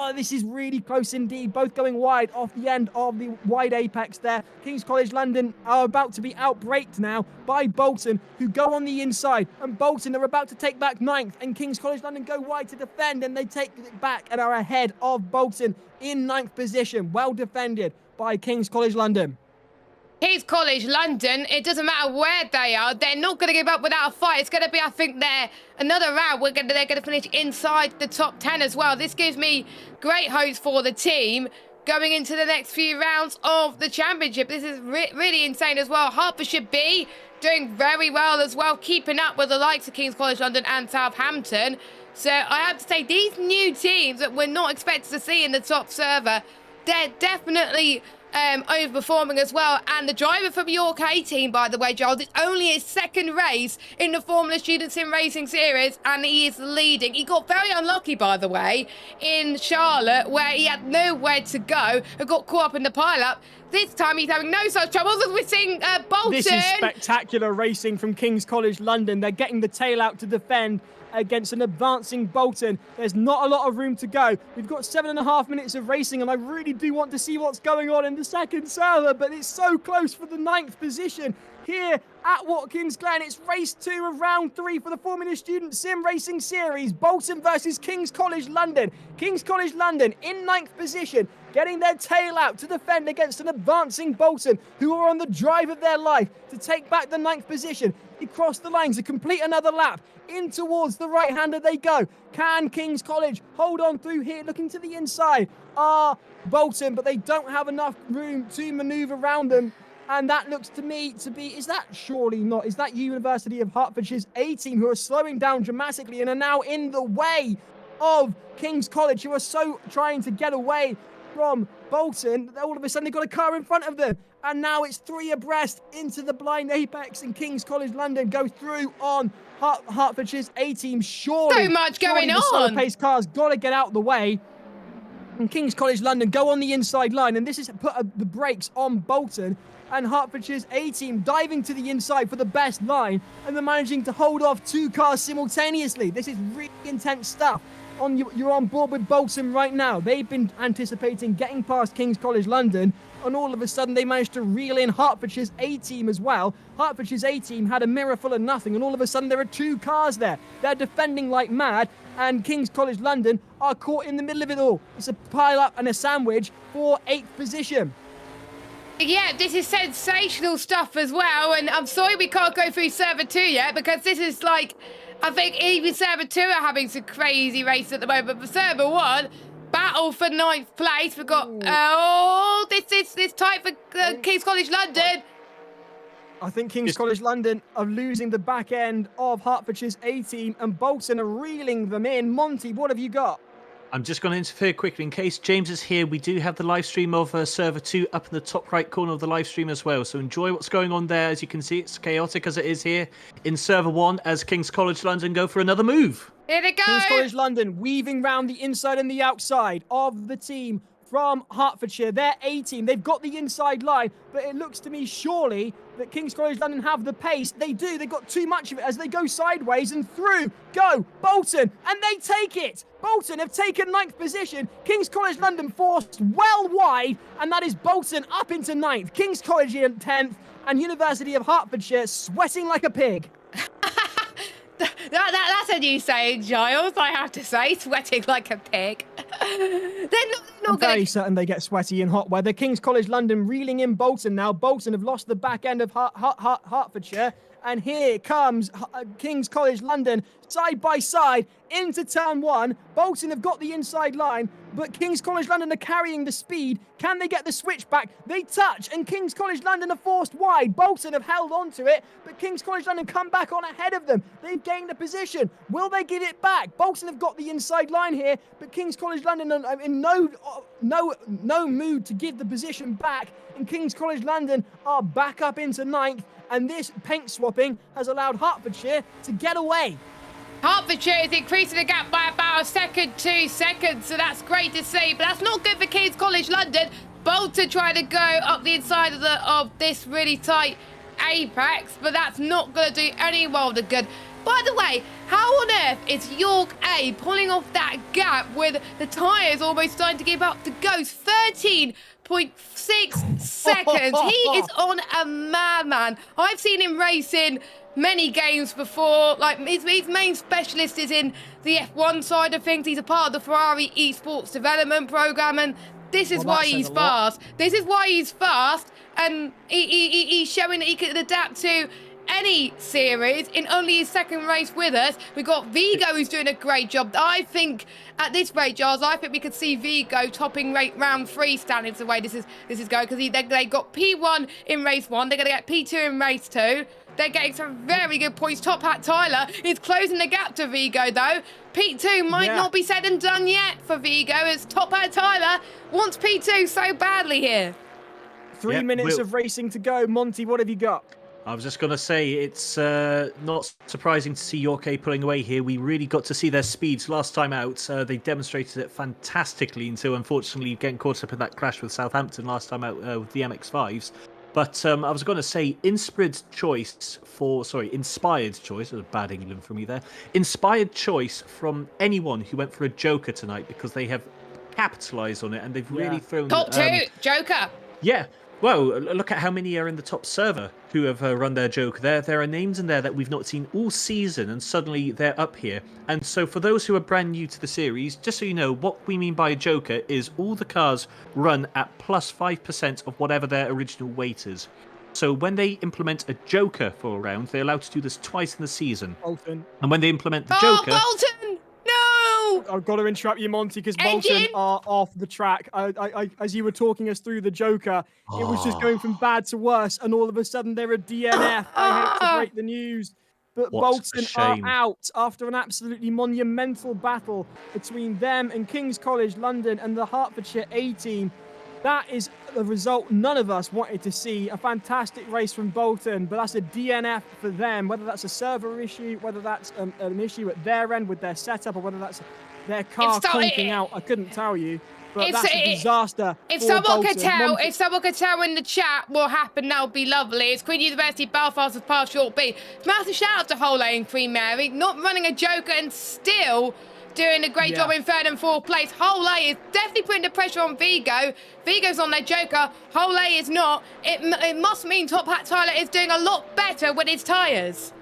Oh, this is really close indeed. Both going wide off the end of the wide apex there. King's College London are about to be outbraked now by Bolton, who go on the inside. And Bolton are about to take back 9th. And King's College London go wide to defend, and they take it back and are ahead of Bolton in 9th position. Well defended by King's College London. King's College London, it doesn't matter where they are, they're not going to give up without a fight. It's going to be, I think, another round. They're going to finish inside the top 10 as well. This gives me great hopes for the team going into the next few rounds of the championship. This is really insane as well. Hertfordshire B doing very well as well, keeping up with the likes of King's College London and Southampton. So I have to say, these new teams that we're not expected to see in the top server, they're definitely overperforming as well. And the driver from York A team, by the way, Joel, it's only his 2nd race in the Formula Student Sim Racing Series, and he is leading. He got very unlucky, by the way, in Charlotte, where he had nowhere to go and got caught up in the pile-up. This time he's having no such troubles as we're seeing Bolton. This is spectacular racing from King's College London. They're getting the tail out to defend against an advancing Bolton. There's not a lot of room to go. We've got 7.5 minutes of racing, and I really do want to see what's going on in the second server, but it's so close for the 9th position here at Watkins Glen. It's race 2 of round 3 for the Formula Student Sim Racing Series. Bolton versus King's College London. King's College London in 9th position, getting their tail out to defend against an advancing Bolton, who are on the drive of their life to take back the 9th position. They cross the lines to complete another lap. In towards the right-hander they go. Can King's College hold on through here? Looking to the inside are Bolton, but they don't have enough room to manoeuvre around them. And that looks to me to be, is that surely not? Is that University of Hertfordshire's A team, who are slowing down dramatically and are now in the way of King's College, who are so trying to get away from Bolton? All of a sudden they've got a car in front of them. And now it's 3 abreast into the blind apex, and King's College London go through on Hertfordshire's A team. Surely, so much going the on. slower pace car's got to get out of the way. And King's College London go on the inside line, and this has put the brakes on Bolton. And Hertfordshire's A team diving to the inside for the best line, and they're managing to hold off 2 cars simultaneously. This is really intense stuff. You're on board with Bolton right now. They've been anticipating getting past King's College London, and all of a sudden they managed to reel in Hertfordshire's A team as well. Hertfordshire's A team had a mirror full of nothing, and all of a sudden there are 2 cars there. They're defending like mad, and King's College London are caught in the middle of it all. It's a pile-up and a sandwich for 8th position. Yeah, this is sensational stuff as well, and I'm sorry we can't go through server 2 yet, because this is like, I think even server 2 are having some crazy races at the moment, but server 1, battle for 9th place. We've got, this tight for King's College London. I think King's College London are losing the back end of Hertfordshire's A team, and Bolton are reeling them in. Monty, what have you got? I'm just going to interfere quickly in case James is here. We do have the live stream of server 2 up in the top right corner of the live stream as well. So enjoy what's going on there. As you can see, it's chaotic as it is here in server 1 as King's College London go for another move. Here they go. King's College London weaving round the inside and the outside of the team from Hertfordshire. They're 18. They've got the inside line, but it looks to me surely that King's College London have the pace. They do. They've got too much of it as they go sideways and through. Go, Bolton, and they take it. Bolton have taken 9th position. King's College London forced well wide, and that is Bolton up into 9th. King's College in 10th, and University of Hertfordshire sweating like a pig. That's a new saying, Giles, I have to say. Sweating like a pig. They're not Very certain they get sweaty in hot weather. King's College London reeling in Bolton now. Bolton have lost the back end of Hertfordshire. And here comes King's College London side by side into turn 1. Bolton have got the inside line, but King's College London are carrying the speed. Can they get the switch back? They touch, and King's College London are forced wide. Bolton have held on to it, but King's College London come back on ahead of them. They've gained a position. Will they get it back? Bolton have got the inside line here, but King's College London are in no mood to give the position back, and King's College London are back up into 9th. And this paint swapping has allowed Hertfordshire to get away. Hertfordshire is increasing the gap by about 2 seconds, so that's great to see. But that's not good for King's College London. Bolton trying to go up the inside of this really tight apex, but that's not going to do any world of good. By the way, how on earth is York A pulling off that gap with the tyres almost starting to give up to Ghost? 13.6 seconds. He is on a madman. I've seen him race in many games before. Like his main specialist is in the F1 side of things. He's a part of the Ferrari esports development program, and this is why he's fast. This is why he's fast, and he's showing that he can adapt to any series in only his 2nd race with us. We've got Vigo who's doing a great job. I think at this rate, Giles, I think we could see Vigo topping round 3 standings the way this is going, because they got P1 in race 1, they're going to get P2 in race 2. They're getting some very good points. Top Hat Tyler is closing the gap to Vigo though. P2 might not be said and done yet for Vigo, as Top Hat Tyler wants P2 so badly here. 3 minutes of racing to go. Monty, what have you got? I was just going to say, it's not surprising to see York A pulling away here. We really got to see their speeds last time out. They demonstrated it fantastically until, unfortunately, getting caught up in that crash with Southampton last time out with the MX-5s. But I was going to say, inspired choice, that was a bad England from me there. Inspired choice from anyone who went for a Joker tonight, because they have capitalised on it and they've really thrown... Top 2, Joker. Yeah. Well, look at how many are in the top server who have run their Joker. There are names in there that we've not seen all season, and suddenly they're up here. And so for those who are brand new to the series, just so you know, what we mean by a Joker is all the cars run at plus 5% of whatever their original weight is. So when they implement a Joker for a round, they're allowed to do this twice in the season. Bolton. And when they implement the Joker... Bolton! No! I've got to interrupt you, Monty, because Bolton are off the track. As you were talking us through the Joker, it was just going from bad to worse, and all of a sudden they're a DNF. I hate to break the news, but Bolton are out after an absolutely monumental battle between them and King's College London and the Hertfordshire A team. That is a result none of us wanted to see. A fantastic race from Bolton, but that's a DNF for them. Whether that's a server issue, whether that's an issue at their end with their setup, or whether that's their car conking out, I couldn't tell you. But that's a disaster. If someone could tell in the chat what happened, that would be lovely. It's Queen University Belfast as part of Short B. Massive shout out to Hole A and Queen Mary, not running a Joker and still doing a great job in 3rd and 4th place. Hole A is definitely putting the pressure on Vigo. Vigo's on their Joker. Hole A is not. It must mean Top Hat Tyler is doing a lot better with his tyres.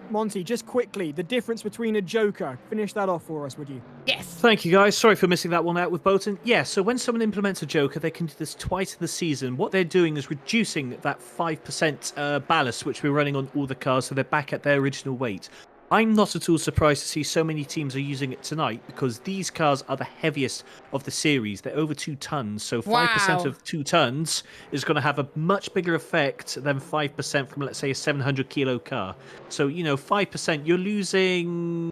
Monty, just quickly, the difference between a Joker. Finish that off for us, would you? Yes. Thank you, guys. Sorry for missing that one out with Bolton. Yeah, so when someone implements a Joker, they can do this twice in the season. What they're doing is reducing that 5% ballast, which we're running on all the cars, so they're back at their original weight. I'm not at all surprised to see so many teams are using it tonight, because these cars are the heaviest of the series. They're over 2 tons, so 5% of 2 tons is going to have a much bigger effect than 5% from, let's say, a 700-kilo car. So, 5%, you're losing...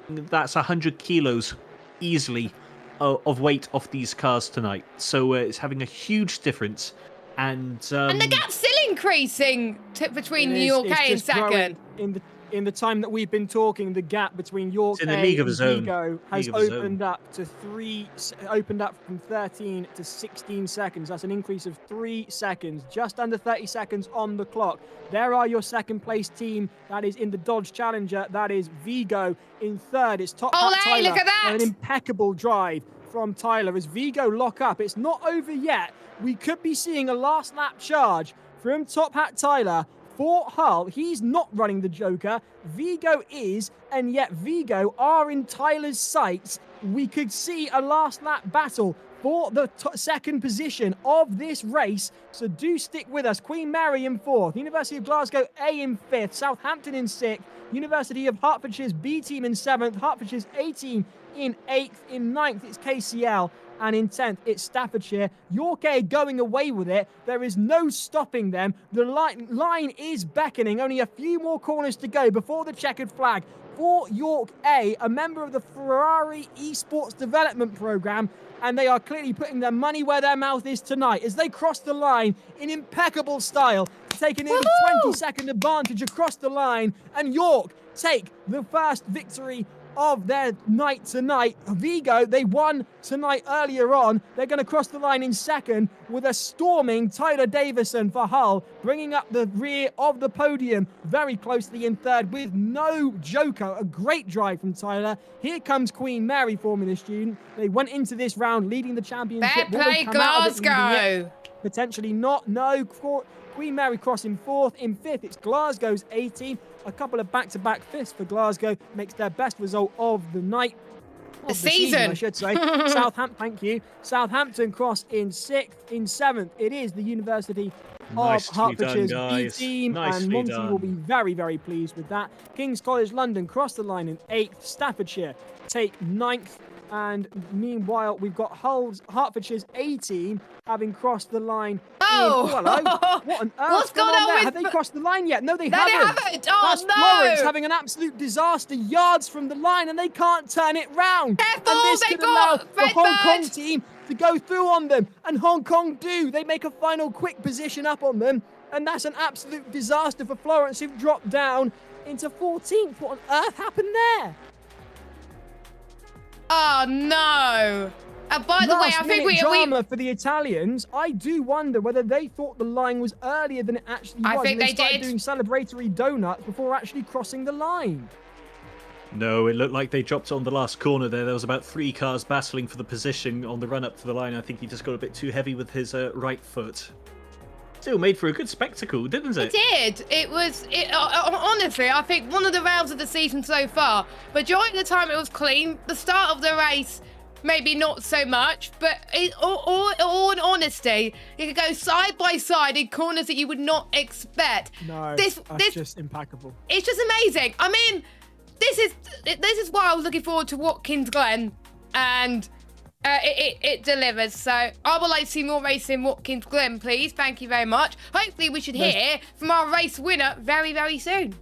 That's 100 kilos easily of weight off these cars tonight. So it's having a huge difference. And the gap's still increasing between New York A and second. In the time that we've been talking, the gap between York It's in a A league of and his own. Vigo has League of his own. opened up from 13 to 16 seconds. That's an increase of 3 seconds, just under 30 seconds on the clock. There are your second place team. That is in the Dodge Challenger. That is Vigo. In third, it's Top Hat Olé, Tyler. look at that! An impeccable drive from Tyler as Vigo lock up. It's not over yet. We could be seeing a last lap charge from Top Hat Tyler for Hull. He's not running the Joker. Vigo is, and yet Vigo are in Tyler's sights. We could see a last lap battle for the second position of this race. So do stick with us. Queen Mary in fourth. University of Glasgow A in fifth. Southampton in sixth. University of Hertfordshire's B team in seventh. Hertfordshire's A team in eighth. In ninth, it's KCL. And in 10th, it's Staffordshire. York A going away with it. There is no stopping them. The line is beckoning. Only a few more corners to go before the checkered flag for York A, a member of the Ferrari Esports Development Programme. And they are clearly putting their money where their mouth is tonight as they cross the line in impeccable style to take a nearly 20-second advantage across the line. And York take the first victory of their night tonight. Vigo, they won tonight earlier on. They're going to cross the line in second with a storming Tyler Davison for Hull, bringing up the rear of the podium very closely in third with no Joker. A great drive from Tyler. Here comes Queen Mary Formula Student. They went into this round leading the championship. Fair play, Glasgow. Potentially not. No. Queen Mary crossing fourth. In fifth, it's Glasgow's A team. A couple of back-to-back fifths for Glasgow makes their best result of the night. The season, I should say. Thank you. Southampton cross in sixth. In seventh, it is the University of Hertfordshire's B team. And Monty will be very, very pleased with that. King's College London cross the line in eighth. Staffordshire take ninth. And meanwhile, we've got Hertfordshire's A team having crossed the line. Oh, hello. What on earth? What's going on there? Have they crossed the line yet? No, they No, haven't. they haven't. Oh, That's no. Florence having an absolute disaster yards from the line, and they can't turn it round. Careful, And this they could allow got the Hong Kong Redbird. team to go through on them. And Hong Kong do. They make a final quick position up on them. And that's an absolute disaster for Florence, who've dropped down into 14th. What on earth happened there? Oh, no. By the way, I think we drama for the Italians. I do wonder whether they thought the line was earlier than it actually was. I think and they started did. doing celebratory donuts before actually crossing the line. No, it looked like they dropped on the last corner there. There was about 3 cars battling for the position on the run up to the line. I think he just got a bit too heavy with his right foot. Still made for a good spectacle, didn't it? It did. It was, honestly, I think one of the rounds of the season so far. Majority of the time it was clean. The start of the race, maybe not so much. But all in honesty, you could go side by side in corners that you would not expect. No, this just impeccable. It's just amazing. I mean, this is why I was looking forward to Watkins Glen, and it delivers. So I would like to see more racing Watkins Glen, please. Thank you very much. Hopefully we should hear from our race winner very, very soon.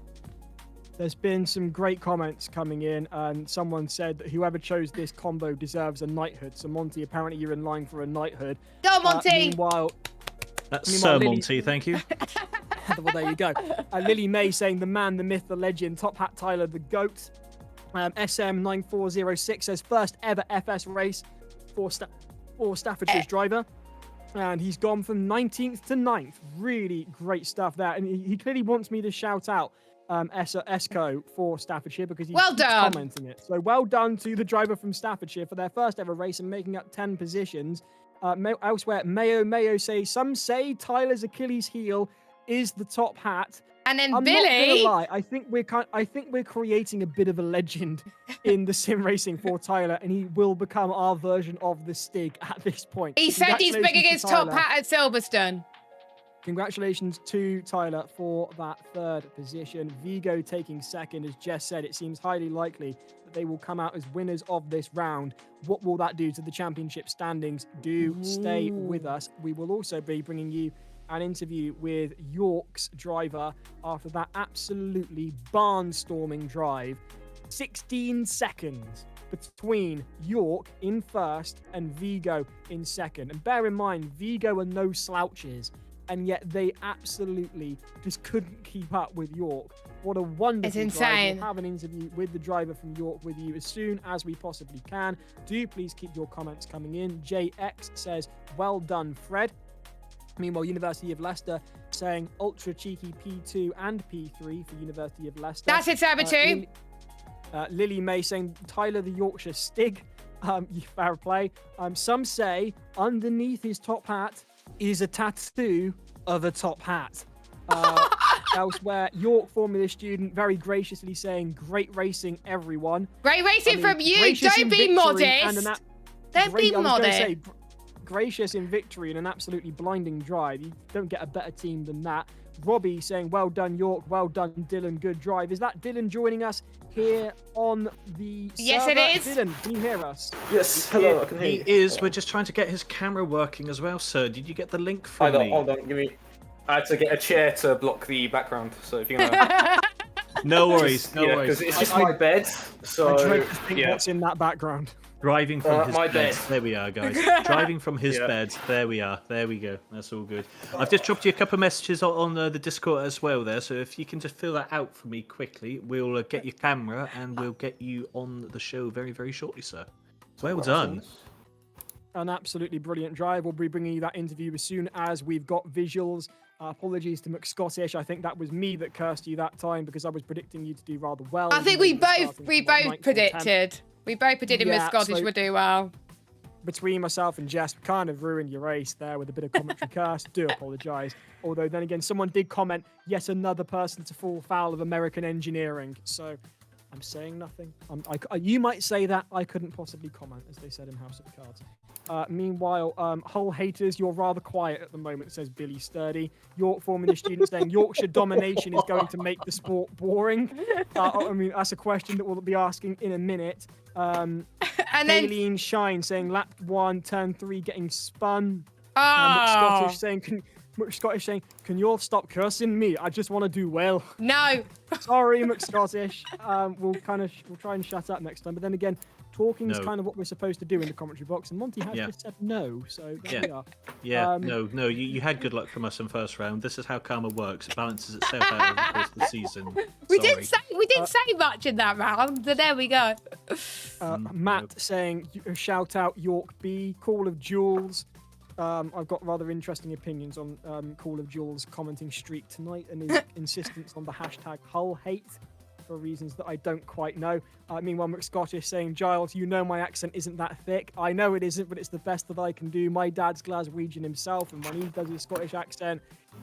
There's been some great comments coming in, and someone said that whoever chose this combo deserves a knighthood. So Monty, apparently you're in line for a knighthood. Go on, Monty. Meanwhile, Sir Lily... Monty, thank you. Well, there you go. Lily May saying the man, the myth, the legend, Top Hat Tyler, the GOAT. SM9406 says first ever FS race for Staffordshire's driver. And he's gone from 19th to 9th. Really great stuff there. And he clearly wants me to shout out Esco for Staffordshire because he's commenting it. So well done to the driver from Staffordshire for their first ever race and making up 10 positions. Elsewhere, Mayo say, some say Tyler's Achilles heel is the top hat. And then I'm Billy. not gonna lie, I think we're creating a bit of a legend in the sim racing for Tyler, and he will become our version of the Stig at this point. He said he's picking his top hat at Silverstone. Congratulations to Tyler for that third position. Vigo taking second. As Jess said, it seems highly likely that they will come out as winners of this round. What will that do to the championship standings? Do stay with us. We will also be bringing you an interview with York's driver after that absolutely barnstorming drive. 16 seconds between York in first and Vigo in second. And bear in mind, Vigo are no slouches. and yet they absolutely just couldn't keep up with York. What a wonderful It's drive. insane. We'll have an interview with the driver from York with you as soon as we possibly can. Do please keep your comments coming in. JX says, well done, Fred. Meanwhile, University of Leicester saying ultra cheeky P2 and P3 for University of Leicester. That's it, Saboteur. Lily May saying Tyler the Yorkshire Stig. Fair play. Some say underneath his top hat is a tattoo of a top hat. Elsewhere, York Formula student very graciously saying great racing, everyone. Great racing from you. Gracious in Don't be victory and modest. Don't be I was gonna modest. say, gracious in victory and an absolutely blinding drive. You don't get a better team than that. Robbie saying, well done, York. Well done, Dylan. Good drive. Is that Dylan joining us here on the Yes, server? it is. Dylan, can you hear us? Yes, hello, I can hear He you. is. We're just trying to get his camera working as well, sir. Did you get the link from me? Hold on, give me. I had to get a chair to block the background, so if you're gonna. No worries, no yeah, worries. because it's just my bed, so I dread to think yeah. what's in that background. Driving from his my bed. bed. There we are, guys. Driving from his Yeah. bed. There we are. There we go. That's all good. I've just dropped you a couple of messages on the Discord as well there, so if you can just fill that out for me quickly, we'll get your camera and we'll get you on the show very, very shortly, sir. Well done. An absolutely brilliant drive. We'll be bringing you that interview as soon as we've got visuals. Apologies to McScottish. I think that was me that cursed you that time because I was predicting you to do rather well. I think we both predicted. We both predicted Miss Yeah, Scottish so- would do well. Between myself and Jess, we kind of ruined your race there with a bit of commentary curse. Do apologise. Although then again, someone did comment, yet another person to fall foul of American engineering. So I'm saying nothing. You might say that. I couldn't possibly comment, as they said in House of Cards. Meanwhile, Hull haters, you're rather quiet at the moment, says Billy Sturdy. York Formula student saying Yorkshire domination is going to make the sport boring. I mean, that's a question that we'll be asking in a minute. And then, Aileen Shine saying lap 1, turn 3 getting spun. oh, Scottish saying, can you all stop cursing me? I just want to do well. no. Sorry, McScottish. We'll try and shut up next time. But then again, talking is No. kind of what we're supposed to do in the commentary box, and Monty has Yeah. just said no. So there Yeah. we are. Yeah, no, you had good luck from us in first round. This is how karma works. It balances itself out over the course of the season. We Sorry. didn't say much in that round, but there we go. Matt saying, shout out York B, Call of Jewels. I've got rather interesting opinions on Call of Jewels commenting streak tonight and his insistence on the hashtag Hull hate for reasons that I don't quite know. Meanwhile, McScottish saying, Giles, you know my accent isn't that thick. I know it isn't, but it's the best that I can do. My dad's Glaswegian himself, and when he does his Scottish accent,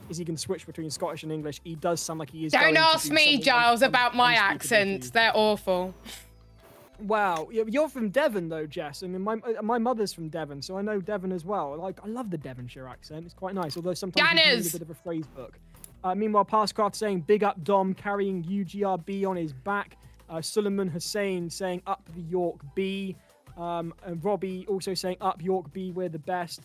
is he can switch between Scottish and English. He does sound like he is. going Don't to ask do me, something Giles, about my unspeakable to accents. you. They're awful. Wow, you're from Devon though, Jess. I mean, my mother's from Devon, so I know Devon as well. Like, I love the Devonshire accent; it's quite nice. Although sometimes you need a Ganners! bit of a phrase book. Meanwhile, Passcraft saying big up Dom, carrying UGRB on his back. Suleiman Hussein saying up the York B. And Robbie also saying up York B, we're the best.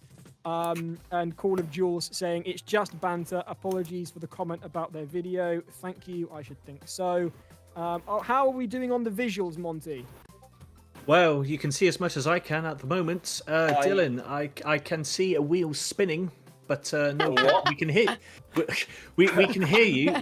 And Call of Jewels saying it's just banter. Apologies for the comment about their video. Thank you. I should think so. How are we doing on the visuals, Monty? Well, you can see as much as I can at the moment. Dylan, I can see a wheel spinning, but no, we can hear. We can hear you.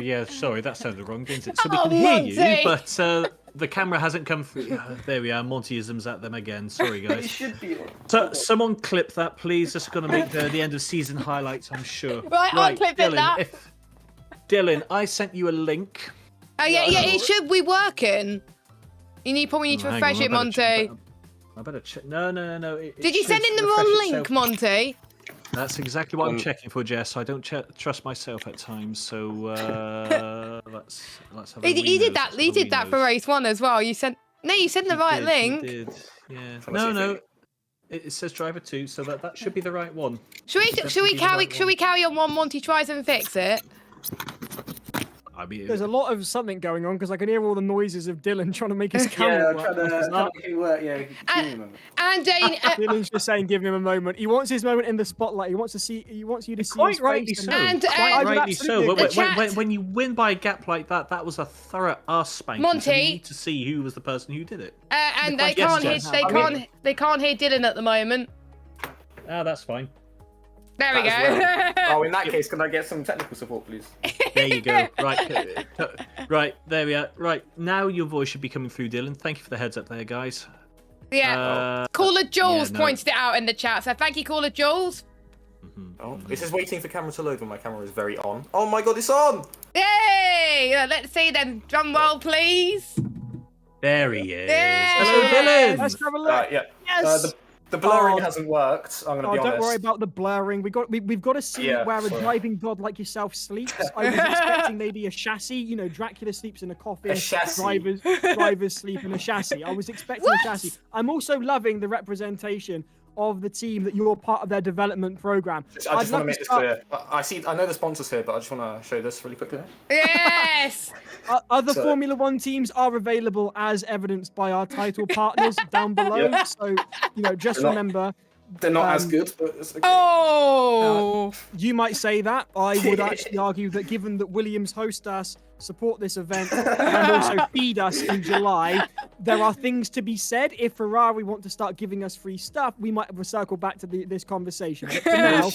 Yeah, sorry, that sounded wrong, didn't it? So we Oh, can hear you, Monty! but the camera hasn't come through. There we are, Montyisms at them again. Sorry, It guys. should be. So someone clip that, please. This is going to make the end of season highlights, I'm sure. Right, I'm clipping that. Dylan, I sent you a link. Oh, yeah, it should be working. You probably need to Hang refresh on, it, Monty. I better check. No. Did you send in the wrong link, Monty? That's exactly what I'm checking for, Jess. I don't trust myself at times, so let's have a He did that. Let's He have a did that wee for nose. race 1 as well. You sent the right He link. did, yeah. Let's see No. if It says driver 2, so that should be the right one. Should we carry on while Monty tries and fix it? I mean, There's a lot of something going on because I can hear all the noises of Dylan trying to make his Yeah, camera I'm work. trying to It's make it work. Yeah, give me a moment. And Dylan's just saying, give him a moment. He wants his moment in the spotlight. He wants you to see quite his rightly face. so. And, Quite I would rightly so. absolutely When, agree. The chat- when you win by a gap like that was a thorough arse spanking. Monty. So we need to see who was the person who did it. and The they question can't hear is, they can't hear Dylan at the moment. Ah, that's fine. There we That go. as well. Oh, in that case, can I get some technical support, please? There you go. Right, right, there we are. Right, now your voice should be coming through, Dylan. Thank you for the heads up there, guys. Yeah. Caller Jules no. pointed it out in the chat, so thank you, Caller Jules. Oh, this is waiting for camera to load when my camera is very on. Oh my god, it's on! Yay! Let's see then. Drum roll, please. There he is. Yeah. Hello, Dylan. Let's have a look. Yeah. Yes. The blurring Oh. hasn't worked. I'm gonna Oh, be honest. don't worry about the blurring. We've got to see Yeah, where a sorry. driving god like yourself sleeps. I was expecting maybe a chassis. You know, Dracula sleeps in a coffin. A chassis? Drivers sleep in a chassis. I was expecting a chassis. I'm also loving the representation of the team that you're part of their development program. I just want to make this clear. I know the sponsors here, but I just want to show this really quickly. Yes. Other So- Formula One teams are available as evidenced by our title partners down below. Yeah. So, you know, just They're not- remember, They're not as Um, good, but it's okay. Oh. you might say that. I would actually argue that given that Williams host us, support this event, and also feed us in July, there are things to be said. If Ferrari want to start giving us free stuff, we might circle back to this conversation. But for now,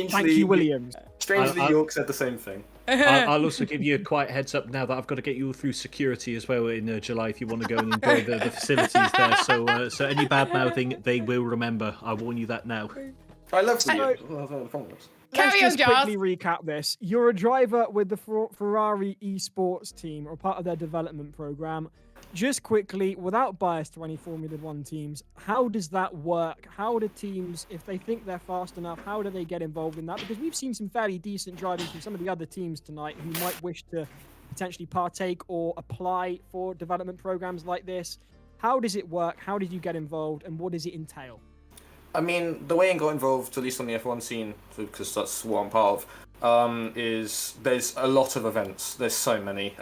thank you, Williams. Strangely, I- York said the same thing. I'll also give you a quiet heads up now that I've got to get you all through security as well in July if you want to go and enjoy the facilities there. So any bad mouthing, they will remember. I warn you that now. I love the So- problems. Let's Carry on, just Jas. quickly recap this. You're a driver with the Ferrari esports team, or part of their development program. Just quickly, without bias to any Formula One teams, how does that work? How do teams, if they think they're fast enough, how do they get involved in that? Because we've seen some fairly decent driving from some of the other teams tonight who might wish to potentially partake or apply for development programs like this. How does it work? How did you get involved? And what does it entail? I mean, the way I got involved, at least on the F1 scene, because that's what I'm part of, is there's a lot of events. There's so many.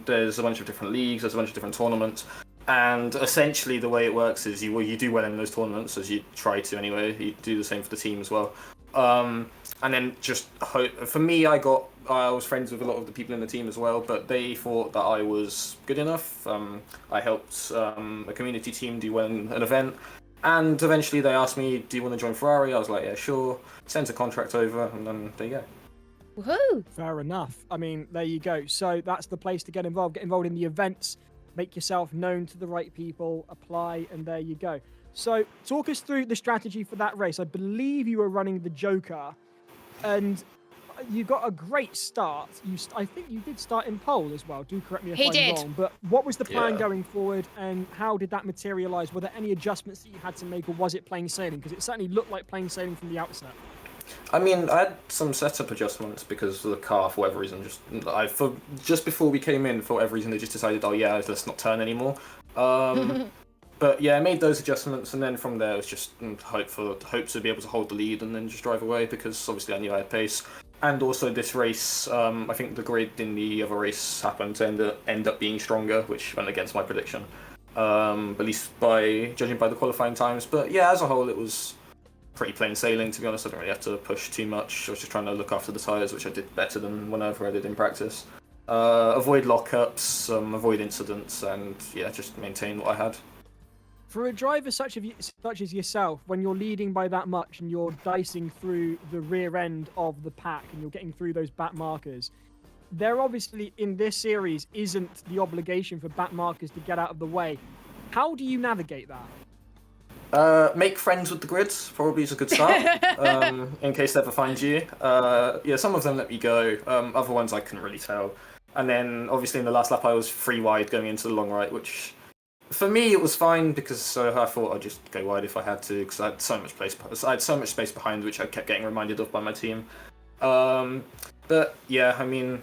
There's a bunch of different leagues. There's a bunch of different tournaments. And essentially, the way it works is you do well in those tournaments, as you try to anyway. You do the same for the team as well. And then just hope. For me, I was friends with a lot of the people in the team as well, but they thought that I was good enough. I helped a community team do well in an event. And eventually they asked me, do you want to join Ferrari? I was like, yeah, sure. Sent a contract over, and then there you go. Woohoo. Fair enough. I mean, there you go. So that's the place to get involved. Get involved in the events, make yourself known to the right people, apply, and there you go. So talk us through the strategy for that race. I believe you were running the Joker, and you got a great start. I think you did start in pole as well. Do correct me if He I'm did. wrong. But what was the plan Yeah. going forward, and how did that materialize? Were there any adjustments that you had to make, or was it plain sailing? Because it certainly looked like plain sailing from the outset. I mean, I had some setup adjustments because of the car, for whatever reason. Just before we came in, for whatever reason, they just decided, oh yeah, let's not turn anymore. But yeah, I made those adjustments, and then from there it was just hope to be able to hold the lead and then just drive away, because obviously I knew I had pace. And also this race, I think the grid in the other race happened to end up being stronger, which went against my prediction. At least judging by the qualifying times. But yeah, as a whole, it was pretty plain sailing, to be honest. I didn't really have to push too much. I was just trying to look after the tyres, which I did better than whenever I did in practice. Avoid lockups, avoid incidents, and yeah, just maintain what I had. For a driver such as yourself, when you're leading by that much and you're dicing through the rear end of the pack and you're getting through those back markers, there obviously in this series isn't the obligation for back markers to get out of the way. How do you navigate that? Make friends with the grids probably is a good start, in case they ever find you. Yeah, some of them let me go, other ones I couldn't really tell. And then obviously in the last lap I was free wide going into the long right, which for me it was fine because I thought I'd just go wide if I had to, because I had so much space behind, which I kept getting reminded of by my team. But yeah, I mean,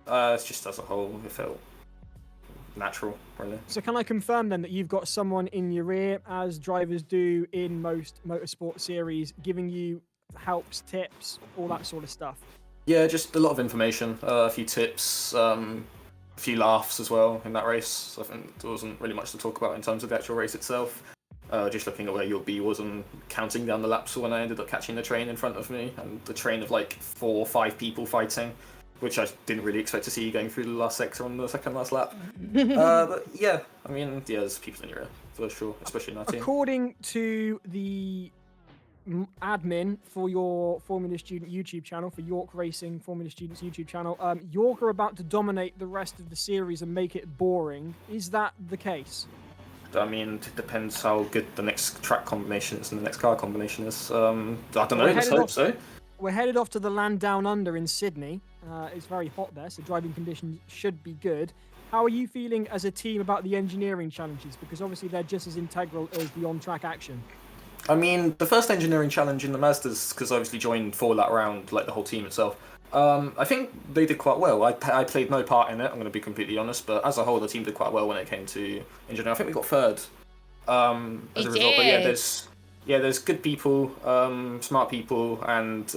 it's just as a whole it felt natural, really. So can I confirm then that you've got someone in your ear, as drivers do in most motorsport series, giving you helps, tips, all that sort of stuff? Yeah, just a lot of information, a few tips, a few laughs as well in that race. I think there wasn't really much to talk about in terms of the actual race itself. Just looking at where your B was and counting down the laps when I ended up catching the train in front of me, and the train of like 4 or 5 people fighting, which I didn't really expect to see going through the last sector on the second last lap. But yeah, I mean, yeah, there's people in your ear for sure, especially in our team. According to the admin for your Formula Student YouTube channel, for York Racing Formula Students YouTube channel. York are about to dominate the rest of the series and make it boring. Is that the case? I mean, it depends how good the next track combination is and the next car combination is. I don't know, let's hope so. We're headed off to the land down under in Sydney. It's very hot there, so driving conditions should be good. How are you feeling as a team about the engineering challenges? Because obviously they're just as integral as the on-track action. I mean, the first engineering challenge in the Mazdas, because I obviously joined for that round, like the whole team itself, I think they did quite well. I played no part in it, I'm going to be completely honest, but as a whole, the team did quite well when it came to engineering. I think we got third as a result. But yeah, there's good people, smart people, and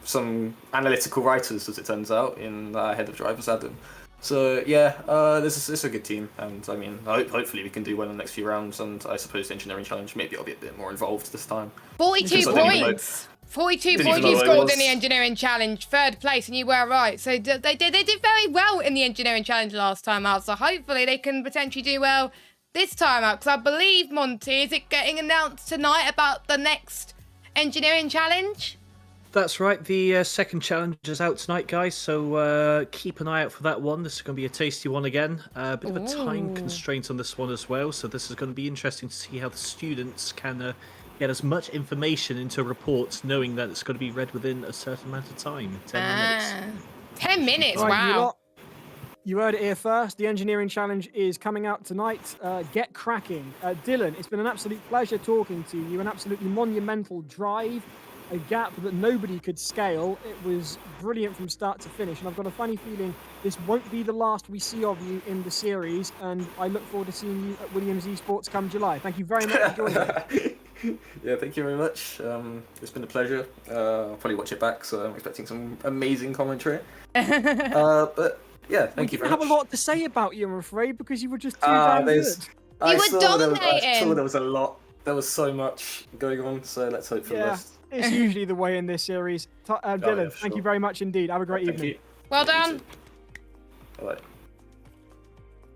some analytical writers, as it turns out, in head of drivers, Adam. So yeah, this is a good team, and I mean, hopefully we can do well in the next few rounds. And I suppose the engineering challenge, maybe I'll be a bit more involved this time. 42 points. 42 points you scored in the engineering challenge, third place, and you were right. So they did very well in the engineering challenge last time out. So hopefully they can potentially do well this time out. Because I believe, Monty, is it getting announced tonight about the next engineering challenge? That's right. The second challenge is out tonight, guys. So keep an eye out for that one. This is going to be a tasty one again. A bit of a time constraint on this one as well. So this is going to be interesting to see how the students can get as much information into reports, knowing that it's going to be read within a certain amount of time. 10 minutes. 10 minutes, Right, wow. You heard it here first. The engineering challenge is coming out tonight. Get cracking. Dylan, it's been an absolute pleasure talking to you. An absolutely monumental drive. A gap that nobody could scale. It was brilliant from start to finish, and I've got a funny feeling this won't be the last we see of you in the series, and I look forward to seeing you at Williams Esports come July. Thank you very much for joining us. Yeah, thank you very much. It's been a pleasure. I'll probably watch it back, so I'm expecting some amazing commentary. But yeah, thank you very much. I have a lot to say about you, I'm afraid, because you were just too damn good. You were dominating. I saw there was a lot. There was so much going on, so let's hope for the best. It's usually the way in this series. Dylan, thank you very much indeed. Have a great evening. You. Well done. Bye.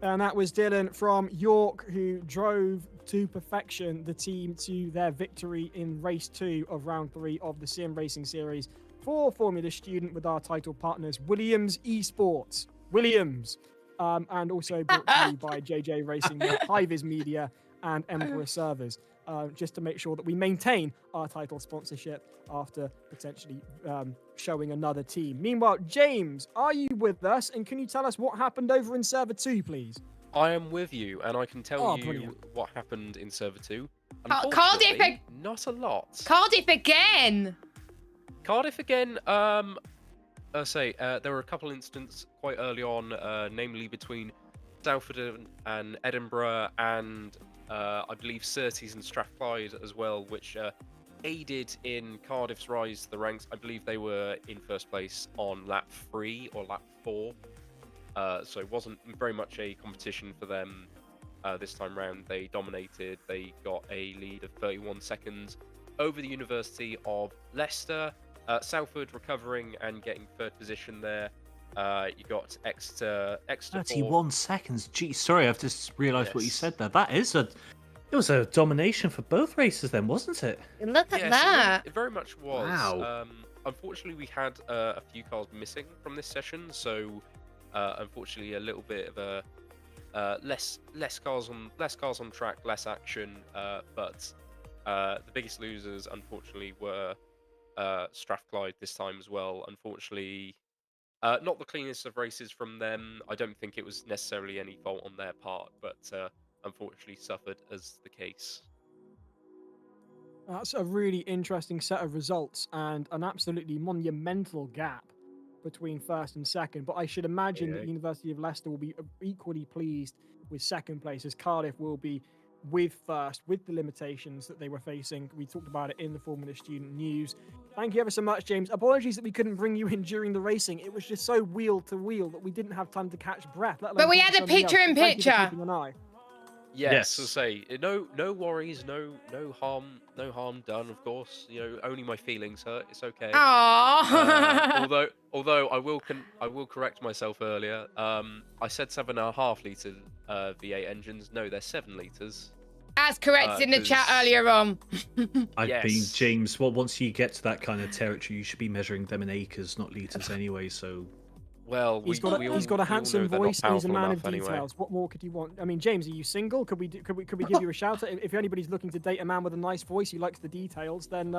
And that was Dylan from York, who drove to perfection the team to their victory in race 2 of round 3 of the Sim Racing Series for Formula Student with our title partners, Williams Esports. Williams. And also brought to you by JJ Racing, Highvis Media, and Emperor Servers. Just to make sure that we maintain our title sponsorship after potentially showing another team. Meanwhile, James, are you with us? And can you tell us what happened over in Server 2, please? I am with you, and I can tell you brilliant. what happened in Server 2. Cardiff, not a lot. Cardiff again. Cardiff again. There were a couple incidents quite early on, namely between Salford and Edinburgh, and I believe Surtees and Strathclyde as well, which aided in Cardiff's rise to the ranks. I believe they were in first place on lap 3 or lap 4. So it wasn't very much a competition for them this time round. They dominated. They got a lead of 31 seconds over the University of Leicester. Salford recovering and getting third position there. You got Exeter 31 seconds. Gee, sorry, I've just realised what you said there. It was a domination for both races then, wasn't it? Look at that. It very much was. Wow. Unfortunately, we had a few cars missing from this session, so unfortunately, a little bit of a less cars on track, less action. But the biggest losers, unfortunately, were Strathclyde this time as well. Unfortunately. Not the cleanest of races from them. I don't think it was necessarily any fault on their part, but unfortunately suffered as the case. That's a really interesting set of results and an absolutely monumental gap between first and second. But I should imagine that the University of Leicester will be equally pleased with second place, as Cardiff will be with first, with the limitations that they were facing. We talked about it in the Formula Student News. Thank you ever so much, James. Apologies that we couldn't bring you in during the racing. It was just so wheel to wheel that we didn't have time to catch breath. But we had a picture-in-picture. Yes, so say no worries, no harm done. Of course, only my feelings hurt. It's okay. Aww. Although I will correct myself earlier. I said 7.5 litre V8 engines. No, they're 7 litres. As corrected in the chat earlier on. I Yes. think, James, well, once you get to that kind of territory, you should be measuring them in acres, not liters anyway, so... Well, He's got a handsome voice and he's a man of details. What more could you want? I mean, James, are you single? Could we give you a shout out? If anybody's looking to date a man with a nice voice who likes the details, then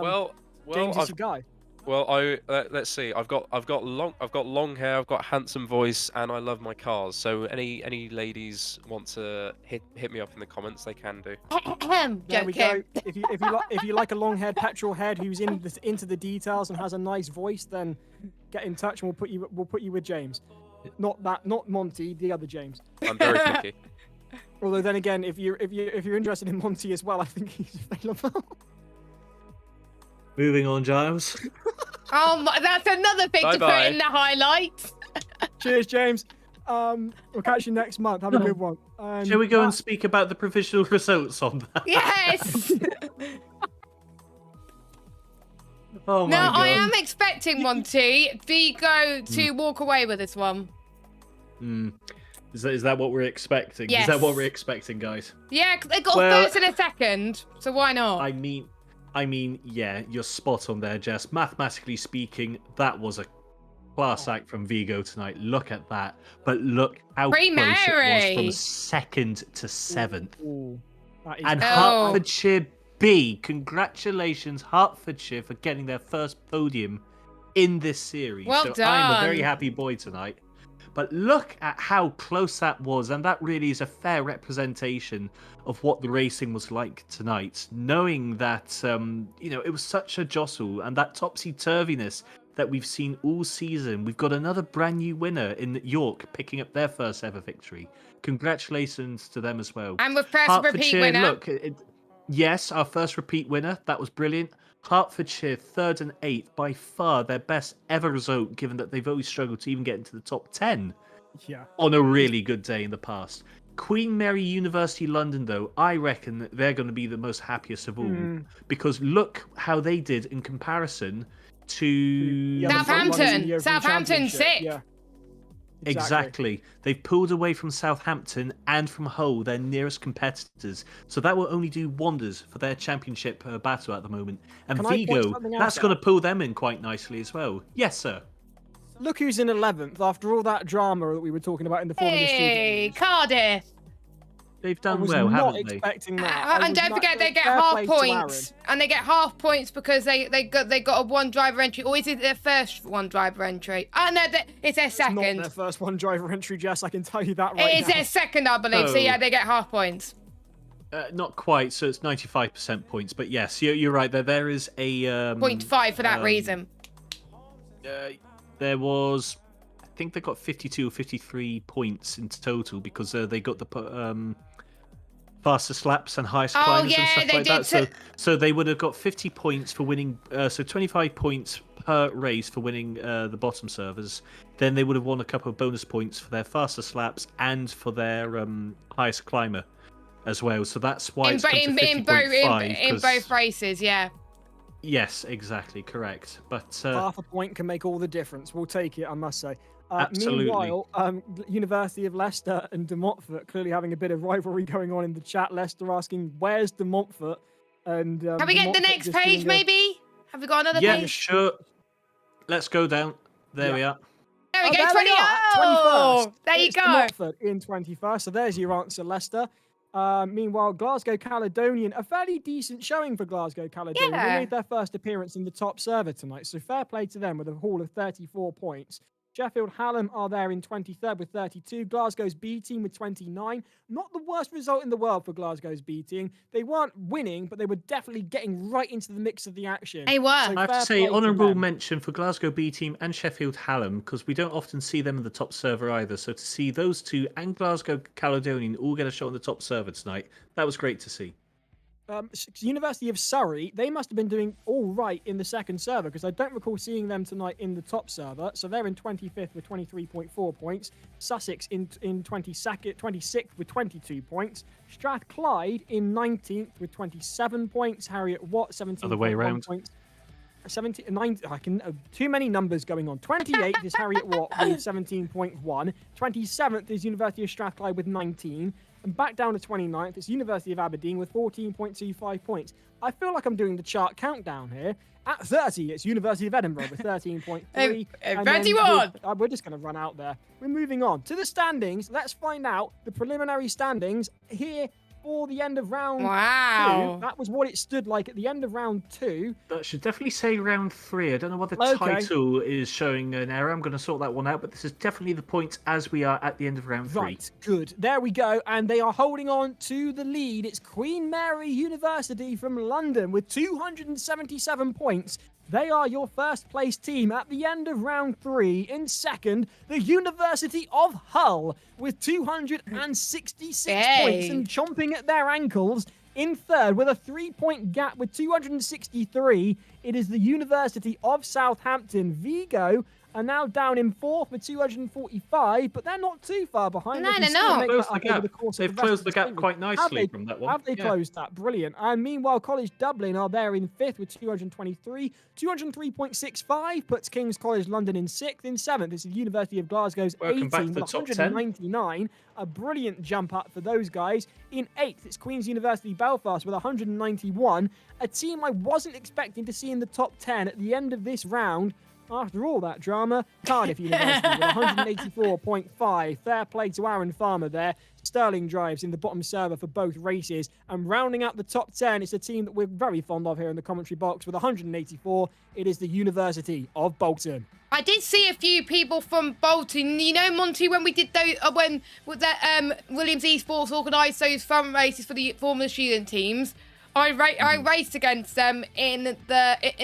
James is your guy. Well, let's see. I've got long hair. I've got a handsome voice, and I love my cars. So any ladies want to hit me up in the comments, they can do. There we go. If you like a long-haired petrol head who's into the details and has a nice voice, then get in touch and we'll put you with James. Not Monty, the other James. I'm very picky. Although then again, if you're interested in Monty as well, I think he's available. Moving on, Giles. Oh, that's another thing to put in the highlights. Cheers, James. We'll catch you next month. Have a good one. Shall we go and speak about the provisional results on that? Yes. Oh my Now, God. I am expecting Monty Vigo to walk away with this one. Is that what we're expecting? Yes. Is that what we're expecting, guys? Yeah, 'cause they got a first and a second, so why not? I mean, yeah, you're spot on there, Jess. Mathematically speaking, that was a class act from Vigo tonight. Look at that. But look how close it was from second to seventh. Ooh, that is And Hertfordshire B, congratulations, Hertfordshire, for getting their first podium in this series. Well so done. I'm a very happy boy tonight. But look at how close that was, and that really is a fair representation of what the racing was like tonight. Knowing that, it was such a jostle, and that topsy-turviness that we've seen all season. We've got another brand new winner in York picking up their first ever victory. Congratulations to them as well. And with first repeat winner. Look, yes, our first repeat winner. That was brilliant. Hertfordshire, 3rd and 8th, by far their best ever result, given that they've always struggled to even get into the top 10 on a really good day in the past. Queen Mary University London, though, I reckon they're going to be the most happiest of all, because look how they did in comparison to Southampton 6th. Yeah. Exactly. They've pulled away from Southampton and from Hull, their nearest competitors. So that will only do wonders for their championship battle at the moment. And Vigo, that's going to pull them in quite nicely as well. Yes, sir. Look who's in 11th after all that drama that we were talking about in the form of the Hey, studios. Cardiff. They've done well, haven't they? I was not expecting that. And don't forget, they get half points. And they get half points because they got a one driver entry. Or is it their first one driver entry? Oh, no, it's their second. It's not their first one driver entry, Jess. I can tell you that right now. It is their second, I believe. So, yeah, they get half points. Not quite, so it's 95% points. But yes, you're right. There is a... 0.5 for that reason. There was... I think they got 52 or 53 points in total because they got the... faster slaps and highest climbers and stuff like that. So they would have got 50 points for winning. So 25 points per race for winning the bottom servers. Then they would have won a couple of bonus points for their faster slaps and for their highest climber as well. So that's why it's come to 50.5, in both races, yeah. Yes, exactly, correct. But half a point can make all the difference. We'll take it, I must say. Absolutely. Meanwhile, University of Leicester and De Montfort clearly having a bit of rivalry going on in the chat. Leicester asking, "Where's De Montfort?" And can we get the next page, maybe? Have we got another page? Yeah, sure. Let's go down. There we are. There we go. 21st. There you It's go. De Montfort in 21st. So there's your answer, Leicester. Meanwhile, Glasgow Caledonian, a fairly decent showing for Glasgow Caledonian. Yeah. They made their first appearance in the top server tonight, so fair play to them with a haul of 34 points. Sheffield Hallam are there in 23rd with 32. Glasgow's B team with 29. Not the worst result in the world for Glasgow's B team. They weren't winning, but they were definitely getting right into the mix of the action. They were. So I have fair to say, play to honourable them. mention for Glasgow B team and Sheffield Hallam, because we don't often see them in the top server either. So to see those two and Glasgow Caledonian all get a shot on the top server tonight, that was great to see. University of Surrey, they must have been doing all right in the second server because I don't recall seeing them tonight in the top server. So they're in 25th with 23.4 points. Sussex in 26th with 22 points. Strathclyde in 19th with 27 points. Harriet Watt 17. Other way around. Points. 17, too many numbers going on. 28th is Harriet Watt with 17.1. 27th is University of Strathclyde with 19. And back down to 29th, it's University of Aberdeen with 14.25 points. I feel like I'm doing the chart countdown here. At 30, it's University of Edinburgh with 13.3. And then 31! we're just going to run out there. We're moving on to the standings. Let's find out the preliminary standings here for the end of round Wow. 2. That was what it stood like at the end of round 2. That should definitely say round 3. I don't know what the Okay. title is showing an error. I'm going to sort that one out, but this is definitely the point as we are at the end of round 3. Right, good. There we go. And they are holding on to the lead. It's Queen Mary University from London with 277 points. They are your first place team at the end of round 3. In second, the University of Hull with 266 points and chomping at their ankles. In third, with a 3-point gap with 263, it is the University of Southampton. Vigo are now down in fourth with 245, but they're not too far behind. No, They can no, still no. make Closed that the up over gap. the course of They've the rest closed of the gap season. quite nicely from that one. Have they Yeah. closed that? Brilliant. And meanwhile, College Dublin are there in fifth with 223. 203.65 puts King's College London in sixth. In seventh, it's the University of Glasgow's Welcome 18 back to with the top 10. 199. A brilliant jump up for those guys. In eighth, it's Queen's University Belfast with 191. A team I wasn't expecting to see in the top 10 at the end of this round. After all that drama, Cardiff University with 184.5. Fair play to Aaron Farmer there. Sterling drives in the bottom server for both races. And rounding out the top 10, it's a team that we're very fond of here in the commentary box with 184. It is the University of Bolton. I did see a few people from Bolton. You know, Monty, when we did those, when with that Williams Esports organised those fun races for the Formula Student teams, I raced against them in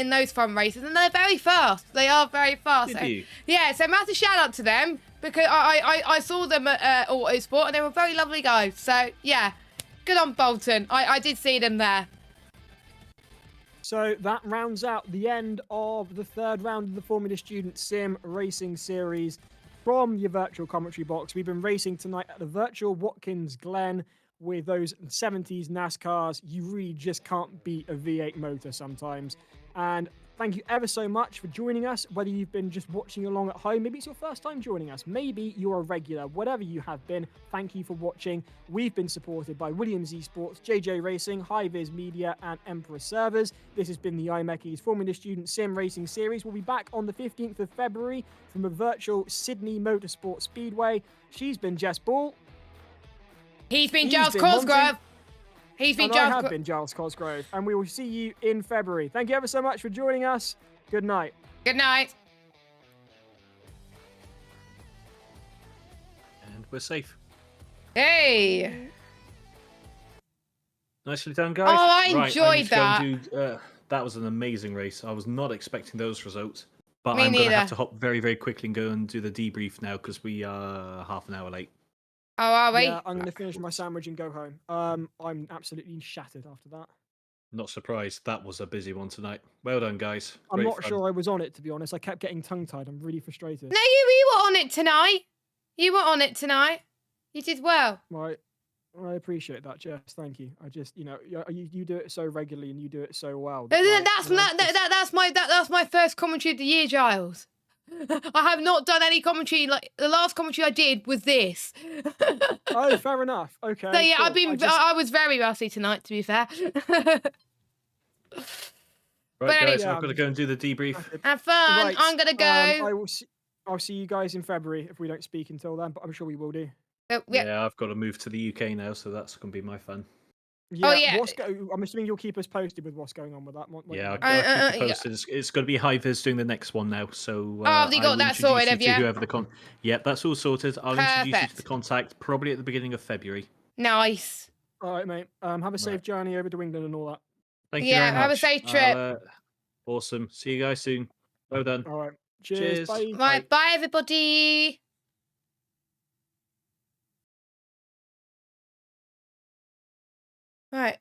those fun races, and they're very fast. They are very fast. Did you? Yeah, so massive shout out to them because I saw them at Autosport and they were very lovely guys. So yeah, good on Bolton. I did see them there. So that rounds out the end of the third round of the Formula Student Sim Racing Series from your virtual commentary box. We've been racing tonight at the virtual Watkins Glen with those 70s NASCARs. You really just can't beat a V8 motor sometimes. And thank you ever so much for joining us, whether you've been just watching along at home, maybe it's your first time joining us, maybe you're a regular, whatever you have been, thank you for watching. We've been supported by Williams Esports, JJ Racing, High-Vis Media, and Emperor Servers. This has been the iMechie's Formula Student Sim Racing Series. We'll be back on the 15th of February from a virtual Sydney Motorsport Speedway. She's been Jess Ball. He's been He's Giles been Cosgrove. Monty. He's been And Giles. I have been Giles Cosgrove, and we will see you in February. Thank you ever so much for joining us. Good night. Good night. And we're safe. Hey. Nicely done, guys. Oh, I Right, enjoyed need to go and do, that was an amazing race. I was not expecting those results. But Me I'm going to neither. have to hop very, very quickly and go and do the debrief now because we are half an hour late. Oh, are we? Yeah, I'm going to finish my sandwich and go home. I'm absolutely shattered after that. Not surprised. That was a busy one tonight. Well done, guys. I'm Great not fun. sure I was on it, to be honest. I kept getting tongue-tied. I'm really frustrated. No, you were on it tonight. You were on it tonight. You did well. Right. I appreciate that, Jess. Thank you. I just, you do it so regularly and you do it so well. That's my first commentary of the year, Giles. I have not done any commentary. Like the last commentary I did was this. Oh, fair enough. Okay. So yeah, cool. I was very rusty tonight, to be fair. Right, But guys, yeah, I've got to go and do the debrief. Have fun. Right, I'm gonna go. I'll see you guys in February if we don't speak until then, but I'm sure we will do. Yeah. Yeah, I've got to move to the UK now, so that's going to be my fun. Yeah, yeah. I'm assuming you'll keep us posted with what's going on with that. Yeah, yeah. I'll keep you posted. It's going to be High-Vis doing the next one now, so have you I got will that introduce sorted, you have to you? whoever the Yep, that's all sorted. I'll introduce you to Perfect. the contact probably at the beginning of February. Nice. All right, mate. Have a safe Right. journey over to England and all that. Thank you Yeah, very much. have a safe trip. Awesome. See you guys soon. Well done. All right. Cheers. Cheers. Bye. Right, bye everybody. Right,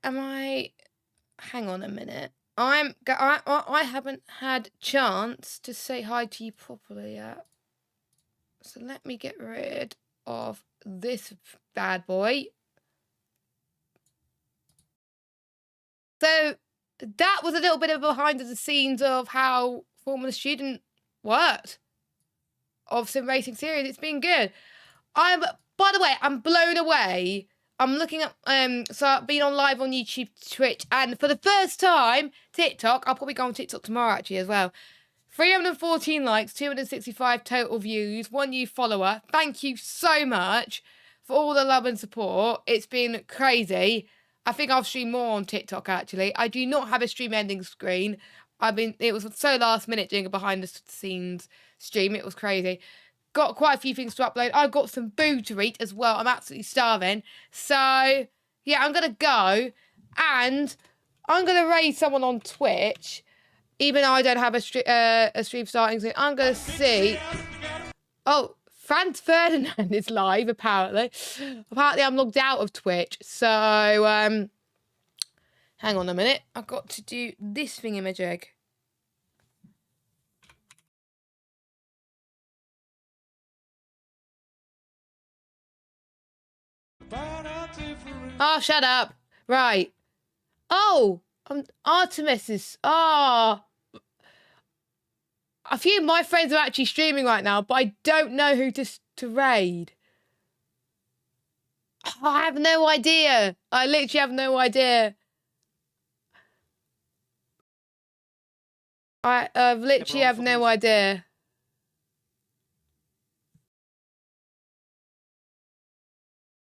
hang on a minute. I haven't had chance to say hi to you properly yet. So let me get rid of this bad boy. So that was a little bit of behind the scenes of how Formula Student worked of Sim Racing Series. It's been good. By the way, I'm blown away I'm looking at so I've been on live on YouTube, Twitch, and for the first time, TikTok. I'll probably go on TikTok tomorrow actually as well. 314 likes, 265 total views, 1 new follower. Thank you so much for all the love and support. It's been crazy. I think I'll stream more on TikTok actually. I do not have a stream ending screen. It was so last minute doing a behind the scenes stream. It was crazy. Got quite a few things to upload. I've got some food to eat as well. I'm absolutely starving. So yeah, I'm gonna go and I'm gonna raid someone on Twitch. Even though I don't have a stream starting soon, I'm going to see... Oh, Franz Ferdinand is live, apparently. Apparently, I'm logged out of Twitch. So, hang on a minute. I've got to do this thingamajig. Oh, shut up. Right. Oh, Artemis is... Oh... A few of my friends are actually streaming right now, but I don't know who to raid. I have no idea. I literally have no idea. I literally have no idea.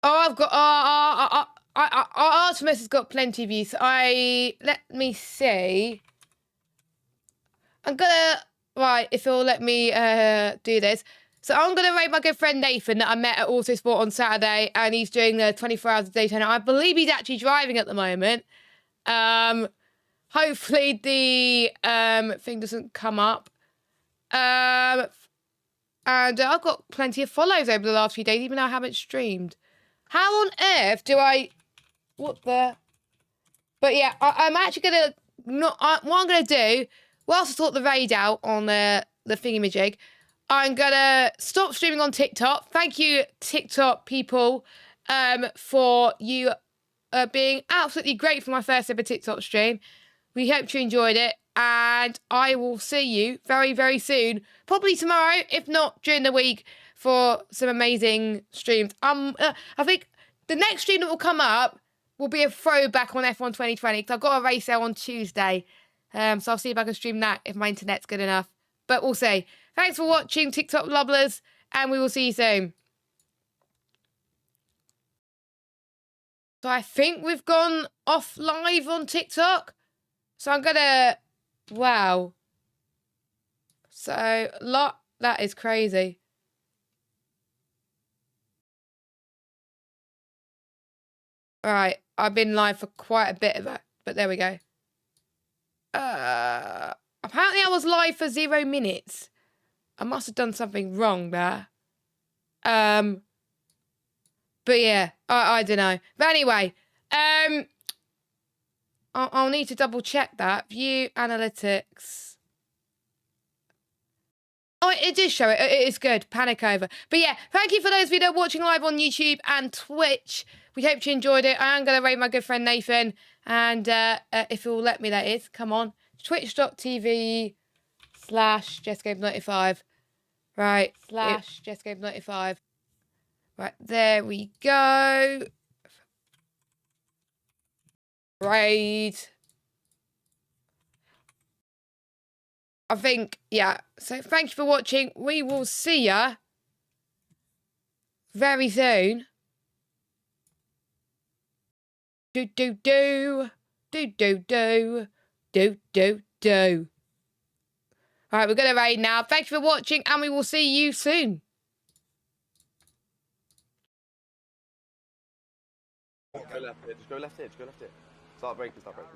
Oh, I've got... Artemis has got plenty of views. Let me see. I'm gonna... Right, if it'll let me do this. So I'm going to raid my good friend Nathan that I met at Autosport on Saturday, and he's doing the 24 hours of Daytona. I believe he's actually driving at the moment. Hopefully the thing doesn't come up. And I've got plenty of follows over the last few days, even though I haven't streamed. How on earth do I... What the... But yeah, I'm actually going to... What I'm going to do... Whilst I sort the raid out on the thingamajig, I'm going to stop streaming on TikTok. Thank you, TikTok people, for you being absolutely great for my first ever TikTok stream. We hope you enjoyed it, and I will see you very, very soon. Probably tomorrow, if not during the week, for some amazing streams. I think the next stream that will come up will be a throwback on F1 2020, because I've got a race there on Tuesday. So I'll see if I can stream that if my internet's good enough. But we'll see. Thanks for watching, TikTok Lubblers, and we will see you soon. So I think we've gone off live on TikTok. So I'm gonna... Wow. So, that is crazy. Alright, I've been live for quite a bit of it, but there we go. Apparently I was live for 0 minutes. I must have done something wrong there. But yeah, I don't know. But anyway, I'll need to double check that. View analytics. Oh, it did show it. It is good. Panic over. But yeah, thank you for those of you that are watching live on YouTube and Twitch. We hope you enjoyed it. I am going to rate my good friend Nathan. And if it will let me, that is. Come on. Twitch.tv/JessGames95. Right. /JessGames95. Right. There we go. Right. I think, yeah. So thank you for watching. We will see ya very soon. Do. All right, we're going to raid now. Thank you for watching, and we will see you soon. Go left here, just go left here, just go left here. Start breaking, start breaking.